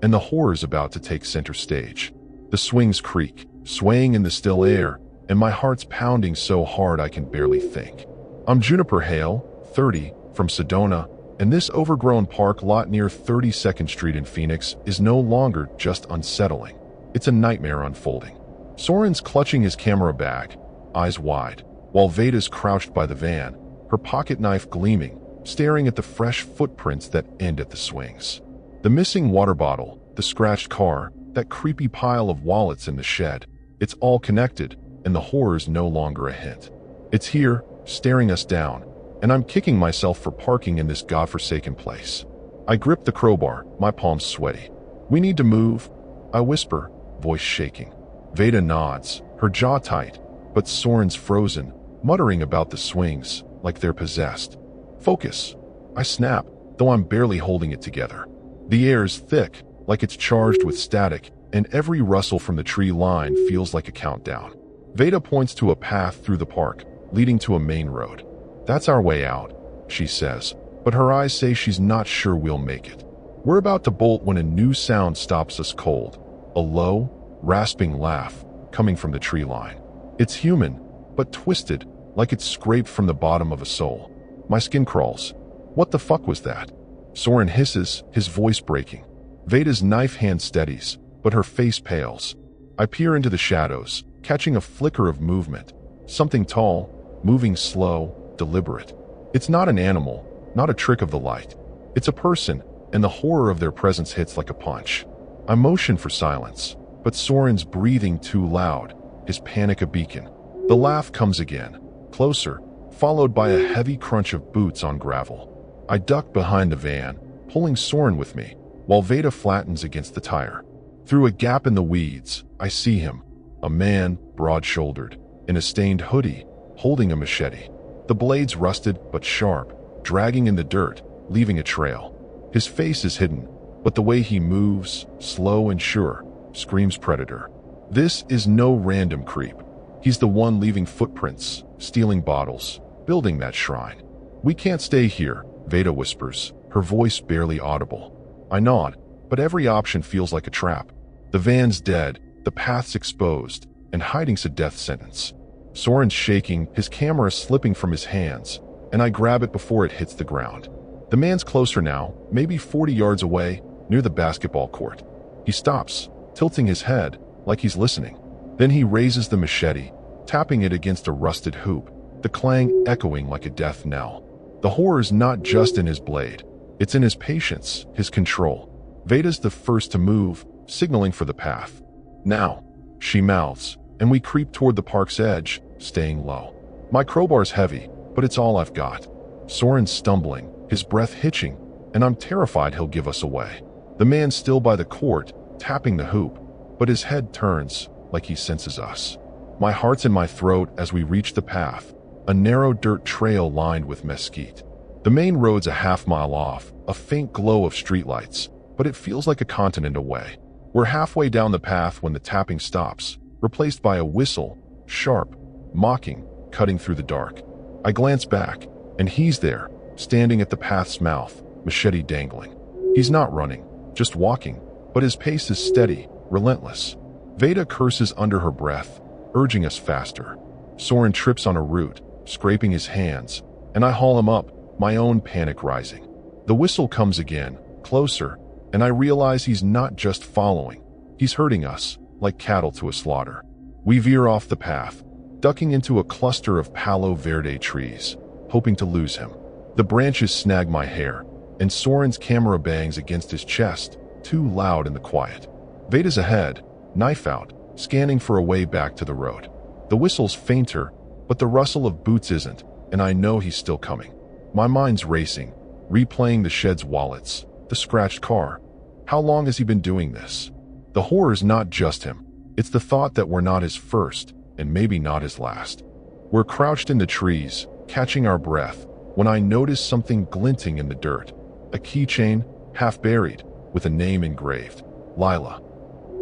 and the horror's about to take center stage. The swings creak, swaying in the still air, and my heart's pounding so hard I can barely think. I'm Juniper Hale, 30, from Sedona, and this overgrown park lot near 32nd Street in Phoenix is no longer just unsettling. It's a nightmare unfolding. Soren's clutching his camera bag, eyes wide, while Veda's crouched by the van, her pocket knife gleaming, staring at the fresh footprints that end at the swings. The missing water bottle, the scratched car, that creepy pile of wallets in the shed, it's all connected, and the horror's no longer a hint. It's here, staring us down, and I'm kicking myself for parking in this godforsaken place. I grip the crowbar, my palms sweaty. We need to move, I whisper, voice shaking. Veda nods, her jaw tight, but Soren's frozen, muttering about the swings, like they're possessed. Focus, I snap, though I'm barely holding it together. The air's thick, like it's charged with static, and every rustle from the tree line feels like a countdown. Veda points to a path through the park, leading to a main road. That's our way out, she says, but her eyes say she's not sure we'll make it. We're about to bolt when a new sound stops us cold. A low, rasping laugh coming from the tree line. It's human, but twisted, like it's scraped from the bottom of a soul. My skin crawls. What the fuck was that? Soren hisses, his voice breaking. Veda's knife hand steadies, but her face pales. I peer into the shadows, catching a flicker of movement. Something tall, moving slow, deliberate. It's not an animal, not a trick of the light. It's a person, and the horror of their presence hits like a punch. I motion for silence, but Soren's breathing too loud, his panic a beacon. The laugh comes again, closer, followed by a heavy crunch of boots on gravel. I duck behind the van, pulling Soren with me, while Veda flattens against the tire. Through a gap in the weeds, I see him, a man, broad-shouldered, in a stained hoodie, holding a machete. The blade's rusted but sharp, dragging in the dirt, leaving a trail. His face is hidden, but the way he moves, slow and sure, screams predator. This is no random creep. He's the one leaving footprints, stealing bottles, building that shrine. We can't stay here, Veda whispers, her voice barely audible. I nod, but every option feels like a trap. The van's dead, the path's exposed, and hiding's a death sentence. Soren's shaking, his camera slipping from his hands, and I grab it before it hits the ground. The man's closer now, maybe 40 yards away, near the basketball court. He stops, tilting his head, like he's listening. Then he raises the machete, tapping it against a rusted hoop, the clang echoing like a death knell. The horror's not just in his blade. It's in his patience, his control. Veda's the first to move, signaling for the path. Now, she mouths, and we creep toward the park's edge, staying low. My crowbar's heavy, but it's all I've got. Soren's stumbling, his breath hitching, and I'm terrified he'll give us away. The man's still by the court, tapping the hoop, but his head turns, like he senses us. My heart's in my throat as we reach the path, a narrow dirt trail lined with mesquite. The main road's a half-mile off, a faint glow of streetlights, but it feels like a continent away. We're halfway down the path when the tapping stops, replaced by a whistle, sharp, mocking, cutting through the dark. I glance back, and he's there, standing at the path's mouth, machete dangling. He's not running, just walking, but his pace is steady, relentless. Veda curses under her breath, urging us faster. Soren trips on a root, scraping his hands, and I haul him up, my own panic rising. The whistle comes again, closer, and I realize he's not just following. He's herding us, like cattle to a slaughter. We veer off the path, ducking into a cluster of Palo Verde trees, hoping to lose him. The branches snag my hair, and Soren's camera bangs against his chest, too loud in the quiet. Veda's ahead, knife out, scanning for a way back to the road. The whistle's fainter, but the rustle of boots isn't, and I know he's still coming. My mind's racing, replaying the shed's wallets, the scratched car. How long has he been doing this? The horror's not just him. It's the thought that we're not his first, and maybe not his last. We're crouched in the trees, catching our breath, when I notice something glinting in the dirt. A keychain, half buried, with a name engraved. Lila.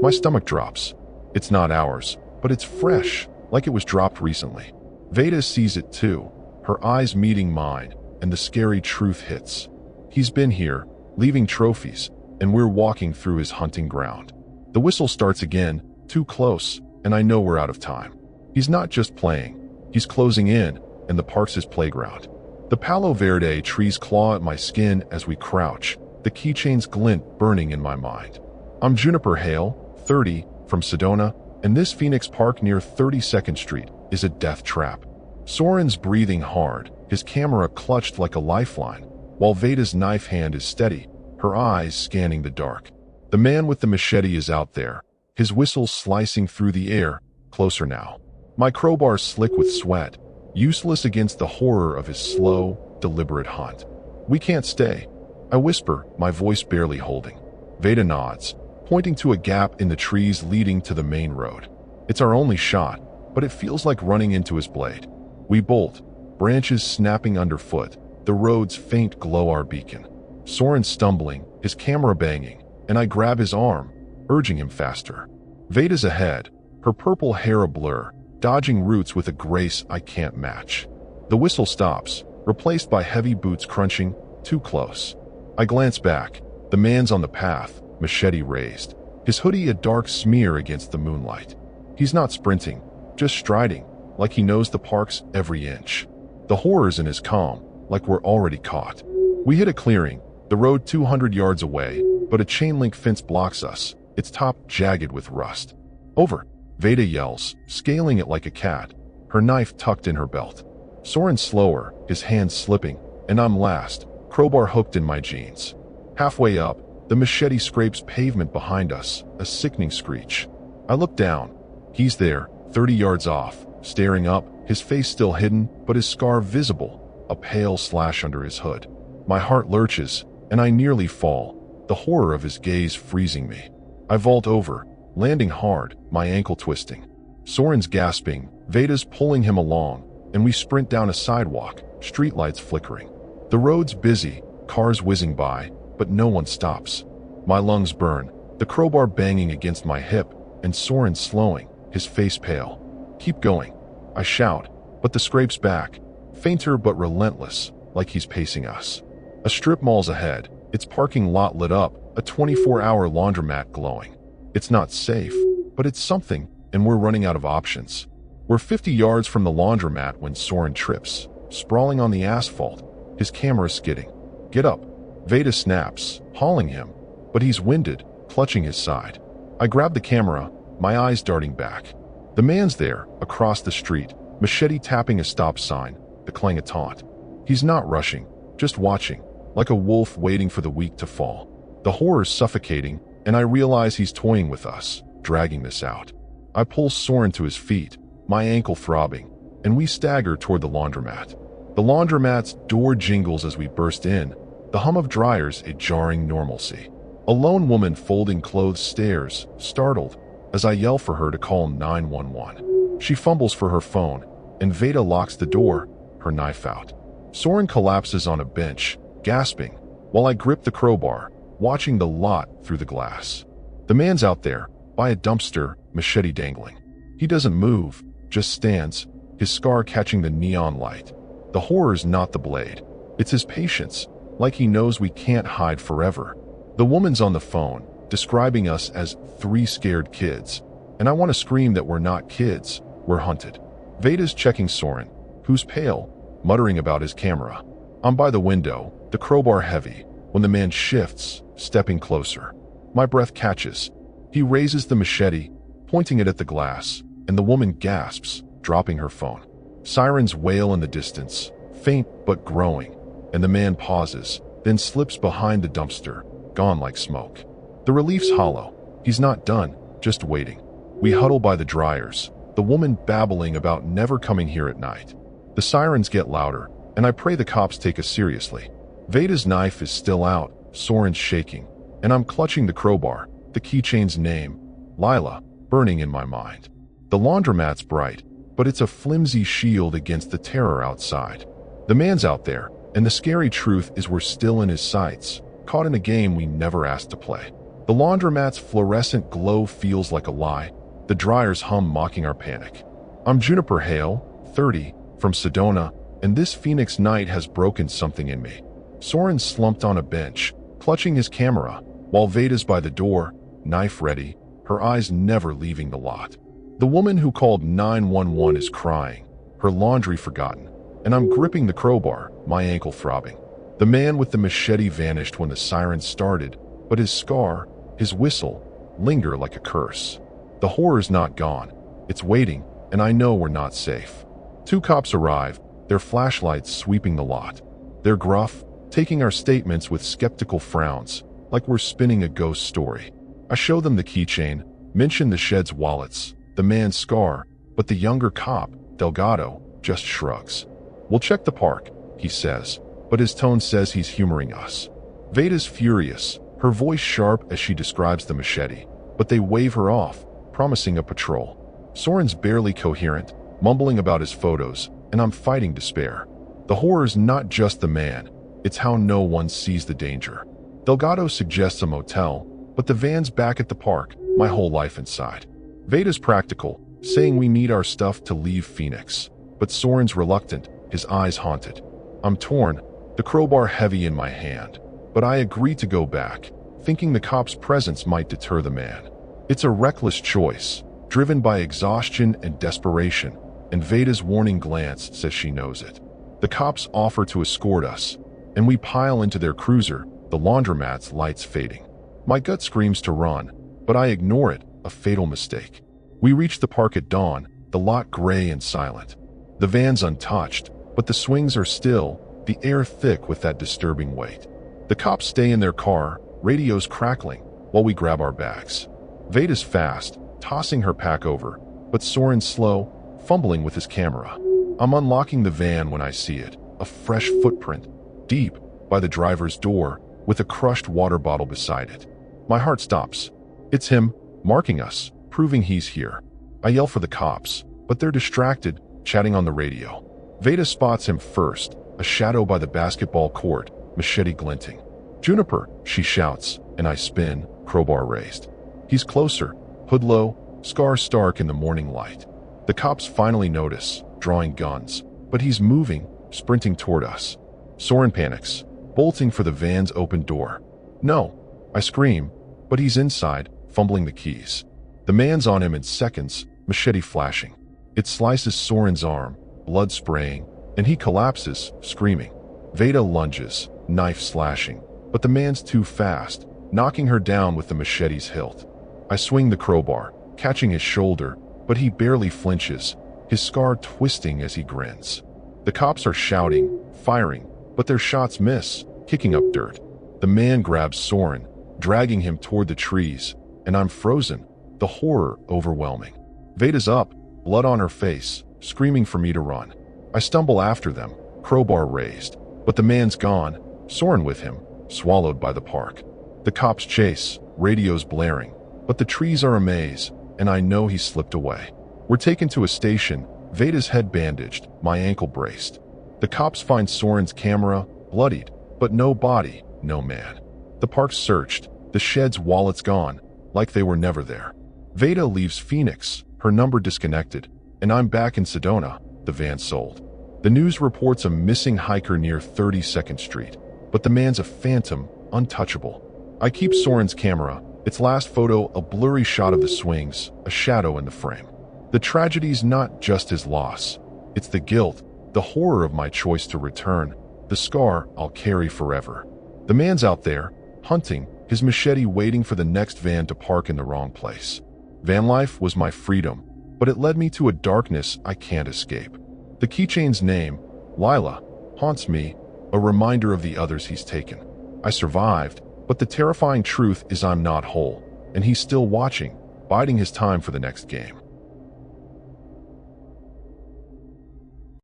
My stomach drops. It's not ours, but it's fresh, like it was dropped recently. Veda sees it too, her eyes meeting mine, and the scary truth hits. He's been here, leaving trophies, and we're walking through his hunting ground. The whistle starts again, too close, and I know we're out of time. He's not just playing, he's closing in, and the park's his playground. The Palo Verde trees claw at my skin as we crouch, the keychain's glint burning in my mind. I'm Juniper Hale, 30, from Sedona, and this Phoenix Park near 32nd Street is a death trap. Soren's breathing hard, his camera clutched like a lifeline, while Veda's knife hand is steady, her eyes scanning the dark. The man with the machete is out there, his whistle slicing through the air, closer now. My crowbar's slick with sweat, useless against the horror of his slow, deliberate hunt. We can't stay, I whisper, my voice barely holding. Veda nods, pointing to a gap in the trees leading to the main road. It's our only shot, but it feels like running into his blade. We bolt, branches snapping underfoot, the road's faint glow our beacon. Soren stumbling, his camera banging, and I grab his arm, urging him faster. Veda's ahead, her purple hair a blur, dodging roots with a grace I can't match. The whistle stops, replaced by heavy boots crunching, too close. I glance back, the man's on the path, machete raised, his hoodie a dark smear against the moonlight. He's not sprinting, just striding, like he knows the park's every inch. The horror's in his calm, like we're already caught. We hit a clearing, the road 200 yards away, but a chain-link fence blocks us, its top jagged with rust. Over, Veda yells, scaling it like a cat, her knife tucked in her belt. Soren's slower, his hands slipping, and I'm last, crowbar hooked in my jeans. Halfway up, the machete scrapes pavement behind us, a sickening screech. I look down. He's there, 30 yards off, staring up, his face still hidden, but his scar visible, a pale slash under his hood. My heart lurches, and I nearly fall, the horror of his gaze freezing me. I vault over, landing hard, my ankle twisting. Soren's gasping, Veda's pulling him along, and we sprint down a sidewalk, streetlights flickering. The road's busy, cars whizzing by, but no one stops. My lungs burn, the crowbar banging against my hip, and Soren slowing, his face pale. Keep going, I shout, but the scrape's back, fainter but relentless, like he's pacing us. A strip mall's ahead, its parking lot lit up, a 24-hour laundromat glowing. It's not safe, but it's something, and we're running out of options. We're 50 yards from the laundromat when Soren trips, sprawling on the asphalt, his camera skidding. Get up, Veda snaps, hauling him, but he's winded, clutching his side. I grab the camera, my eyes darting back. The man's there, across the street, machete tapping a stop sign, the clang a taunt. He's not rushing, just watching, like a wolf waiting for the weak to fall. The horror's suffocating, and I realize he's toying with us, dragging this out. I pull Soren to his feet, my ankle throbbing, and we stagger toward the laundromat. The laundromat's door jingles as we burst in, the hum of dryers a jarring normalcy. A lone woman folding clothes stares, startled, as I yell for her to call 911. She fumbles for her phone, and Veda locks the door, her knife out. Soren collapses on a bench, gasping, while I grip the crowbar, watching the lot through the glass. The man's out there, by a dumpster, machete dangling. He doesn't move, just stands, his scar catching the neon light. The horror's not the blade, it's his patience, like he knows we can't hide forever. The woman's on the phone, describing us as 3 scared kids, and I want to scream that we're not kids, we're hunted. Veda's checking Soren, who's pale, muttering about his camera. I'm by the window, the crowbar heavy, when the man shifts, stepping closer. My breath catches. He raises the machete, pointing it at the glass, and the woman gasps, dropping her phone. Sirens wail in the distance, faint but growing, and the man pauses, then slips behind the dumpster, gone like smoke. The relief's hollow. He's not done, just waiting. We huddle by the dryers, the woman babbling about never coming here at night. The sirens get louder, and I pray the cops take us seriously. Veda's knife is still out, Soren's shaking, and I'm clutching the crowbar, the keychain's name, Lila, burning in my mind. The laundromat's bright, but it's a flimsy shield against the terror outside. The man's out there, and the scary truth is we're still in his sights, caught in a game we never asked to play. The laundromat's fluorescent glow feels like a lie, the dryers hum mocking our panic. I'm Juniper Hale, 30, from Sedona, and this Phoenix night has broken something in me. Soren slumped on a bench, clutching his camera, while Veda's by the door, knife ready, her eyes never leaving the lot. The woman who called 911 is crying, her laundry forgotten, and I'm gripping the crowbar, my ankle throbbing. The man with the machete vanished when the siren started, but his scar, his whistle, linger like a curse. The horror's not gone. It's waiting, and I know we're not safe. 2 cops arrive, their flashlights sweeping the lot. They're gruff, taking our statements with skeptical frowns, like we're spinning a ghost story. I show them the keychain, mention the shed's wallets, the man's scar, but the younger cop, Delgado, just shrugs. We'll check the park, he says, but his tone says he's humoring us. Veda's furious, her voice sharp as she describes the machete, but they wave her off, promising a patrol. Soren's barely coherent, mumbling about his photos, and I'm fighting despair. The horror's not just the man, it's how no one sees the danger. Delgado suggests a motel, but the van's back at the park, my whole life inside. Veda's practical, saying we need our stuff to leave Phoenix, but Soren's reluctant, his eyes haunted. I'm torn, the crowbar heavy in my hand, but I agree to go back, thinking the cop's presence might deter the man. It's a reckless choice, driven by exhaustion and desperation, and Veda's warning glance says she knows it. The cops offer to escort us, and we pile into their cruiser, the laundromat's lights fading. My gut screams to run, but I ignore it, a fatal mistake. We reach the park at dawn, the lot gray and silent. The van's untouched, but the swings are still, the air thick with that disturbing weight. The cops stay in their car, radios crackling, while we grab our bags. Veda's fast, tossing her pack over, but Soren's slow, fumbling with his camera. I'm unlocking the van when I see it, a fresh footprint, deep, by the driver's door, with a crushed water bottle beside it. My heart stops. It's him, marking us, proving he's here. I yell for the cops, but they're distracted, chatting on the radio. Veda spots him first, a shadow by the basketball court, machete glinting. "Juniper," she shouts, and I spin, crowbar raised. He's closer, hood low, scar stark in the morning light. The cops finally notice, drawing guns, but he's moving, sprinting toward us. Soren panics, bolting for the van's open door. "No," I scream, but he's inside, fumbling the keys. The man's on him in seconds, machete flashing. It slices Soren's arm, blood spraying, and he collapses, screaming. Veda lunges, knife slashing, but the man's too fast, knocking her down with the machete's hilt. I swing the crowbar, catching his shoulder, but he barely flinches, his scar twisting as he grins. The cops are shouting, firing, but their shots miss, kicking up dirt. The man grabs Soren, dragging him toward the trees, and I'm frozen, the horror overwhelming. Veda's up, blood on her face, screaming for me to run. I stumble after them, crowbar raised, but the man's gone, Soren with him, swallowed by the park. The cops chase, radios blaring, but the trees are a maze, and I know he's slipped away. We're taken to a station, Veda's head bandaged, my ankle braced. The cops find Soren's camera, bloodied, but no body, no man. The park's searched, the shed's wallets gone, like they were never there. Veda leaves Phoenix, her number disconnected, and I'm back in Sedona, the van sold. The news reports a missing hiker near 32nd Street, but the man's a phantom, untouchable. I keep Soren's camera, its last photo a blurry shot of the swings, a shadow in the frame. The tragedy's not just his loss. It's the guilt, the horror of my choice to return, the scar I'll carry forever. The man's out there, hunting, his machete waiting for the next van to park in the wrong place. Vanlife was my freedom, but it led me to a darkness I can't escape. The keychain's name, Lila, haunts me, a reminder of the others he's taken. I survived, but the terrifying truth is I'm not whole, and he's still watching, biding his time for the next game.